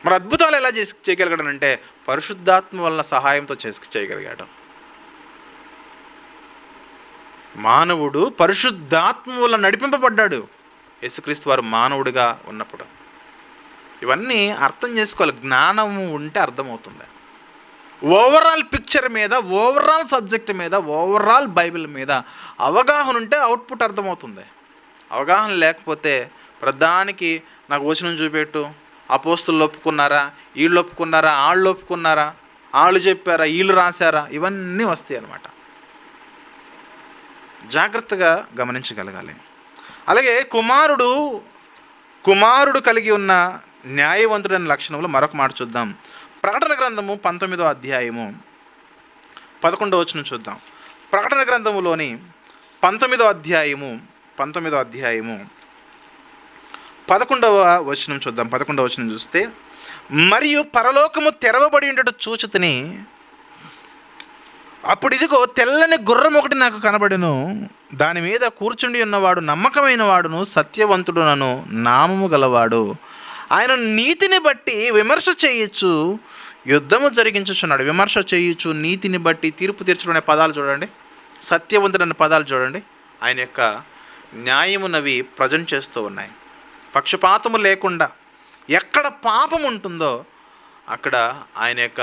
మరి అద్భుతాలు ఎలా చేయగలిగాడనంటే పరిశుద్ధాత్మ వలన సహాయంతో చేయగలిగాడు. మానవుడు పరిశుద్ధాత్మ వల్ల నడిపింపబడ్డాడు యేసుక్రీస్తు వారు మానవుడిగా ఉన్నప్పుడు. ఇవన్నీ అర్థం చేసుకోవాలి. జ్ఞానము ఉంటే అర్థమవుతుంది. ఓవరాల్ పిక్చర్ మీద, ఓవరాల్ సబ్జెక్ట్ మీద, ఓవరాల్ బైబిల్ మీద అవగాహన ఉంటే అవుట్పుట్ అర్థమవుతుంది. అవగాహన లేకపోతే ప్రధానికి నాకు వచనం చూపెట్టు, అపోస్తులు ఒప్పుకున్నారా, వీళ్ళు ఒప్పుకున్నారా, వాళ్ళు ఒప్పుకున్నారా, వాళ్ళు చెప్పారా, వీళ్ళు రాశారా, ఇవన్నీ వస్తాయి అన్నమాట. జాగ్రత్తగా గమనించగలగాలి. అలాగే కుమారుడు కలిగి ఉన్న న్యాయవంతుడైన లక్షణంలో మరొక మాట చూద్దాం. ప్రకటన గ్రంథము 19వ అధ్యాయము 11వ వచనం చూద్దాం. ప్రకటన గ్రంథములోని 19వ అధ్యాయము 11వ వచనం చూద్దాం. 11వ వచనం చూస్తే, మరియు పరలోకము తెరవబడి ఉండట చూచితిని, అప్పుడు ఇదిగో తెల్లని గుర్రం ఒకటి నాకు కనబడెను, దాని మీద కూర్చుండి ఉన్నవాడు నమ్మకమైన వాడును సత్యవంతుడునను నామము గలవాడు, ఆయన నీతిని బట్టి విమర్శ చేయొచ్చు, యుద్ధము జరిగించుచున్నాడు. విమర్శ చేయొచ్చు, నీతిని బట్టి తీర్పు తీర్చడం అనే పదాలు చూడండి, సత్యవంతుడు అనే పదాలు చూడండి. ఆయన యొక్క న్యాయమునవి ప్రజెంట్ చేస్తూ ఉన్నాయి. పక్షపాతము లేకుండా ఎక్కడ పాపం ఉంటుందో అక్కడ ఆయన యొక్క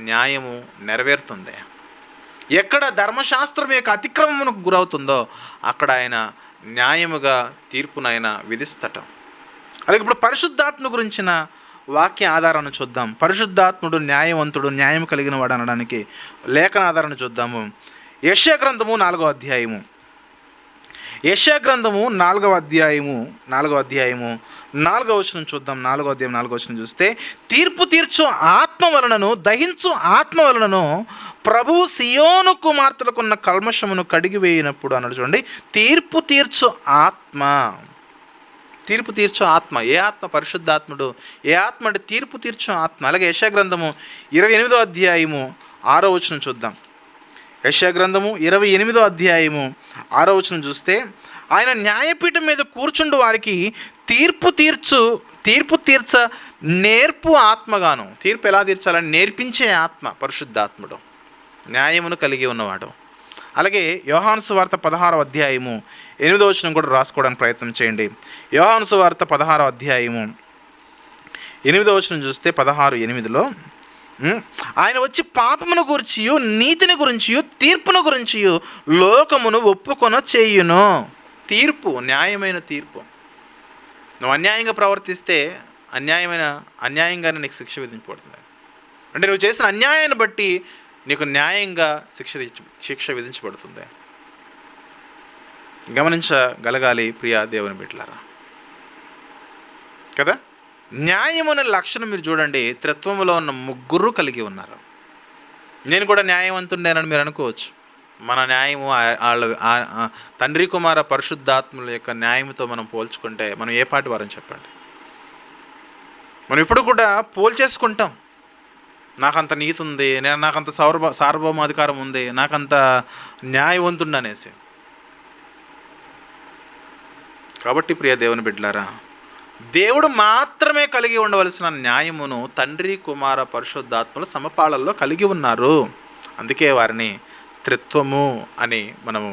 న్యాయము నెరవేరుతుంది. ఎక్కడ ధర్మశాస్త్రం యొక్క అతిక్రమమునకు గురవుతుందో అక్కడ ఆయన న్యాయముగా తీర్పునైనా విధిస్తటం. అలాగే ఇప్పుడు పరిశుద్ధాత్మ గురించిన వాక్య ఆధారాన్ని చూద్దాం. పరిశుద్ధాత్ముడు న్యాయవంతుడు, న్యాయం కలిగిన వాడు అనడానికి లేఖన ఆధారాన్ని చూద్దాము. యెషయా గ్రంథము 4వ అధ్యాయము. యెషయా గ్రంథము 4వ అధ్యాయము 4వ వచనం చూద్దాం. 4వ అధ్యాయం 4వ వచనం చూస్తే, తీర్పు తీర్చు ఆత్మ వలనను దహించు ఆత్మ వలనను ప్రభువు సియోను కుమార్తెలకున్న కల్మషమును కడిగి వేయినప్పుడు అన్నాడు. చూడండి, తీర్పు తీర్చు ఆత్మ. తీర్పు తీర్చు ఆత్మ. ఏ ఆత్మ? పరిశుద్ధాత్ముడు. ఏ ఆత్మ అంటే తీర్పు తీర్చు ఆత్మ. అలాగే యెషయా గ్రంథము 28వ అధ్యాయము 6వ వచనం చూద్దాం. యెషయా గ్రంథము 28వ అధ్యాయము 6వ వచనం చూస్తే, ఆయన న్యాయపీఠం మీద కూర్చుండు వారికి తీర్పు తీర్చ నేర్పు ఆత్మగాను. తీర్పు ఎలా తీర్చాలని నేర్పించే ఆత్మ పరిశుద్ధాత్ముడు, న్యాయమును కలిగి ఉన్నవాడు. అలాగే యోహాను సువార్త 16వ అధ్యాయము 8వ వచనం కూడా రాసుకోవడానికి ప్రయత్నం చేయండి. యోహాను సువార్త 16వ అధ్యాయము 8వ వచనం చూస్తే 16:8లో, ఆయన వచ్చి పాపమును గురించియు నీతిని గురించియు తీర్పును గురించియు లోకమును ఒప్పుకొన చేయును. తీర్పు, న్యాయమైన తీర్పు. నువ్వు అన్యాయంగా ప్రవర్తిస్తే అన్యాయంగానే నీకు శిక్ష విధించబడుతుంది. అంటే నువ్వు చేసిన అన్యాయాన్ని బట్టి నీకు న్యాయంగా శిక్ష విధించబడుతుంది. గమనించగలగాలి ప్రియా దేవుని బిడ్డలారా కదా. న్యాయం అనే లక్షణం మీరు చూడండి, త్రిత్వంలో ఉన్న ముగ్గురు కలిగి ఉన్నారు. నేను కూడా న్యాయవంతుండేనని మీరు అనుకోవచ్చు. మన న్యాయము వాళ్ళ తండ్రి కుమార పరిశుద్ధాత్ముల యొక్క న్యాయంతో మనం పోల్చుకుంటే మనం ఏ పాటి వారని చెప్పండి. మనం ఇప్పుడు కూడా పోల్చేసుకుంటాం. నాకంత నీతి ఉంది, నాకంత సార్వభౌమాధికారం ఉంది, నాకంత న్యాయవంతుండు అనేసి. కాబట్టి ప్రియ దేవుని బిడ్డలారా, దేవుడు మాత్రమే కలిగి ఉండవలసిన న్యాయమును తండ్రి కుమార పరిశుద్ధాత్మలు సమపాళల్లో కలిగి ఉన్నారు. అందుకే వారిని త్రిత్వము అని మనము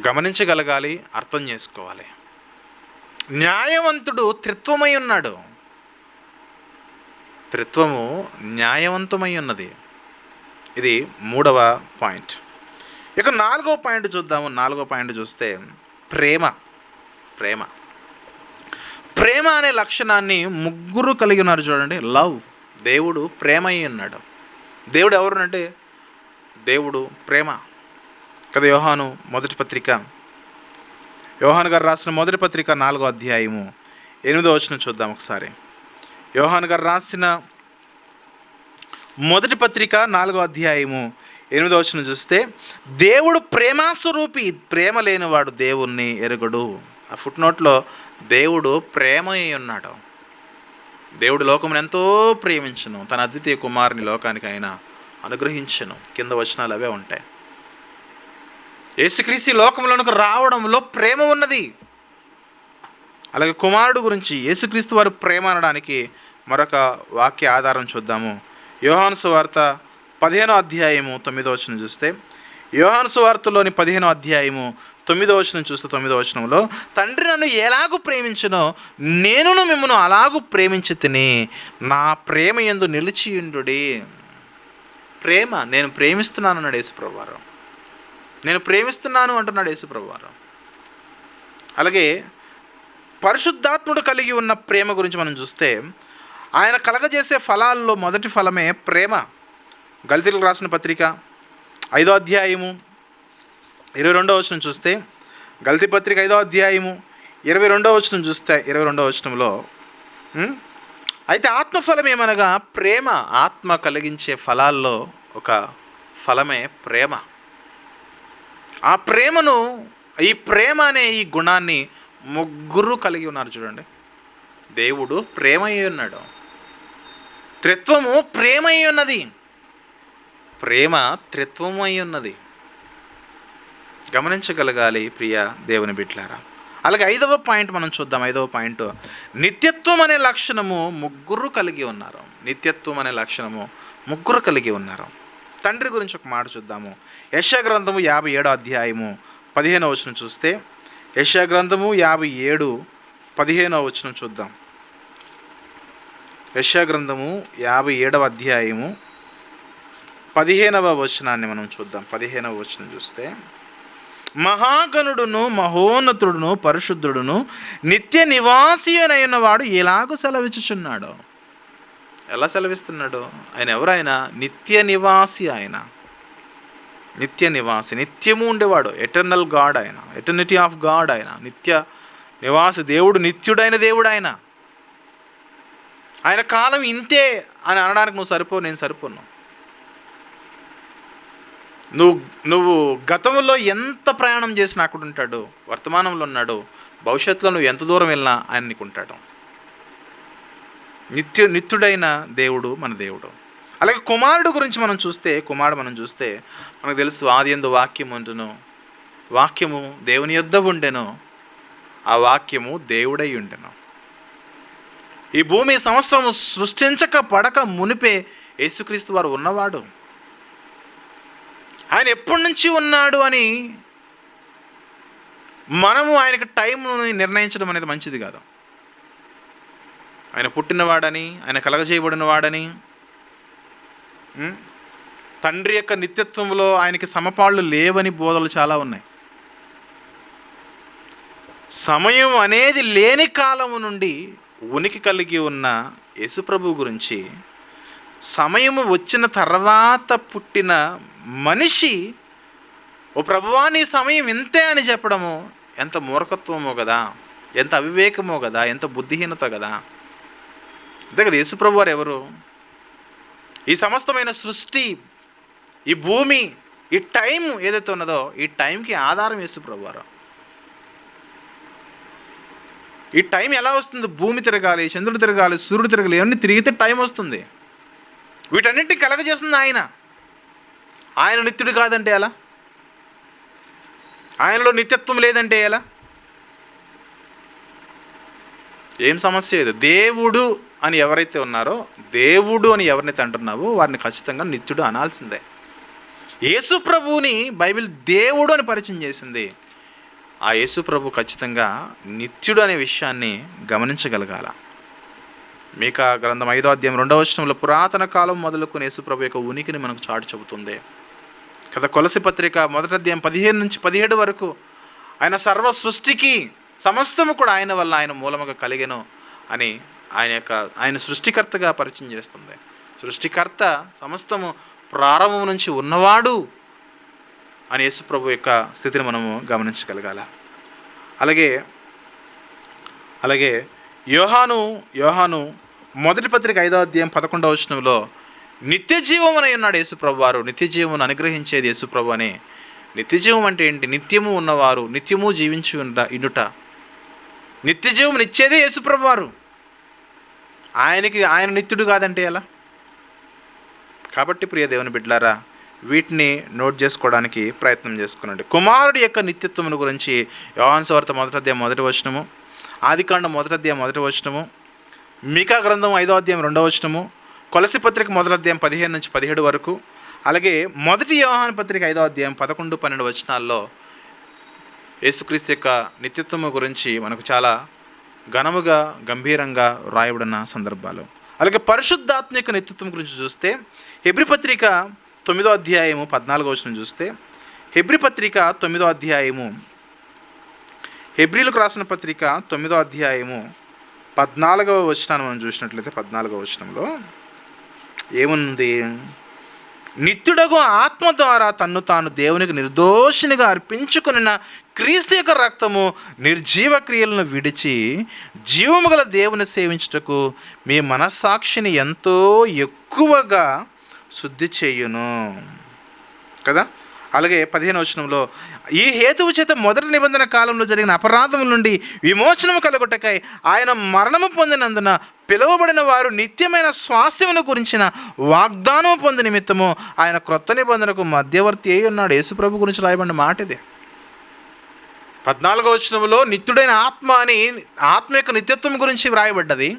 గమనించగలగాలి, అర్థం చేసుకోవాలి. న్యాయవంతుడు త్రిత్వమై ఉన్నాడు. త్రిత్వము న్యాయవంతమై ఉన్నది. ఇది 3వ పాయింట్. ఇక 4వ పాయింట్ చూద్దాము. 4వ పాయింట్ చూస్తే ప్రేమ. ప్రేమ అనే లక్షణాన్ని ముగ్గురు కలిగి ఉన్నారు. చూడండి, లవ్. దేవుడు ప్రేమ అయి ఉన్నాడు. దేవుడు ఎవరునంటే దేవుడు ప్రేమ కదా. యోహాను గారు రాసిన మొదటి పత్రిక 4వ అధ్యాయము 8వ వచనం చూద్దాం ఒకసారి. యోహాను గారు రాసిన మొదటి పత్రిక 4వ అధ్యాయము 8వ వచనం చూస్తే, దేవుడు ప్రేమాస్వరూపి, ప్రేమ లేనివాడు దేవుణ్ణి ఎరుగడు. ఆ ఫుట్ నోట్లో దేవుడు ప్రేమ అయి ఉన్నాడు. దేవుడు లోకమును ఎంతో ప్రేమించును, తన అద్వితీయ కుమారుని లోకానికి ఆయన అనుగ్రహించును. కింద వచనాలు అవే ఉంటాయి. యేసుక్రీస్తు లోకంలోనికి రావడంలో ప్రేమ ఉన్నది. అలాగే కుమారుడు గురించి యేసుక్రీస్తు వారు ప్రేమ అనడానికి మరొక వాక్య ఆధారం చూద్దాము. యోహాను సువార్త 15వ అధ్యాయము 9వ వచనం చూస్తే, యోహాను సువార్తలోని 15వ అధ్యాయము 9వ వచనం చూస్తే 9వ వచనంలో, తండ్రి నన్ను ఎలాగూ ప్రేమించునో నేనును మిమ్మల్ని అలాగూ ప్రేమించి తిని నా ప్రేమ యందు నిలిచియుండుడి. ప్రేమ, నేను ప్రేమిస్తున్నాను అన్నాడు యేసుప్రభువారు. నేను ప్రేమిస్తున్నాను అంటున్నాడు యేసుప్రభువారు. అలాగే పరిశుద్ధాత్ముడు కలిగి ఉన్న ప్రేమ గురించి మనం చూస్తే, ఆయన కలగజేసే ఫలాల్లో మొదటి ఫలమే ప్రేమ. గలతీయులకు రాసిన పత్రిక 5వ అధ్యాయము 22వ వచనం చూస్తే, గలతీ పత్రిక 5వ అధ్యాయము 22వ వచనం చూస్తే, 22వ వచనంలో, అయితే ఆత్మఫలం ఏమనగా ప్రేమ. ఆత్మ కలిగించే ఫలాల్లో ఒక ఫలమే ప్రేమ. ఆ ప్రేమను, ఈ ప్రేమ అనే ఈ గుణాన్ని ముగ్గురు కలిగి ఉన్నారు. చూడండి, దేవుడు ప్రేమ అయి ఉన్నాడు. త్రిత్వము ప్రేమ అయి ఉన్నది. ప్రేమ త్రిత్వము అయి ఉన్నది. గమనించగలగాలి ప్రియ దేవుని బిడ్డలారా. అలాగే 5వ పాయింట్ మనం చూద్దాం. 5వ పాయింట్, నిత్యత్వం అనే లక్షణము ముగ్గురు కలిగి ఉన్నారు. నిత్యత్వం అనే లక్షణము ముగ్గురు కలిగి ఉన్నారు. తండ్రి గురించి ఒక మాట చూద్దాము. యెషయా గ్రంథము 57వ అధ్యాయము 15వ వచనం చూస్తే, యెషయా గ్రంథము 57:15వ వచనం చూద్దాం. యెషయా గ్రంథము 57వ అధ్యాయము 15వ వచనాన్ని మనం చూద్దాం. 15వ వచనం చూస్తే, మహాగణుడును మహోన్నతుడును పరిశుద్ధుడును నిత్య నివాసి అయిన వాడు ఎలాగూ సెలవిచ్చుచున్నాడు. ఎలా సెలవిస్తున్నాడు? ఆయన ఎవరైనా నిత్య నివాసి, ఆయన నిత్య నివాసి, నిత్యము ఉండేవాడు, ఎటర్నల్ గాడ్, ఆయన ఎటర్నిటీ ఆఫ్ గాడ్, ఆయన నిత్య నివాసి దేవుడు, నిత్యుడైన దేవుడు ఆయన. ఆయన కాలం ఇంతే అని అనడానికి నువ్వు సరిపోవు, నేను సరిపోను. నువ్వు గతంలో ఎంత ప్రయాణం చేసినా అక్కడ ఉంటాడు, వర్తమానంలో ఉన్నాడు, భవిష్యత్తులో నువ్వు ఎంత దూరం వెళ్ళినా ఆయన నీకు ఉంటాడు. నిత్యుడైన దేవుడు మన దేవుడు. అలాగే కుమారుడు గురించి మనం చూస్తే మనకు తెలుసు, ఆదియందు వాక్యము ఉండును, వాక్యము దేవుని యొద్ద ఉండెను, ఆ వాక్యము దేవుడై ఉండెను. ఈ భూమి సంవత్సరం సృష్టించక పడక మునిపే యేసుక్రీస్తు వారు ఉన్నవాడు. ఆయన ఎప్పటి నుంచి ఉన్నాడు అని మనము ఆయనకి టైంను నిర్ణయించడం అనేది మంచిది కాదు. ఆయన పుట్టినవాడని, ఆయన కలగజేయబడిన వాడని, తండ్రి యొక్క నిత్యత్వంలో ఆయనకి సమపాళ్ళు లేవని బోధలు చాలా ఉన్నాయి. సమయం అనేది లేని కాలము నుండి ఉనికి కలిగి ఉన్న యేసుప్రభు గురించి, సమయము వచ్చిన తర్వాత పుట్టిన మనిషి ఓ ప్రభువా నీ సమయం ఇంతే అని చెప్పడము ఎంత మూర్ఖత్వమో కదా, ఎంత అవివేకమో కదా, ఎంత బుద్ధిహీనత కదా. అంతే కదా. యేసుప్రభు వారు ఎవరు? ఈ సమస్తమైన సృష్టి, ఈ భూమి, ఈ టైం ఏదైతే ఉన్నదో ఈ టైంకి ఆధారం యేసుప్రభు వారు. ఈ టైం ఎలా వస్తుంది? భూమి తిరగాలి, చంద్రుడు తిరగాలి, సూర్యుడు తిరగాలి, ఇవన్నీ తిరిగితే టైం వస్తుంది. వీటన్నిటిని కలగజేస్తుంది ఆయన. ఆయన నిత్యుడు కాదంటే ఎలా? ఆయనలో నిత్యత్వం లేదంటే ఎలా? ఏం సమస్య ఇది? దేవుడు అని ఎవరైతే ఉన్నారో, దేవుడు అని ఎవరినైతే అంటున్నావో వారిని ఖచ్చితంగా నిత్యుడు అనాల్సిందే. యేసు ప్రభువుని బైబిల్ దేవుడు అని పరిచయం చేసింది. ఆ యేసు ప్రభు ఖచ్చితంగా నిత్యుడు అనే విషయాన్ని గమనించగలగాల. మీకా గ్రంథం 5వ అధ్యాయం 2వ వచనంలో పురాతన కాలం మొదలుకొని యేసు ప్రభు యొక్క ఉనికిని మనకు చాటు చెబుతుంది కదా. కొలసి పత్రిక 1వ అధ్యాయం 15 నుంచి 17 వరకు ఆయన సర్వ సృష్టికి సమస్తము కూడా ఆయన వల్ల, ఆయన మూలముగా కలిగెను అని ఆయన సృష్టికర్తగా పరిచయం చేస్తుంది. సృష్టికర్త, సమస్తము ప్రారంభం నుంచి ఉన్నవాడు అని యేసు ప్రభు యొక్క స్థితిని మనము గమనించగలగాల. అలాగే యోహాను మొదటి పత్రిక 5వ అధ్యాయం 11వ వచనంలో నిత్య జీవం అని ఉన్నాడు యేసుప్రభు వారు. నిత్య జీవమును అనుగ్రహించేది యేసుప్రభు అనే. నిత్య జీవం అంటే ఏంటి? నిత్యము ఉన్నవారు, నిత్యము జీవించి ఇండుట. నిత్య జీవం ఇచ్చేదే యేసుప్రభు వారు. ఆయన నిత్యుడు కాదంటే ఎలా? కాబట్టి ప్రియ దేవుని బిడ్డలారా, వీటిని నోట్ చేసుకోవడానికి ప్రయత్నం చేసుకునండి. కుమారుడి యొక్క నిత్యత్వమును గురించి యోహాను సువార్త 1వ అధ్యాయం 1వ వచనము, ఆదికాండం 1వ అధ్యాయం 1వ వచనము, మీకా గ్రంథం 5వ అధ్యాయం 2వ వచనము, కొలసి పత్రిక 1వ అధ్యాయం 15 నుంచి 17 వరకు, అలాగే మొదటి యోహాను పత్రిక 5వ అధ్యాయం 11, 12 వచనాల్లో యేసుక్రీస్తు యొక్క నిత్యత్వము గురించి మనకు చాలా ఘనముగా, గంభీరంగా రాయబడిన సందర్భాలు. అలాగే పరిశుద్ధాత్మ యొక్క నిత్యత్వం గురించి చూస్తే హెబ్రీ పత్రిక 9వ అధ్యాయము 14వ వచనం చూస్తే, హెబ్రీ పత్రిక 9వ అధ్యాయము, హెబ్రీలకు రాసిన పత్రిక 9వ అధ్యాయము 14వ వచనాన్ని మనం చూసినట్లయితే 14వ వచనంలో ఏముంది? నిత్యుడగు ఆత్మ ద్వారా తన్ను తాను దేవునికి నిర్దోషినిగా అర్పించుకున్న క్రీస్తు యొక్క రక్తము నిర్జీవ క్రియలను విడిచి జీవము గల దేవుని సేవించుటకు మీ మనస్సాక్షిని ఎంతో ఎక్కువగా శుద్ధి చేయును కదా. అలాగే 15వ వచనంలో ఈ హేతువు చేత మొదటి నిబంధన కాలంలో జరిగిన అపరాధముల నుండి విమోచనము కలుగుటకై ఆయన మరణము పొందినందున పిలువబడిన వారు నిత్యమైన స్వాస్థ్యమును గురించిన వాగ్దానము పొంది నిమిత్తము ఆయన క్రొత్త నిబంధనకు మధ్యవర్తి అయి ఉన్నాడు. యేసుప్రభు గురించి రాయబడిన మాట ఇది. 14వ వచనంలో నిత్యుడైన ఆత్మ అని ఆత్మ యొక్క నిత్యత్వం గురించి వ్రాయబడ్డది.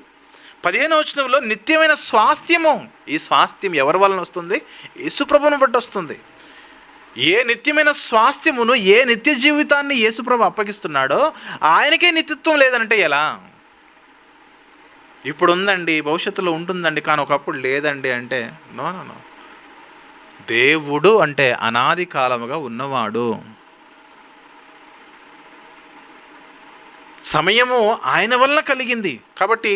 15వ వచనంలో నిత్యమైన స్వాస్థ్యము. ఈ స్వాస్థ్యం ఎవరి వలన వస్తుంది? యేసుప్రభుని బట్టి వస్తుంది. ఏ నిత్యమైన స్వాస్థ్యమును, ఏ నిత్య జీవితాన్ని యేసుప్రభు అప్పగిస్తున్నాడో ఆయనకే నిత్యత్వం లేదంటే ఎలా? ఇప్పుడు ఉందండి, భవిష్యత్తులో ఉంటుందండి, కానీ ఒకప్పుడు లేదండి అంటే నో. దేవుడు అంటే అనాది కాలముగా ఉన్నవాడు. సమయము ఆయన వలన కలిగింది. కాబట్టి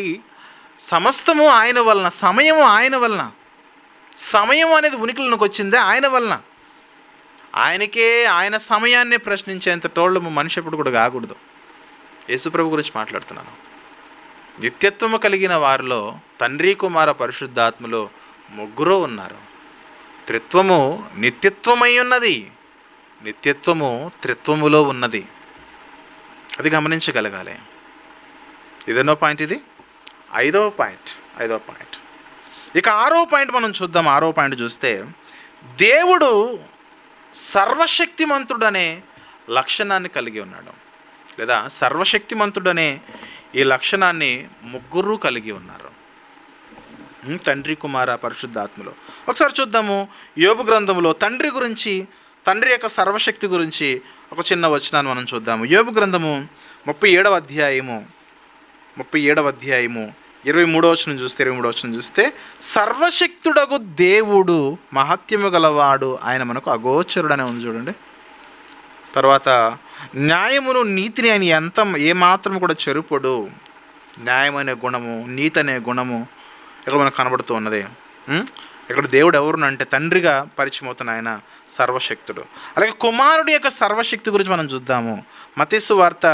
సమస్తము ఆయన వలన, సమయము ఆయన వలన. సమయం అనేది ఉనికిలోకి వచ్చిందే ఆయన వలన. ఆయనకే ఆయన సమయాన్ని ప్రశ్నించేంత టోళ్ళు మనిషి ఎప్పుడు కూడా కాకూడదు. యేసుప్రభు గురించి మాట్లాడుతున్నాను. నిత్యత్వము కలిగిన వారిలో తండ్రి, కుమార, పరిశుద్ధాత్మలో ముగ్గురు ఉన్నారు. త్రిత్వము నిత్యత్వమై ఉన్నది, నిత్యత్వము త్రిత్వములో ఉన్నది. అది గమనించగలగాలి. ఇదెన్నో పాయింట్? ఇది ఐదవ పాయింట్. ఇక ఆరో పాయింట్ మనం చూద్దాం. ఆరో పాయింట్ చూస్తే, దేవుడు సర్వశక్తిమంతుడనే లక్షణాన్ని కలిగి ఉన్నాడు, లేదా సర్వశక్తిమంతుడనే ఈ లక్షణాన్ని ముగ్గురు కలిగి ఉన్నారు, తండ్రి, కుమార, పరిశుద్ధాత్మలో. ఒకసారి చూద్దాము. యోబు గ్రంథంలో తండ్రి గురించి, తండ్రి యొక్క సర్వశక్తి గురించి ఒక చిన్న వచనాన్ని మనం చూద్దాము. యోబు గ్రంథము 37వ అధ్యాయము 23వ వచనం చూస్తే, సర్వశక్తుడగు దేవుడు మహత్యము గలవాడు, ఆయన మనకు అగోచరుడనే ఉంది చూడండి. తర్వాత న్యాయమును నీతిని ఆయన ఏమాత్రం కూడా చెరుపడు. న్యాయం అనే గుణము, నీతి అనే గుణము ఇక్కడ మనకు కనబడుతూ ఉన్నది. ఇక్కడ దేవుడు ఎవరునంటే తండ్రిగా పరిచయం అవుతున్న ఆయన సర్వశక్తుడు. అలాగే కుమారుడి యొక్క సర్వశక్తి గురించి మనం చూద్దాము. మత్తయి సువార్త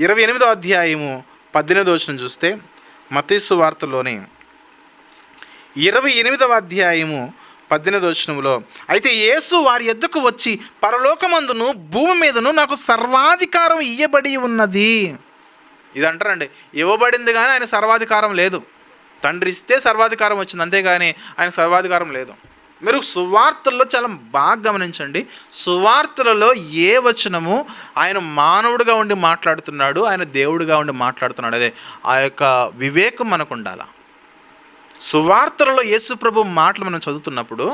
28వ అధ్యాయము 18వ వచనం చూస్తే, మత్తయి సువార్తలోని 28వ అధ్యాయము 18వ వచనములో, అయితే యేసు వారి యొద్దకు వచ్చి, పరలోకమందును భూమి మీదను నాకు సర్వాధికారం ఇయ్యబడి ఉన్నది. ఇది అంటారండి, ఇవ్వబడింది కానీ ఆయన సర్వాధికారం లేదు. తండ్రి ఇస్తే సర్వాధికారం వచ్చింది, అంతేగాని ఆయన సర్వాధికారం లేదు. మీరు సువార్తల్లో చాలా బాగా గమనించండి. సువార్తలలో ఏ వచనము ఆయన మానవుడిగా ఉండి మాట్లాడుతున్నాడు, ఆయన దేవుడిగా ఉండి మాట్లాడుతున్నాడు, అదే ఆ యొక్క వివేకం మనకు ఉండాలి. సువార్తలలో యేసు ప్రభు మాటలు మనం చదువుతున్నప్పుడు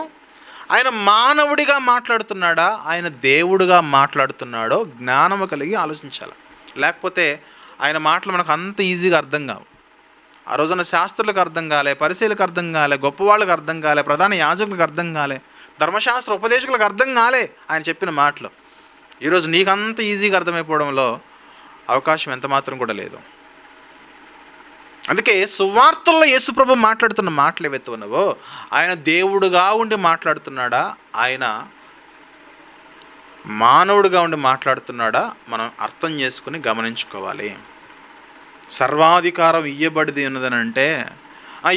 ఆయన మానవుడిగా మాట్లాడుతున్నాడా, ఆయన దేవుడిగా మాట్లాడుతున్నాడో జ్ఞానము కలిగి ఆలోచించాలి. లేకపోతే ఆయన మాటలు మనకు అంత ఈజీగా అర్థం కావు. ఆ రోజున శాస్త్రులకు అర్థం కాలే, పరిశీలకు అర్థం కాలే, గొప్పవాళ్ళకి అర్థం కాలే, ప్రధాన యాజకులకు అర్థం కాలే, ధర్మశాస్త్ర ఉపదేశకులకు అర్థం కాలే ఆయన చెప్పిన మాటలు. ఈరోజు నీకు అంత ఈజీగా అర్థమైపోవడంలో అవకాశం ఎంత మాత్రం కూడా లేదు. అందుకే సువార్తల్లో యేసుప్రభు మాట్లాడుతున్న మాటలు ఏవైతే ఉన్నావో, ఆయన దేవుడుగా ఉండి మాట్లాడుతున్నాడా, ఆయన మానవుడిగా ఉండి మాట్లాడుతున్నాడా మనం అర్థం చేసుకుని గమనించుకోవాలి. సర్వాధికారం ఇవ్వబడింది ఉన్నదని అంటే,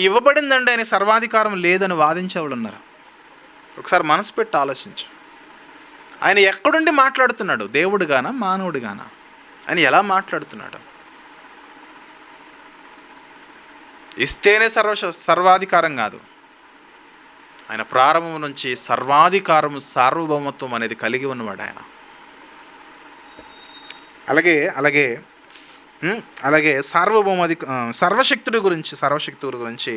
ఇవ్వబడిందండి, ఆయన సర్వాధికారం లేదని వాదించేవాళ్ళు ఉన్నారు. ఒకసారి మనసు పెట్టి ఆలోచించు. ఆయన ఎక్కడుండి మాట్లాడుతున్నాడు? దేవుడుగానా, మానవుడిగానా? ఆయన ఎలా మాట్లాడుతున్నాడు? ఇస్తేనే సర్వాధికారం కాదు. ఆయన ప్రారంభం నుంచి సర్వాధికారము, సార్వభౌమత్వం అనేది కలిగి ఉన్నవాడు ఆయన. అలాగే సర్వశక్తుడి గురించి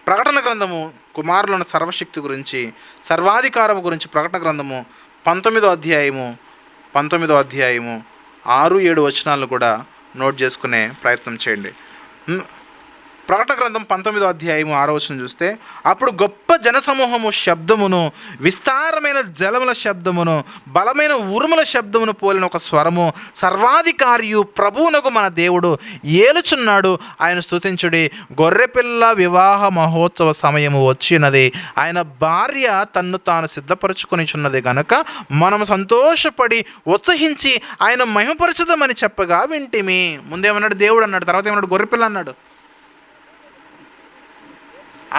ప్రకటన గ్రంథము, కుమారులను సర్వశక్తి గురించి, సర్వాధికారము గురించి ప్రకటన గ్రంథము 19వ అధ్యాయము 6-7 వచనాలను కూడా నోట్ చేసుకునే ప్రయత్నం చేయండి. ప్రకటన గ్రంథం 19వ అధ్యాయము 6వ వచనం చూస్తే, అప్పుడు గొప్ప జనసమూహము శబ్దమును, విస్తారమైన జలముల శబ్దమును, బలమైన ఉరుముల శబ్దమును పోలిన ఒక స్వరము, సర్వాధికారియు ప్రభువునకు మన దేవుడు ఏలుచున్నాడు, ఆయన స్తుతించుడి, గొర్రెపిల్ల వివాహ మహోత్సవ సమయము వచ్చినది, ఆయన భార్య తన్ను తాను సిద్ధపరచుకొనిచున్నది గనుక మనం సంతోషపడి ఉత్సహించి ఆయన మహిమపరచుదామని చెప్పగా వింటిమి. ముందేమన్నాడు? దేవుడు అన్నాడు. తర్వాత ఏమన్నాడు? గొర్రెపిల్ల అన్నాడు.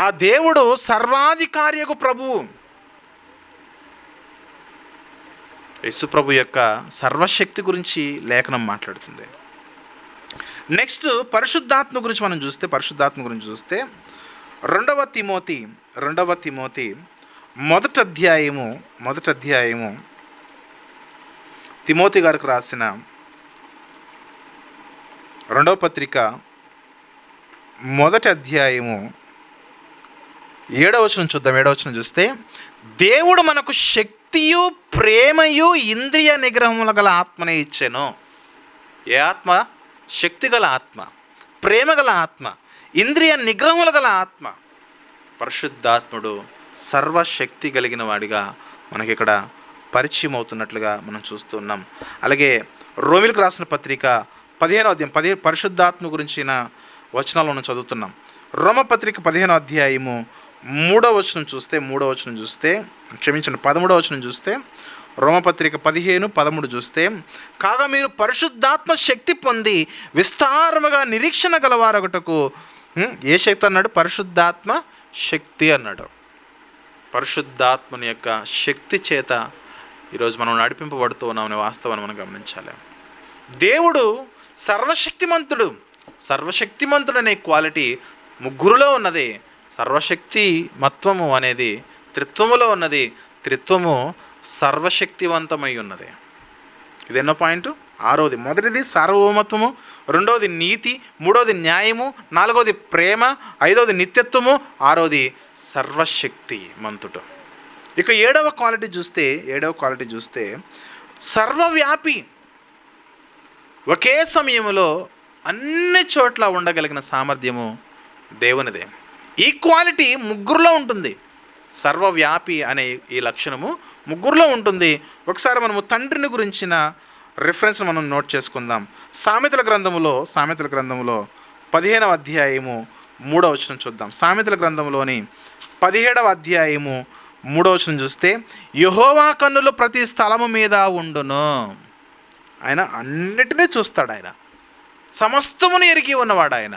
ఆ దేవుడు సర్వాధికారియకు ప్రభువు. యేసు ప్రభు యొక్క సర్వశక్తి గురించి లేఖనం మాట్లాడుతుంది. నెక్స్ట్ పరిశుద్ధాత్మ గురించి మనం చూస్తే, పరిశుద్ధాత్మ గురించి చూస్తే 2వ తిమోతి మొదటి అధ్యాయము తిమోతి గారికి రాసిన 2వ పత్రిక మొదటి అధ్యాయము 7వ వచనం చూద్దాం. 7వ వచనం చూస్తే, దేవుడు మనకు శక్తియు ప్రేమయు ఇంద్రియ నిగ్రహముల గల ఆత్మనే ఇచ్చెను. ఏ ఆత్మ? శక్తి గల ఆత్మ, ప్రేమ గల ఆత్మ, ఇంద్రియ నిగ్రహముల గల ఆత్మ. పరిశుద్ధాత్ముడు సర్వశక్తి కలిగిన వాడిగా మనకి ఇక్కడ పరిచయం అవుతున్నట్లుగా మనం చూస్తున్నాం. అలాగే రోమిలకు రాసిన పత్రిక 15వ అధ్యాయం పరిశుద్ధాత్మ గురించిన వచనాలు మనం చదువుతున్నాం. రోమపత్రిక 15వ అధ్యాయము 3వ వచనం చూస్తే 13వ వచనం చూస్తే రోమపత్రిక 15:13 చూస్తే, కాగా మీరు పరిశుద్ధాత్మ శక్తి పొంది విస్తారముగా నిరీక్షణ గలవారొకటకు. ఏ శక్తి అన్నాడు? పరిశుద్ధాత్మ శక్తి అన్నాడు. పరిశుద్ధాత్మని యొక్క శక్తి చేత ఈరోజు మనం నడిపింపబడుతూ ఉన్నామనే వాస్తవాన్ని మనం గమనించాలి. దేవుడు సర్వశక్తిమంతుడు అనే క్వాలిటీ ముగ్గురులో ఉన్నది. సర్వశక్తిమత్వము అనేది త్రిత్వములో ఉన్నది. త్రిత్వము సర్వశక్తివంతమై ఉన్నది. ఇది ఎన్నో పాయింట్? 6వది. మొదటిది సార్వభౌమత్వము, 2వది నీతి, 3వది న్యాయము, 4వది ప్రేమ, 5వది నిత్యత్వము, 6వది సర్వశక్తిమంతుడు. ఇక 7వ క్వాలిటీ చూస్తే సర్వవ్యాపి. ఒకే సమయంలో అన్ని చోట్ల ఉండగలిగిన సామర్థ్యము దేవునిదే. ఈ క్వాలిటీ ముగ్గురులో ఉంటుంది. సర్వవ్యాపి అనే ఈ లక్షణము ముగ్గురులో ఉంటుంది. ఒకసారి మనము తండ్రిని గురించిన రిఫరెన్స్ మనం నోట్ చేసుకుందాం. సామెతల గ్రంథములో 15వ అధ్యాయము 3వ వచనం చూద్దాం. సామెతల గ్రంథంలోని 17వ అధ్యాయము 3వ వచనం చూస్తే, యెహోవా కన్నులు ప్రతి స్థలము మీద ఉండును. ఆయన అన్నిటినీ చూస్తాడు. ఆయన సమస్తమును ఎరిగి ఉన్నవాడు. ఆయన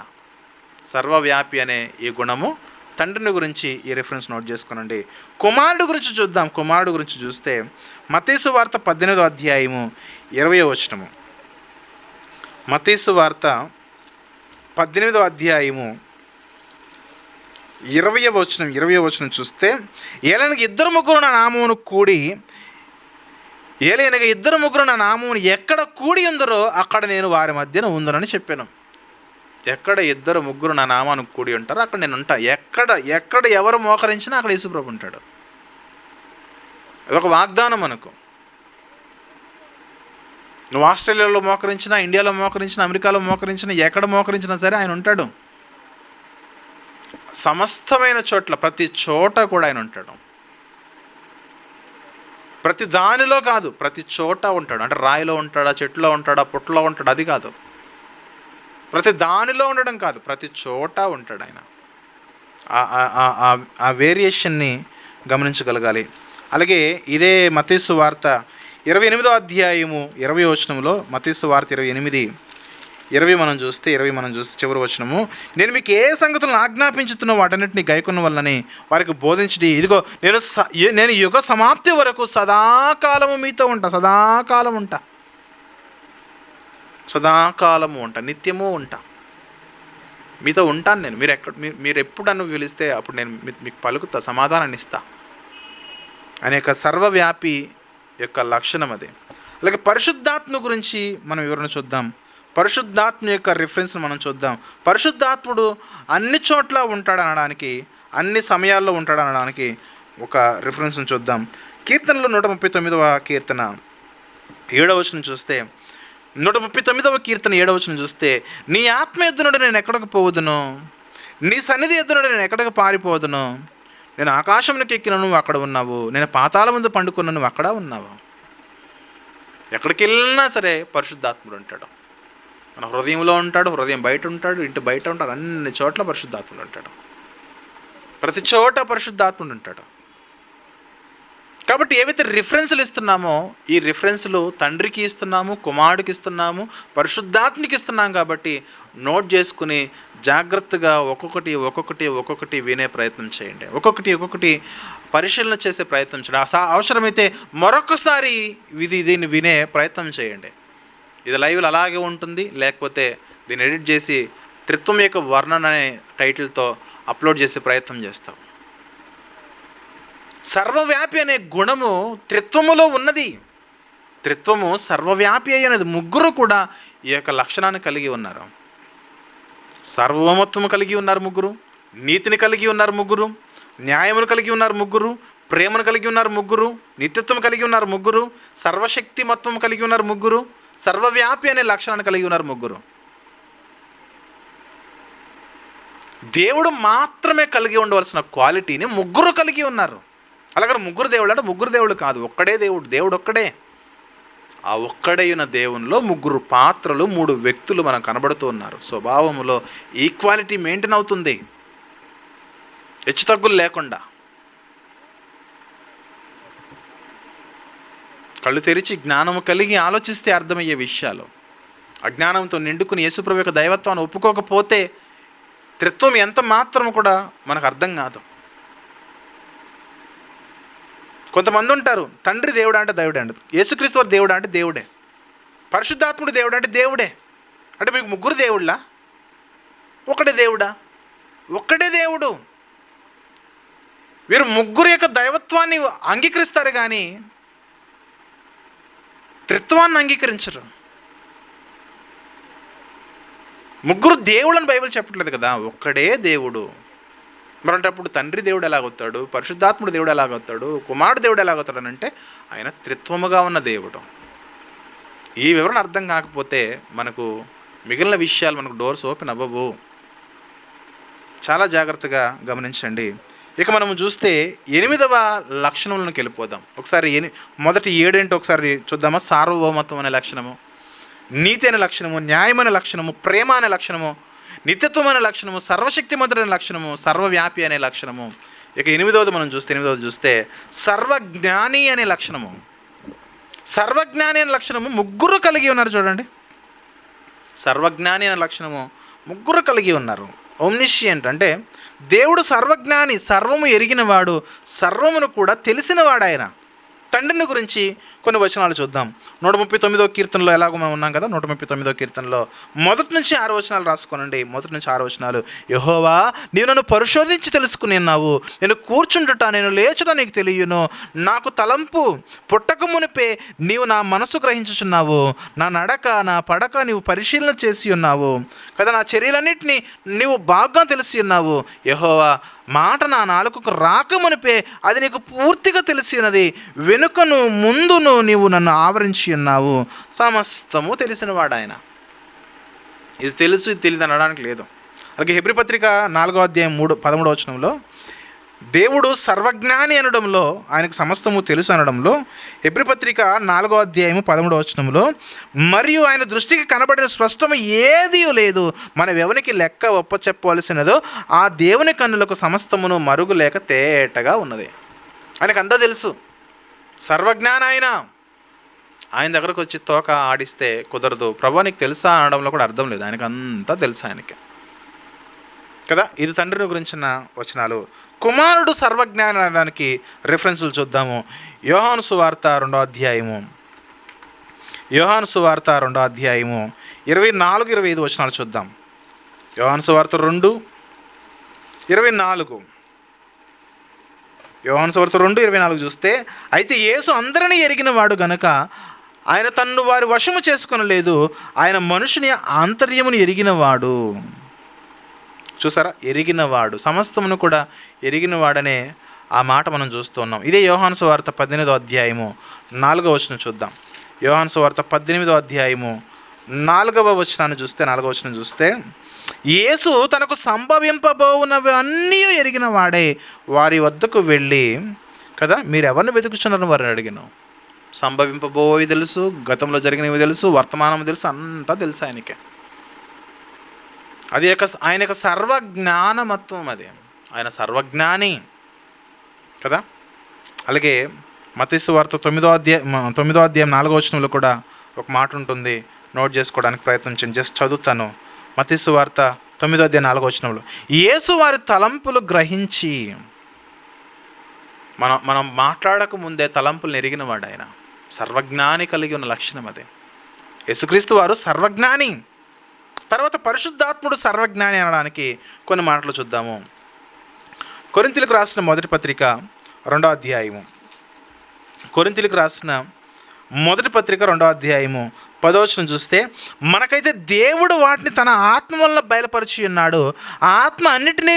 సర్వవ్యాపి అనే ఈ గుణము తండ్రిని గురించి ఈ రిఫరెన్స్ నోట్ చేసుకునండి. కుమారుడు గురించి చూద్దాం. కుమారుడు గురించి చూస్తే మత్తయి సువార్త 18వ అధ్యాయము 20వ వచనము. మత్తయి సువార్త 18వ అధ్యాయము 20వ వచనం చూస్తే, ఏలైనగా ఇద్దరు ముగ్గురు నా నామమును ఎక్కడ కూడి ఉందరో అక్కడ నేను వారి మధ్యన ఉందనని చెప్పాను. ఎక్కడ ఇద్దరు ముగ్గురు నా నామానికి కూడి ఉంటారో అక్కడ నేను ఉంటా. ఎక్కడ ఎవరు మోకరించినా అక్కడ యేసుప్రభు ఉంటాడు. అదొక వాగ్దానం మనకు. నువ్వు ఆస్ట్రేలియాలో మోకరించినా, ఇండియాలో మోకరించినా, అమెరికాలో మోకరించినా, ఎక్కడ మోకరించినా సరే ఆయన ఉంటాడు. సమస్తమైన చోట్ల, ప్రతి చోట కూడా ఆయన ఉంటాడు. ప్రతి దానిలో కాదు, ప్రతి చోట ఉంటాడు. అంటే రాయిలో ఉంటాడా, చెట్టులో ఉంటాడా, పుట్టలో ఉంటాడా, అది కాదు. ప్రతి దానిలో ఉండడం కాదు, ప్రతి చోట ఉంటాడు ఆయన. ఆ వేరియేషన్ని గమనించగలగాలి. అలాగే ఇదే మత్తయి సువార్త 28వ అధ్యాయము 20వ వచనంలో, మత్తయి సువార్త 28:20 మనం చూస్తే చివరి వచనము, నేను మీకు ఏ సంగతులను ఆజ్ఞాపించుతున్నా వాటన్నిటిని గైకొన్న వల్లని వారికి బోధించి, ఇదిగో నేను యుగ సమాప్తి వరకు సదాకాలము మీతో ఉంటా. సదాకాలము ఉంటా, నిత్యము ఉంటా, మీతో ఉంటాను నేను. మీరు ఎప్పుడు నన్ను పిలిస్తే అప్పుడు నేను మీకు పలుకుతా, సమాధానాన్ని ఇస్తా అనేక సర్వవ్యాపి యొక్క లక్షణం అదే. అలాగే పరిశుద్ధాత్మ గురించి మనం వివరణ చూద్దాం. పరిశుద్ధాత్మ యొక్క రిఫరెన్స్ మనం చూద్దాం. పరిశుద్ధాత్ముడు అన్ని చోట్ల ఉంటాడనడానికి, అన్ని సమయాల్లో ఉంటాడనడానికి ఒక రిఫరెన్స్ని చూద్దాం. కీర్తనలో 139వ కీర్తన 7వ వచనం చూస్తే, 139వ కీర్తన 7వ వచనం చూస్తే, నీ ఆత్మ ఎద్దునుడు నేను ఎక్కడికి పోవదును, నీ సన్నిధి ఎద్దునుడు నేను ఎక్కడికి పారిపోదును. నేను ఆకాశంలోకి ఎక్కిన నువ్వు అక్కడ ఉన్నావు, నేను పాతాళ ముందు పండుకున్న నువ్వు అక్కడ ఉన్నావు. ఎక్కడికి వెళ్ళినా సరే పరిశుద్ధాత్ముడు ఉంటాడు. మన హృదయంలో ఉంటాడు, హృదయం బయట ఉంటాడు, ఇంటి బయట ఉంటాడు, అన్ని చోట్ల పరిశుద్ధాత్ముడు ఉంటాడు. ప్రతి చోట పరిశుద్ధాత్ముడు ఉంటాడు. కాబట్టి ఏవైతే రిఫరెన్సులు ఇస్తున్నామో ఈ రిఫరెన్సులు తండ్రికి ఇస్తున్నాము, కుమారుడికి ఇస్తున్నాము, పరిశుద్ధాత్మకి ఇస్తున్నాం. కాబట్టి నోట్ చేసుకుని జాగ్రత్తగా ఒక్కొక్కటి వినే ప్రయత్నం చేయండి. ఒక్కొక్కటి పరిశీలన చేసే ప్రయత్నం చేయండి. అవసరమైతే మరొకసారి దీన్ని వినే ప్రయత్నం చేయండి. ఇది లైవ్లో అలాగే ఉంటుంది, లేకపోతే దీన్ని ఎడిట్ చేసి త్రిత్వం యొక్క వర్ణన అనే టైటిల్తో అప్లోడ్ చేసే ప్రయత్నం చేస్తాం. సర్వవ్యాపి అనే గుణము త్రిత్వములో ఉన్నది. త్రిత్వము సర్వవ్యాపి అనేది ముగ్గురు కూడా ఈ యొక్క లక్షణాన్ని కలిగి ఉన్నారు. సార్వభౌమత్వము కలిగి ఉన్నారు ముగ్గురు, నీతిని కలిగి ఉన్నారు ముగ్గురు, న్యాయమును కలిగి ఉన్నారు ముగ్గురు, ప్రేమను కలిగి ఉన్నారు ముగ్గురు, నిత్యత్వం కలిగి ఉన్నారు ముగ్గురు, సర్వశక్తిమత్వం కలిగి ఉన్నారు ముగ్గురు, సర్వవ్యాపి అనే లక్షణాన్ని కలిగి ఉన్నారు ముగ్గురు. దేవుడు మాత్రమే కలిగి ఉండవలసిన క్వాలిటీని ముగ్గురు కలిగి ఉన్నారు. అలాగే ముగ్గురు దేవుడు అంటే ముగ్గురు దేవుడు కాదు, ఒక్కడే దేవుడు. దేవుడు ఒక్కడే. ఆ ఒక్కడైన దేవునిలో ముగ్గురు పాత్రలు, మూడు వ్యక్తులు మనకు కనబడుతూ ఉన్నారు. స్వభావములో ఈక్వాలిటీ మెయింటైన్ అవుతుంది, హెచ్చుతగ్గులు లేకుండా. కళ్ళు తెరిచి జ్ఞానము కలిగి ఆలోచిస్తే అర్థమయ్యే విషయాలు. అజ్ఞానంతో నిండుకుని యేసుప్రభు యొక్క దైవత్వాన్ని ఒప్పుకోకపోతే త్రిత్వం ఎంత మాత్రం కూడా మనకు అర్థం కాదు. కొంతమంది ఉంటారు, తండ్రి దేవుడా అంటే దేవుడే అండి, యేసుక్రీస్తు వారు దేవుడా అంటే దేవుడే, పరిశుద్ధాత్ముడు దేవుడు అంటే దేవుడే. అంటే మీకు ముగ్గురు దేవుళ్ళా? ఒకటే దేవుడా? ఒక్కడే దేవుడు. వీరు ముగ్గురు యొక్క దైవత్వాన్ని అంగీకరిస్తారు కానీ త్రిత్వాన్ని అంగీకరించరు. ముగ్గురు దేవుళ్ళని బైబిల్ చెప్పట్లేదు కదా, ఒక్కడే దేవుడు. మరంటప్పుడు తండ్రి దేవుడు ఎలాగవుతాడు, పరిశుద్ధాత్ముడు దేవుడు ఎలాగవుతాడు, కుమారుడు దేవుడు ఎలాగవుతాడు అని అంటే ఆయన త్రిత్వముగా ఉన్న దేవుడు. ఈ వివరణ అర్థం కాకపోతే మనకు మిగిలిన విషయాలు మనకు డోర్స్ ఓపెన్ అవ్వవు. చాలా జాగ్రత్తగా గమనించండి. ఇక మనం చూస్తే 8వ లక్షణంలోకి వెళ్ళిపోదాం. ఒకసారి మొదటి 7 ఏంటో ఒకసారి చూద్దామా? సార్వభౌమత్వం అనే లక్షణము, నీతి అనే లక్షణము, న్యాయమైన లక్షణము, ప్రేమ అనే లక్షణము, నిత్యత్వం అనే లక్షణము, సర్వశక్తిమంతుడైన లక్షణము, సర్వవ్యాపి అనే లక్షణము. ఇక 8వది మనం చూస్తే సర్వజ్ఞాని అనే లక్షణము. సర్వజ్ఞాని అనే లక్షణము ముగ్గురు కలిగి ఉన్నారు. చూడండి, సర్వజ్ఞాని అనే లక్షణము ముగ్గురు కలిగి ఉన్నారు. ఓమ్నిషియంట్ అంటే దేవుడు సర్వజ్ఞాని, సర్వము ఎరిగినవాడు, సర్వమును కూడా తెలిసినవాడు. ఆయన తండ్రిని గురించి కొన్ని వచనాలు చూద్దాం. 139వ కీర్తనలో ఎలాగో మనం ఉన్నాం కదా, 139వ కీర్తనలో 1 నుంచి 6 వచనాలు రాసుకోనండి. 1 నుంచి 6 వచనాలు. యెహోవా, నీవు నన్ను పరిశోధించి తెలుసుకుని ఉన్నావు. నేను కూర్చుంటుట, నేను లేచుట నీకు తెలియను. నాకు తలంపు పుట్టక మునిపే నీవు నా మనసు గ్రహించుచున్నావు. నా నడక, నా పడక నీవు పరిశీలన చేసి ఉన్నావు కదా. నా చర్యలన్నింటినీ నీవు బాగా తెలిసి ఉన్నావు. యెహోవా, మాట నా నాలుకకు రాకమునిపే అది నీకు పూర్తిగా తెలిసి ఉన్నది. వెనుకను ముందును నీవు నన్ను ఆవరించి ఉన్నావు. సమస్తము తెలిసినవాడు ఆయన. ఇది తెలుసు, ఇది తెలియదు అనడానికి లేదు. అలాగే హెబ్రీ పత్రిక 4వ అధ్యాయం 13వ వచనంలో దేవుడు సర్వజ్ఞాని అనడంలో, ఆయనకు సమస్తము తెలుసు అనడంలో, హెబ్రీ పత్రిక 4వ అధ్యాయము 13వ వచనంలో, మరియు ఆయన దృష్టికి కనబడిన స్పష్టము ఏదీ లేదు, మనం ఎవరికి లెక్క ఒప్పచెప్పవలసినదో ఆ దేవుని కన్నులకు సమస్తమును మరుగు లేక తేటగా ఉన్నది. ఆయనకు అంతా తెలుసు. సర్వజ్ఞాని ఆయన దగ్గరకు వచ్చి తోక ఆడిస్తే కుదరదు. ప్రభు నీకు తెలుసా అనడంలో కూడా అర్థం లేదు. ఆయనకు అంతా తెలుసు ఆయనకి కదా. ఇది తండ్రిని గురించిన వచనాలు. కుమారుడు సర్వజ్ఞాని అనడానికి రిఫరెన్సులు చూద్దాము. యోహాను సువార్త 2వ అధ్యాయము, యోహాను సువార్త 2వ అధ్యాయము 24-25 వచనాలు చూద్దాం. యోహాను సువార్త 2:24. యోహాను సువార్త 2:24 చూస్తే, అయితే యేసు అందరినీ ఎరిగిన వాడు గనుక ఆయన తన్ను వారి వశము చేసుకొనలేదు, ఆయన మనుషుని ఆంతర్యమును ఎరిగినవాడు. చూసారా, ఎరిగినవాడు, సమస్తమును కూడా ఎరిగినవాడనే ఆ మాట మనం చూస్తున్నాం. ఇదే యోహాను సువార్త 18వ అధ్యాయము 4వ వచనం చూద్దాం. యోహాను సువార్త 18వ అధ్యాయము 4వ వచనాన్ని చూస్తే, 4వ వచనం చూస్తే, యేసు తనకు సంభవింపబోవునవి అన్నీ ఎరిగిన వాడే వారి వద్దకు వెళ్ళి కదా, మీరు ఎవరిని వెతుకుచున్నారని వారిని అడిగాను. సంభవింపబోవి తెలుసు, గతంలో జరిగినవి తెలుసు, వర్తమానం తెలుసు, అంతా తెలుసు ఆయనకే. అది ఆయన యొక్క సర్వజ్ఞానమత్వం. అది ఆయన సర్వజ్ఞాని కదా. అలాగే మత్తయి సువార్త 9వ అధ్యాయం 4వ వచనంలో కూడా ఒక మాట ఉంటుంది, నోట్ చేసుకోవడానికి ప్రయత్నం చేయండి. జస్ట్ చదువుతాను. మత్తయి సువార్త 9వ అధ్యాయం 4వ వచనంలో, యేసు వారి తలంపులు గ్రహించి, మనం మాట్లాడక ముందే తలంపులను ఎరిగిన వాడు ఆయన. సర్వజ్ఞాని కలిగి ఉన్న లక్షణం అదే. యేసుక్రీస్తు వారు సర్వజ్ఞాని. తర్వాత పరిశుద్ధాత్ముడు సర్వజ్ఞాని అనడానికి కొన్ని మాటలు చూద్దాము. కొరింథీయులకు రాసిన మొదటి పత్రిక 2వ అధ్యాయము, కొరింథీయులకు రాసిన మొదటి పత్రిక 2వ అధ్యాయము 10వ వచనం చూస్తే, మనకైతే దేవుడు వాటిని తన ఆత్మ వల్ల బయలుపరిచి ఉన్నాడు. ఆ ఆత్మ అన్నిటినీ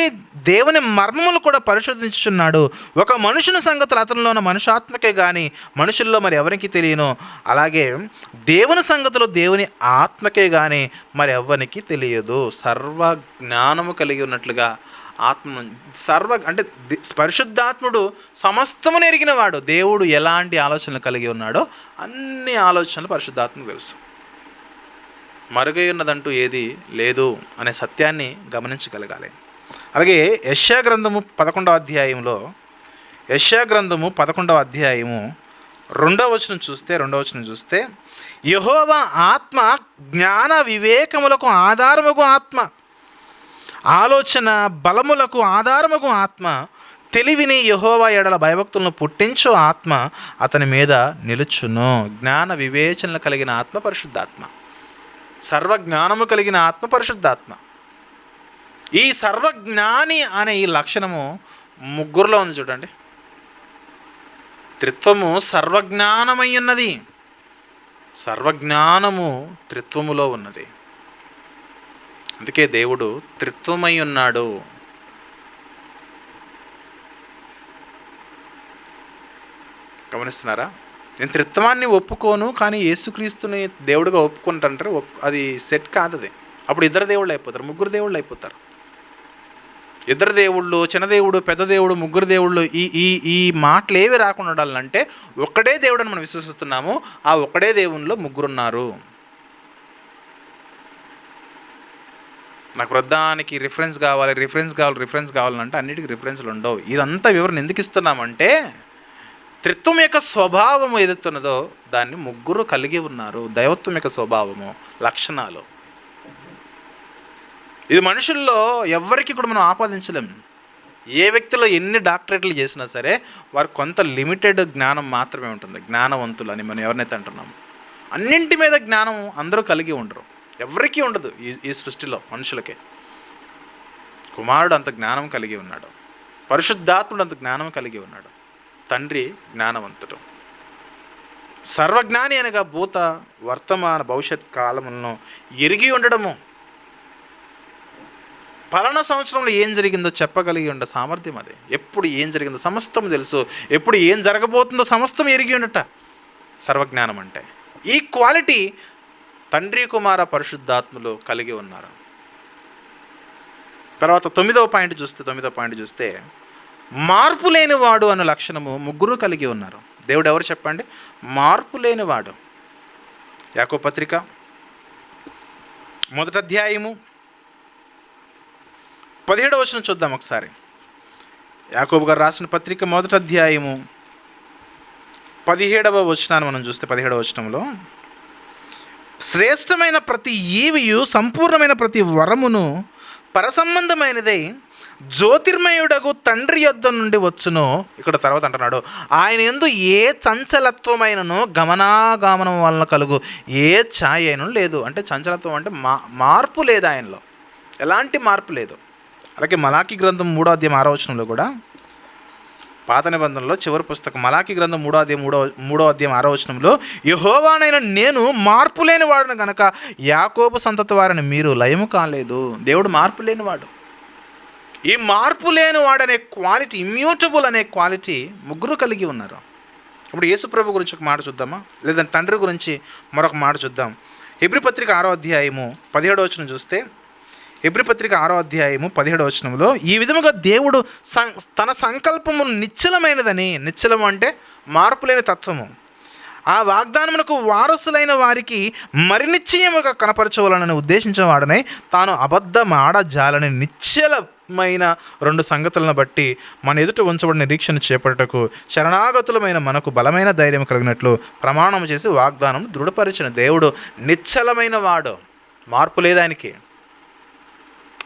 దేవుని మర్మములు కూడా పరిశోధించుచున్నాడు. ఒక మనుషుని సంగతులు అతనిలో ఉన్న మనుషాత్మకే కానీ మనుషుల్లో మరి ఎవరికి తెలియను. అలాగే దేవుని సంగతులు దేవుని ఆత్మకే కానీ మరి ఎవరికి తెలియదు. సర్వ జ్ఞానము కలిగి ఉన్నట్లుగా ఆత్మ అంటే పరిశుద్ధాత్ముడు సమస్తమును ఎరిగినవాడు. దేవుడు ఎలాంటి ఆలోచనలు కలిగి ఉన్నాడో అన్ని ఆలోచనలు పరిశుద్ధాత్మకు తెలుసు. మరుగై ఉన్నదంటూ ఏది లేదు అనే సత్యాన్ని గమనించగలగాలి. అలాగే యెషయా గ్రంథము 11వ అధ్యాయంలో, యెషయా గ్రంథము 11వ అధ్యాయము 2వ వచనం చూస్తే, యెహోవా ఆత్మ జ్ఞాన వివేకములకు ఆధారముగు ఆత్మ, ఆలోచన బలములకు ఆధారముగు ఆత్మ, తెలివిని యెహోవా ఎడల భయభక్తులను పుట్టించు ఆత్మ అతని మీద నిలుచును. జ్ఞాన వివేచనలు కలిగిన ఆత్మ పరిశుద్ధాత్మ, సర్వజ్ఞానము కలిగిన ఆత్మ పరిశుద్ధాత్మ. ఈ సర్వజ్ఞాని అనే ఈ లక్షణము ముగ్గురులో ఉంది చూడండి. త్రిత్వము సర్వజ్ఞానమై ఉన్నది, సర్వజ్ఞానము త్రిత్వములో ఉన్నది. అందుకే దేవుడు త్రిత్వమై ఉన్నాడు. గమనిస్తున్నారా? నేను త్రిత్వాన్ని ఒప్పుకోను, కానీ యేసుక్రీస్తుని దేవుడిగా ఒప్పుకుంటాంటారు. అది సెట్ కాదు. అది అప్పుడు ఇద్దరు దేవుళ్ళు అయిపోతారు, ముగ్గురు దేవుళ్ళు అయిపోతారు. ఇద్దరు దేవుళ్ళు, చిన్న దేవుడు, పెద్ద దేవుడు, ముగ్గురు దేవుళ్ళు, ఈ ఈ ఈ మాటలు ఏవి రాకుండా ఉండాలంటే ఒక్కడే దేవుడు అని మనం విశ్వసిస్తున్నాము. ఆ ఒక్కడే దేవునిలో ముగ్గురున్నారు. నాకు వృద్ధానికి రిఫరెన్స్ కావాలంటే అన్నిటికీ రిఫరెన్స్లు ఉండవు. ఇదంతా వివరణ ఎందుకు ఇస్తున్నామంటే త్రిత్వం యొక్క స్వభావం ఏదైతున్నదో దాన్ని ముగ్గురు కలిగి ఉన్నారు. దైవత్వం యొక్క స్వభావము, లక్షణాలు. ఇది మనుషుల్లో ఎవరికి కూడా మనం ఆపాదించలేం. ఏ వ్యక్తిలో ఎన్ని డాక్టరేట్లు చేసినా సరే వారికి కొంత లిమిటెడ్ జ్ఞానం మాత్రమే ఉంటుంది. జ్ఞానవంతులు అని మనం ఎవరినైతే అంటున్నాము, అన్నింటి మీద జ్ఞానం అందరూ కలిగి ఉండరు. ఎవరికీ ఉండదు ఈ సృష్టిలో. మనుషులకే కుమారుడు అంత జ్ఞానం కలిగి ఉన్నాడు, పరిశుద్ధాత్ముడు అంత జ్ఞానం కలిగి ఉన్నాడు, తండ్రి జ్ఞానవంతుడు. సర్వజ్ఞాని అనగా భూత వర్తమాన భవిష్యత్ కాలములను ఎరిగి ఉండడము, పలానా సంవత్సరంలో ఏం జరిగిందో చెప్పగలిగి ఉండే సామర్థ్యం అది. ఎప్పుడు ఏం జరిగిందో సమస్తం తెలుసు, ఎప్పుడు ఏం జరగబోతుందో సమస్తం ఎరిగి ఉండట సర్వజ్ఞానం అంటే. ఈ క్వాలిటీ తండ్రి కుమార పరిశుద్ధాత్ములు కలిగి ఉన్నారు. తర్వాత 9వ పాయింట్ చూస్తే మార్పు లేనివాడు అన్న లక్షణము ముగ్గురు కలిగి ఉన్నారు. దేవుడు ఎవరు చెప్పండి? మార్పు లేనివాడు. యాకోబు పత్రిక 1వ అధ్యాయము 17వ వచనం చూద్దాం ఒకసారి. యాకోబు గారు రాసిన పత్రిక 1వ అధ్యాయము 17వ వచనాన్ని మనం చూస్తే, 17వ వచనంలో శ్రేష్టమైన ప్రతి ఈవియు సంపూర్ణమైన ప్రతి వరమును పరసంబంధమైనదై జ్యోతిర్మయుడగు తండ్రి యొద్ద నుండి వచ్చును. ఇక్కడ తర్వాత అంటున్నాడు, ఆయన యందు ఏ చంచలత్వమైనను గమనాగమనం వలన కలుగు ఏ ఛాయ అయినను లేదు. అంటే చంచలత్వం అంటే మార్పు లేదు, ఆయనలో ఎలాంటి మార్పు లేదు. అలాగే మలాకి గ్రంథం 3వ అధ్యాయం 6వ వచనంలో కూడా, పాత నిబంధనలో చివరి పుస్తకం మలాకి గ్రంథం 3వ అధ్యాయం 6వ వచనంలో, యెహోవానైన నేను మార్పు లేని వాడును గనక యాకోబు సంతతి వారిని మీరు లయము కాలేదు. దేవుడు మార్పు లేనివాడు. ఈ మార్పు లేనివాడనే క్వాలిటీ, ఇమ్యూటబుల్ అనే క్వాలిటీ ముగ్గురు కలిగి ఉన్నారు. ఇప్పుడు యేసుప్రభు గురించి ఒక మాట చూద్దామా, లేదంటే తండ్రి గురించి మరొక మాట చూద్దాం. హెబ్రీ పత్రిక 6వ అధ్యాయము 17వ వచనం చూస్తే, హెబ్రీ పత్రిక 6వ అధ్యాయము 17వ వచనంలో, ఈ విధముగా దేవుడు తన సంకల్పము నిశ్చలమైనదని, నిశ్చలం అంటే మార్పు లేని తత్వము, ఆ వాగ్దానమునకు వారసులైన వారికి మరి నిశ్చయముగా కనపరచవాలని ఉద్దేశించిన వాడనే తాను అబద్ధమాడజాలని నిశ్చలమైన 2 సంగతులను బట్టి మన ఎదుట ఉంచబడిన నిరీక్షణ చేపట్టుటకు శరణాగతులమైన మనకు బలమైన ధైర్యం కలిగినట్లు ప్రమాణం చేసి వాగ్దానం దృఢపరిచిన దేవుడు నిశ్చలమైన వాడు, మార్పు లేదానికి.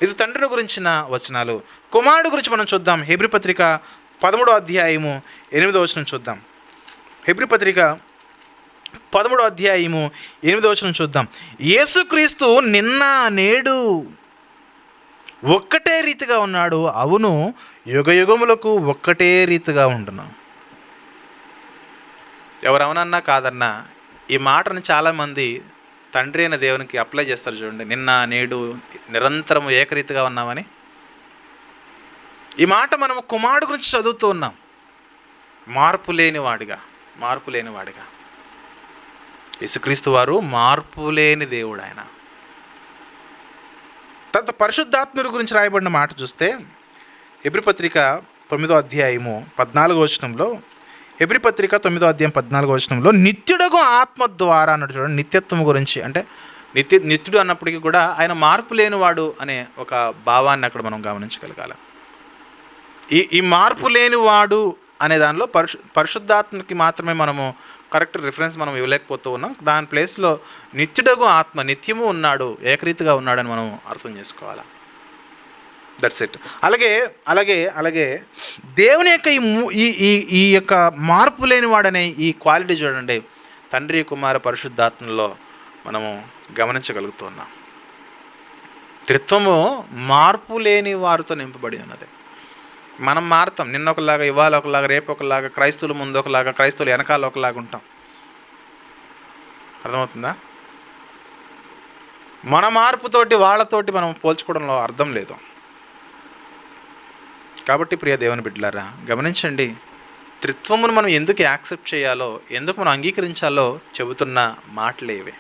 ఇది తండ్రిని గురించిన వచనాలు. కుమారుడు గురించి మనం చూద్దాం. హెబ్రీ పత్రిక 13వ అధ్యాయము 8వ వచనం చూద్దాం. హెబ్రీ పత్రిక 13వ అధ్యాయము 8వ వచనం చూద్దాం. యేసుక్రీస్తు నిన్న నేడు ఒక్కటే రీతిగా ఉన్నాడు, అవును యుగయుగములకు ఒక్కటే రీతిగా ఉంటున్నా. ఎవరవునన్నా కాదన్నా ఈ మాటను చాలామంది తండ్రి అయిన దేవునికి అప్లై చేస్తారు చూడండి. నిన్న నేడు నిరంతరం ఏకరీతిగా ఉన్నామని. ఈ మాట మనము కుమారుడు గురించి చదువుతూ ఉన్నాం. మార్పు లేనివాడిగా. యేసుక్రీస్తు వారు మార్పు లేని దేవుడు ఆయన. తర్వాత పరిశుద్ధాత్ముడి గురించి రాయబడిన మాట చూస్తే హెబ్రీ పత్రిక 9వ అధ్యాయము 14వ వచనంలో, హెబ్రీ పత్రిక 9వ అధ్యాయం 14వ వచనంలో నిత్యుడగు ఆత్మ ద్వారా అన్నట్టు చూడండి. నిత్యత్వం గురించి అంటే నిత్యుడు అన్నప్పటికీ కూడా ఆయన మార్పు లేనివాడు అనే ఒక భావాన్ని అక్కడ మనం గమనించగలగాలి. ఈ మార్పు లేనివాడు అనే దానిలో పరిశుద్ధాత్మకి మాత్రమే మనము కరెక్ట్ రిఫరెన్స్ మనం ఇవ్వలేకపోతూ ఉన్నాం. దాని ప్లేస్లో నిత్యుడగు ఆత్మ, నిత్యము ఉన్నాడు, ఏకరీతిగా ఉన్నాడని మనం అర్థం చేసుకోవాలి. That's it. అలాగే దేవుని యొక్క ఈ యొక్క మార్పు లేనివాడనే ఈ క్వాలిటీ చూడండి, తండ్రి కుమార పరిశుద్ధాత్మలో మనము గమనించగలుగుతున్నాం. త్రిత్వము మార్పు లేని వారితో నింపబడి ఉన్నది. మనం మారుతాం, నిన్న ఒకలాగా, ఇవాళ ఒకలాగా, రేపు ఒకలాగా, క్రైస్తవుల ముందు ఒకలాగా, క్రైస్తవులు వెనకాల ఒకలాగా ఉంటాం. అర్థమవుతుందా? మన మార్పుతోటి వాళ్ళతోటి మనం పోల్చుకోవడంలో అర్థం లేదు. కాబట్టి ప్రియ దేవుని బిడ్డలారా, గమనించండి, త్రిత్వమును మనం ఎందుకు యాక్సెప్ట్ చేయాలో, ఎందుకు మనం అంగీకరించాలో చెబుతున్న మాటలే ఇవి.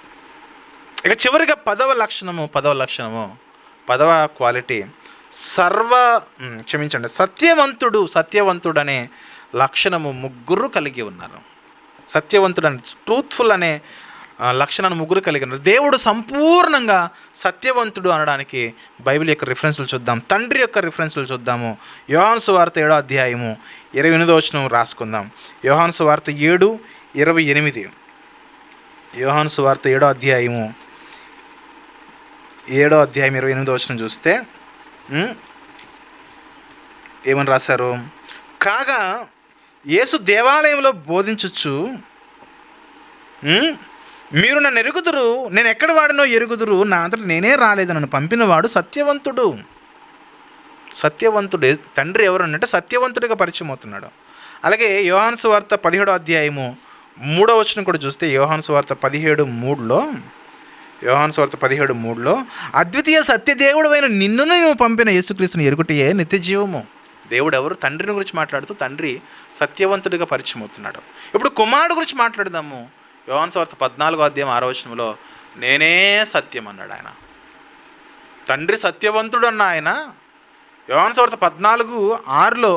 ఇక చివరిగా పదవ క్వాలిటీ సత్యవంతుడు అనే లక్షణము ముగ్గురు కలిగి ఉన్నారు. సత్యవంతుడు అనే ట్రూత్ఫుల్ అనే లక్షణాన్ని ముగ్గురు కలిగి ఉన్నారు. దేవుడు సంపూర్ణంగా సత్యవంతుడు అనడానికి బైబిల్ యొక్క రిఫరెన్స్లు చూద్దాం. తండ్రి యొక్క రిఫరెన్స్లు చూద్దాము. యోహాను సువార్త 7వ అధ్యాయము 28వ వచనం రాసుకుందాం. యోహాను సువార్త 7:28. యోహాను సువార్త 7వ అధ్యాయం 28వ వచనం చూస్తే ఏమని రాశారు? కాగా యేసు దేవాలయంలో బోధించుచు, మీరు నన్ను ఎరుగుదురు, నేను ఎక్కడ వాడినో ఎరుగుదురు, నా అంతటా నేనే రాలేదు, నన్ను పంపినవాడు సత్యవంతుడు. తండ్రి ఎవరు అంటే సత్యవంతుడిగా పరిచయం అవుతున్నాడు. అలాగే యోహాను సువార్త 17వ అధ్యాయము 3వ వచనం కూడా చూస్తే, యోహాను సువార్త 17:3లో అద్వితీయ సత్యదేవుడు అయిన నిన్ను నువ్వు పంపిన యేసుక్రీస్తుని ఎరుగుటయే నిత్య జీవము. దేవుడు ఎవరు? తండ్రిని గురించి మాట్లాడుతూ తండ్రి సత్యవంతుడిగా పరిచయం అవుతున్నాడు. ఇప్పుడు కుమారుడు గురించి మాట్లాడదాము. యోహాను సువార్త 14వ అధ్యాయం 6వ వచనంలో నేనే సత్యం అన్నాడు ఆయన. తండ్రి సత్యవంతుడు అన్న ఆయన యోహాను సువార్త 14:6లో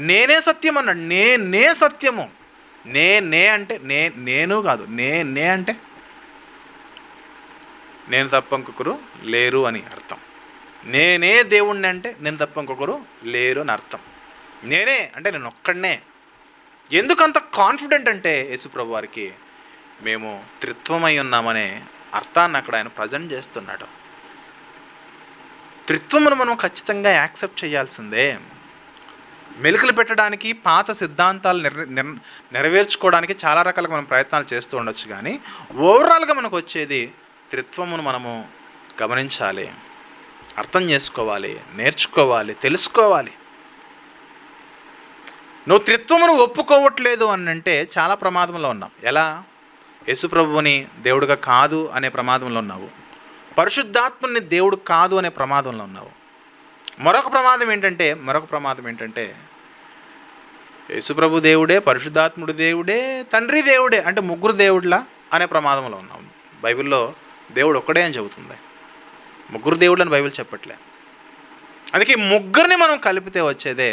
నేనే సత్యం అన్నాడు. నేనే సత్యము. నే అంటే నేను కాదు. నే అంటే నేను తప్ప ఇంకొకరు లేరు అని అర్థం. నేనే దేవుణ్ణి అంటే నేను తప్ప ఇంకొకరు లేరు అని అర్థం. నేనే అంటే నేను ఒక్కడనే. ఎందుకంత కాన్ఫిడెంట్ అంటే యేసుప్రభు వారికి మేము త్రిత్వమై ఉన్నామనే అర్థాన్ని అక్కడ ఆయన ప్రజెంట్ చేస్తున్నాడు. త్రిత్వమును మనం ఖచ్చితంగా యాక్సెప్ట్ చేయాల్సిందే. మెలుకలు పెట్టడానికి, పాత సిద్ధాంతాలు నెరవేర్చుకోవడానికి చాలా రకాలుగా మనం ప్రయత్నాలు చేస్తూ ఉండొచ్చు, కానీ ఓవరాల్గా మనకు వచ్చేది త్రిత్వమును మనము గమనించాలి, అర్థం చేసుకోవాలి, నేర్చుకోవాలి, తెలుసుకోవాలి. నువ్వు త్రిత్వమును ఒప్పుకోవట్లేదు అని అంటే చాలా ప్రమాదంలో ఉన్నావు. ఎలా? యేసుప్రభువుని దేవుడుగా కాదు అనే ప్రమాదంలో ఉన్నావు. పరిశుద్ధాత్మని దేవుడు కాదు అనే ప్రమాదంలో ఉన్నావు. మరొక ప్రమాదం ఏంటంటే యేసుప్రభు దేవుడే, పరిశుద్ధాత్ముడు దేవుడే, తండ్రి దేవుడే అంటే ముగ్గురు దేవుళ్ళ అనే ప్రమాదంలో ఉన్నావు. బైబిల్లో దేవుడు ఒక్కడే అని చెబుతుంది, ముగ్గురు దేవుళ్ళని బైబిల్ చెప్పట్లే. అందుకే ముగ్గురిని మనం కలిపితే వచ్చేదే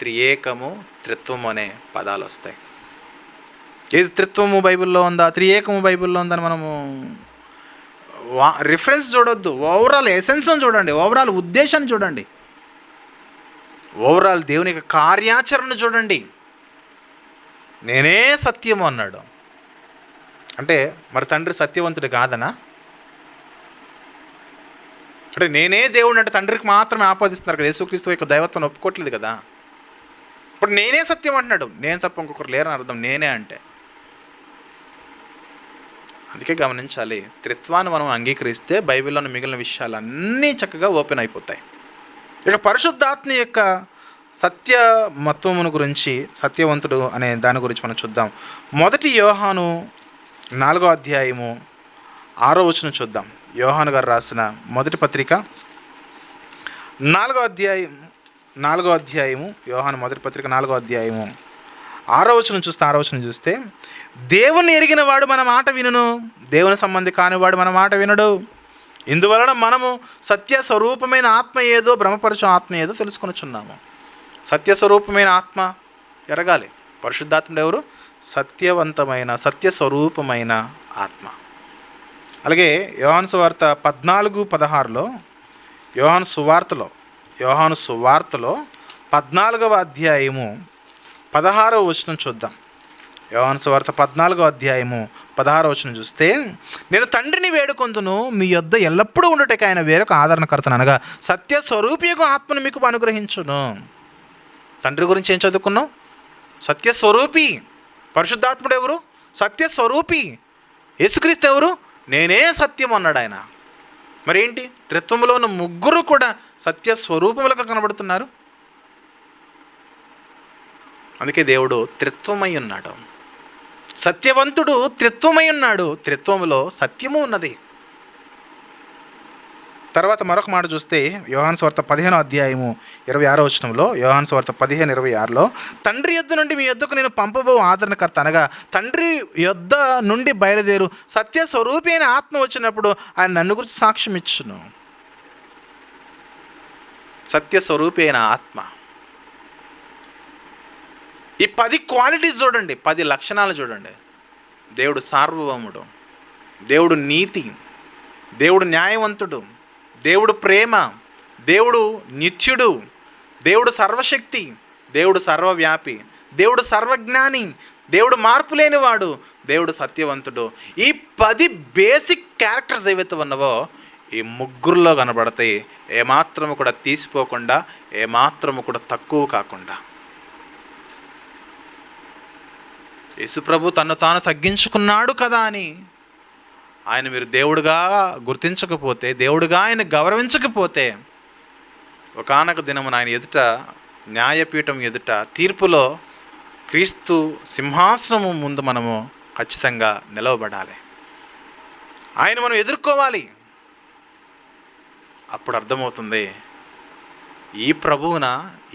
త్రియేకము, త్రిత్వము అనే పదాలు వస్తాయి. ఏది త్రిత్వము బైబిల్లో ఉందా, త్రియేకము బైబిల్లో ఉందని మనము రిఫరెన్స్ చూడొద్దు. ఓవరాల్ ఎసెన్స్ని చూడండి, ఓవరాల్ ఉద్దేశాన్ని చూడండి, ఓవరాల్ దేవుని యొక్క కార్యాచరణ చూడండి. నేనే సత్యము అన్నాడు అంటే మరి తండ్రి సత్యవంతుడు కాదనా? అంటే నేనే దేవుడు అంటే తండ్రికి మాత్రమే ఆపాదిస్తున్నారు కదా. యేసుక్రీస్తు యొక్క దైవత్వం ఒప్పుకోవట్లేదు కదా. ఇప్పుడు నేనే సత్యం అంటున్నాడు, నేను తప్ప ఇంకొకరు లేరని అర్థం నేనే అంటే. అందుకే గమనించాలి, త్రిత్వాన్ని మనం అంగీకరిస్తే బైబిల్లోని మిగిలిన విషయాలన్నీ చక్కగా ఓపెన్ అయిపోతాయి. ఇక పరిశుద్ధాత్మ యొక్క సత్యమత్వమును గురించి, సత్యవంతుడు అనే దాని గురించి మనం చూద్దాం. 1 యోహాను 4వ అధ్యాయము 6వ వచనం చూద్దాం. యోహాను గారు రాసిన మొదటి పత్రిక 4వ అధ్యాయము యోహాను మొదటి పత్రిక 4వ అధ్యాయము 6వ వచనం చూస్తే దేవుని ఎరిగిన వాడు మన మాట వినును, దేవుని సంబంధి కానివాడు మన మాట వినడు. ఇందువలన మనము సత్య స్వరూపమైన ఆత్మ ఏదో భ్రమపరచు ఆత్మ ఏదో తెలుసుకొనుచున్నాము. సత్య స్వరూపమైన ఆత్మ ఎరగాలి. పరిశుద్ధాత్ముడు ఎవరు? సత్యవంతమైన సత్య స్వరూపమైన ఆత్మ. అలాగే యోహాను సువార్త 14:16లో యోహాను సువార్తలో 14వ అధ్యాయము 16వ వచనం చూద్దాం. యోహాను సువార్త 14వ అధ్యాయము 16వ వచనం చూస్తే, నేను తండ్రిని వేడుకొందును, మీ యొద్ద ఎల్లప్పుడూ ఉండటకు ఆయన వేరొక ఆదరణకర్తను అనగా సత్య స్వరూపియగు ఆత్మను మీకు అనుగ్రహించును. తండ్రి గురించి ఏం చదువుకున్నాం? సత్యస్వరూపి. పరిశుద్ధాత్ముడు ఎవరు? సత్యస్వరూపి. యేసుక్రీస్తు ఎవరు? నేనే సత్యం అన్నాడు ఆయన. మరేంటి? త్రిత్వములో ఉన్న ముగ్గురు కూడా సత్యస్వరూపములుగా కనబడుతున్నారు. అందుకే దేవుడు త్రిత్వమై ఉన్నాడు. సత్యవంతుడు త్రిత్వమై ఉన్నాడు. త్రిత్వములో సత్యము ఉన్నది. తర్వాత మరొక మాట చూస్తే యోహాను సువార్త 15వ అధ్యాయము 26వ వచనంలో, యోహాను సువార్త 15:26లో, తండ్రి యొద్ద నుండి మీ యొద్దకు నేను పంపబో ఆదరణకర్త అనగా తండ్రి యొద్ద నుండి బయలుదేరు సత్య స్వరూపి అయిన ఆత్మ వచ్చినప్పుడు ఆయన నన్ను గురించి సాక్ష్యం ఇచ్చును. సత్య స్వరూపి అయిన ఆత్మ. ఈ 10 క్వాలిటీస్ చూడండి, 10 లక్షణాలు చూడండి. దేవుడు సార్వభౌముడు, దేవుడు నీతి, దేవుడు న్యాయవంతుడు, దేవుడు ప్రేమ, దేవుడు నిత్యుడు, దేవుడు సర్వశక్తి, దేవుడు సర్వవ్యాపి, దేవుడు సర్వజ్ఞాని, దేవుడు మార్పు లేనివాడు, దేవుడు సత్యవంతుడు. ఈ 10 బేసిక్ క్యారెక్టర్స్ ఏవైతే ఉన్నావో ఈ ముగ్గురులో కనబడతాయి. ఏమాత్రము కూడా తీసిపోకుండా, ఏమాత్రము కూడా తక్కువ కాకుండా. యేసుప్రభు తను తాను తగ్గించుకున్నాడు కదా అని ఆయన మీరు దేవుడుగా గుర్తించకపోతే, దేవుడుగా ఆయన గౌరవించకపోతే, ఒకానొక దినమున ఆయన ఎదుట, న్యాయపీఠం ఎదుట, తీర్పులో క్రీస్తు సింహాసనము ముందు మనము ఖచ్చితంగా నిలవబడాలి. ఆయన మనం ఎదుర్కోవాలి. అప్పుడు అర్థమవుతుంది, ఈ ప్రభువున,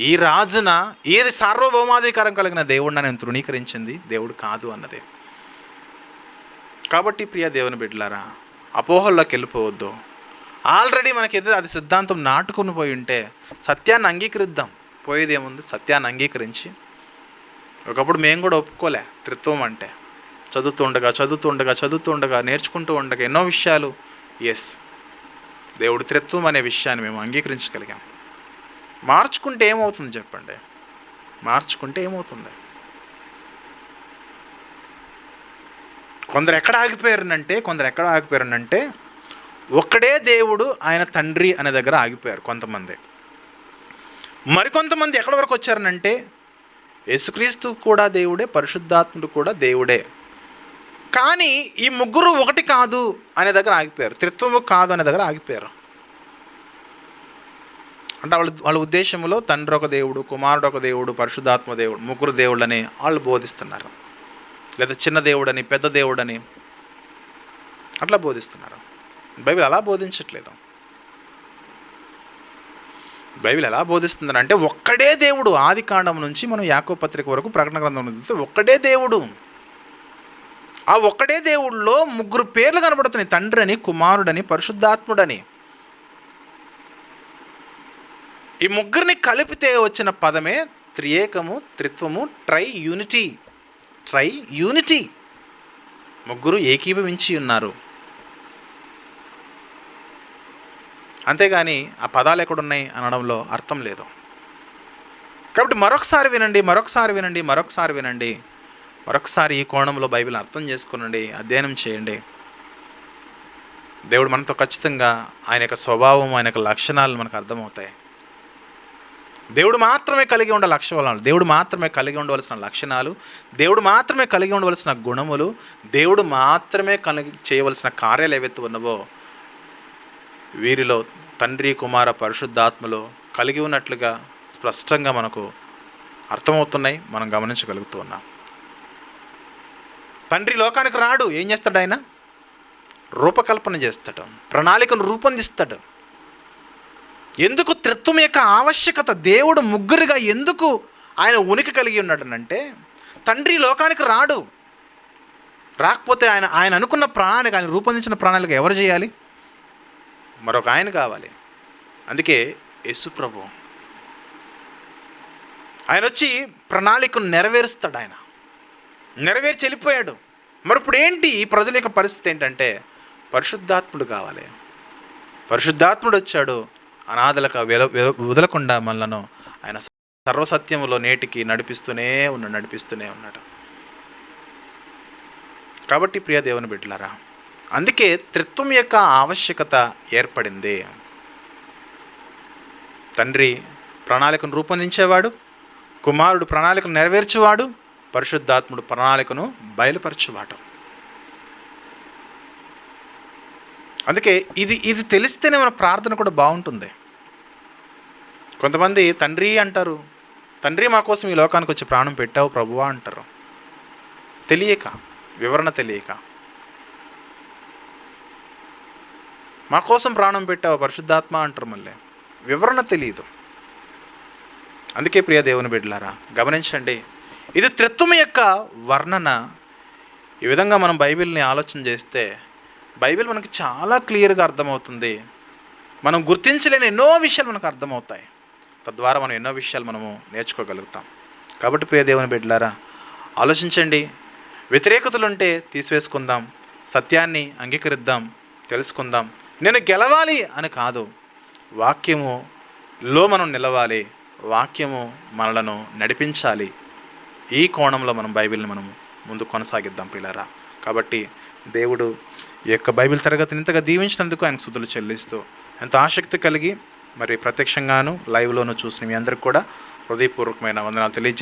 ఈ రాజున, ఈ సార్వభౌమాధికారం కలిగిన దేవుడిని నేను తృణీకరించింది దేవుడు కాదు అన్నది. కాబట్టి ప్రియ దేవుని బిడ్డలారా, అపోహల్లోకి వెళ్ళిపోవద్దు. ఆల్రెడీ మనకి ఏదో అది సిద్ధాంతం నాటుకుని పోయి ఉంటే సత్యాన్ని అంగీకరిద్దాం. పోయేదేముంది? సత్యాన్ని అంగీకరించి, ఒకప్పుడు మేము కూడా ఒప్పుకోలే త్రిత్వం అంటే, చదువుతుండగా నేర్చుకుంటూ ఉండగా ఎన్నో విషయాలు దేవుడు త్రిత్వం అనే విషయాన్ని మేము అంగీకరించగలిగాం. మార్చుకుంటే ఏమవుతుంది చెప్పండి? మార్చుకుంటే ఏమవుతుంది? కొందరు ఎక్కడ ఆగిపోయారనంటే ఒక్కడే దేవుడు ఆయన తండ్రి అనే దగ్గర ఆగిపోయారు కొంతమంది. మరికొంతమంది ఎక్కడి వరకు వచ్చారనంటే యేసుక్రీస్తు కూడా దేవుడే, పరిశుద్ధాత్ముడు కూడా దేవుడే, కానీ ఈ ముగ్గురు ఒకటి కాదు అనే దగ్గర ఆగిపోయారు. త్రిత్వము కాదు అనే దగ్గర ఆగిపోయారు. అంటే వాళ్ళ ఉద్దేశంలో తండ్రి ఒక దేవుడు, కుమారుడు ఒక దేవుడు, పరిశుద్ధాత్మ దేవుడు, ముగ్గురు దేవుళ్ళని వాళ్ళు బోధిస్తున్నారు. లేదా చిన్న దేవుడని, పెద్ద దేవుడని అట్లా బోధిస్తున్నారు. బైబిల్ అలా బోధించట్లేదు. బైబిల్ ఎలా బోధిస్తుందని అంటే ఒక్కడే దేవుడు. ఆది కాండం నుంచి మనం యాకోబు పత్రిక వరకు, ప్రకటన గ్రంథం చూస్తే ఒక్కడే దేవుడు. ఆ ఒక్కడే దేవుడిలో ముగ్గురు పేర్లు కనబడుతున్నాయి: తండ్రి అని, కుమారుడని, పరిశుద్ధాత్ముడని. ఈ ముగ్గురిని కలిపితే వచ్చిన పదమే త్రియేకము, త్రిత్వము, ట్రై యూనిటీ. ముగ్గురు ఏకీభవించి ఉన్నారు. అంతేగాని ఆ పదాలు ఎక్కడున్నాయి అనడంలో అర్థం లేదు. కాబట్టి మరొకసారి వినండి. మరొకసారి ఈ కోణంలో బైబిల్ అర్థం చేసుకునండి, అధ్యయనం చేయండి. దేవుడు మనతో ఖచ్చితంగా ఆయన యొక్క స్వభావం, ఆయన యొక్క లక్షణాలు మనకు అర్థమవుతాయి. దేవుడు మాత్రమే కలిగి ఉండే లక్షణాలు, దేవుడు మాత్రమే కలిగి ఉండవలసిన లక్షణాలు, దేవుడు మాత్రమే కలిగి ఉండవలసిన గుణములు, దేవుడు మాత్రమే చేయవలసిన కార్యాలు ఏవైతే ఉన్నవో వీరిలో తండ్రి, కుమార, పరిశుద్ధాత్మలో కలిగి ఉన్నట్లుగా స్పష్టంగా మనకు అర్థమవుతున్నాయి, మనం గమనించగలుగుతూ ఉన్నాం. తండ్రి లోకానికి రాడు. ఏం చేస్తాడు? ఆయన రూపకల్పన చేస్తాడు, ప్రణాళికను రూపొందిస్తాడు. ఎందుకు త్రిత్వం యొక్క ఆవశ్యకత, దేవుడు ముగ్గురుగా ఎందుకు ఆయన ఉనికి కలిగి ఉన్నాడనంటే, తండ్రి లోకానికి రాడు. రాకపోతే ఆయన అనుకున్న ప్రణాళిక, ఆయన రూపొందించిన ప్రణాళిక ఎవరు చేయాలి? మరొక ఆయన కావాలి. అందుకే యేసు ప్రభు ఆయన వచ్చి ప్రణాళికను నెరవేరుస్తాడు. ఆయన నెరవేర్చి వెళ్ళిపోయాడు. మరి ఇప్పుడు ఏంటి ఈ ప్రజల యొక్క పరిస్థితి ఏంటంటే పరిశుద్ధాత్ముడు కావాలి. పరిశుద్ధాత్ముడు వచ్చాడు, అనాథలకు వదలకుండా మనలను ఆయన సర్వసత్యములో నేటికి నడిపిస్తూనే ఉన్నాడు. కాబట్టి ప్రియ దేవుని బిడ్డలారా, అందుకే త్రిత్వం యొక్క ఆవశ్యకత ఏర్పడింది. తండ్రి ప్రణాళికను రూపొందించేవాడు, కుమారుడు ప్రణాళికను నెరవేర్చేవాడు, పరిశుద్ధాత్ముడు ప్రణాళికను బయలుపరచువాడు. అందుకే ఇది తెలిస్తేనే మన ప్రార్థన కూడా బాగుంటుంది. కొంతమంది తండ్రి అంటారు, తండ్రి మా కోసం ఈ లోకానికి వచ్చి ప్రాణం పెట్టావు ప్రభువా అంటారు. తెలియక, వివరణ తెలియక. మా కోసం ప్రాణం పెట్టావు పరిశుద్ధాత్మ అంటారు, మళ్ళీ వివరణ తెలియదు. అందుకే ప్రియ దేవుని బిడ్డలారా, గమనించండి, ఇది త్రిత్వం యొక్క వర్ణన. ఈ విధంగా మనం బైబిల్ని ఆలోచన చేస్తే బైబిల్ మనకి చాలా క్లియర్గా అర్థమవుతుంది. మనం గుర్తించలేని ఎన్నో విషయాలు మనకు అర్థమవుతాయి. తద్వారా మనం ఎన్నో విషయాలు మనము నేర్చుకోగలుగుతాం. కాబట్టి ప్రియ దేవుని బిడ్డలారా, ఆలోచించండి. వ్యతిరేకతలుంటే తీసివేసుకుందాం, సత్యాన్ని అంగీకరిద్దాం, తెలుసుకుందాం. నేను గెలవాలి అని కాదు, వాక్యములో మనం నిలవాలి, వాక్యము మనలను నడిపించాలి. ఈ కోణంలో మనం బైబిల్ని మనం ముందు కొనసాగిద్దాం పిల్లరా. కాబట్టి దేవుడు ఈ యొక్క బైబిల్ తరగతిని ఇంతగా దీవించినందుకు ఆయన స్తుతులు చెల్లిస్తూ, ఎంత ఆసక్తి కలిగి మరి ప్రత్యక్షంగాను లైవ్లోనూ చూసిన మీ అందరికి కూడా హృదయపూర్వకమైన వందనాలు తెలియజేస్తాను.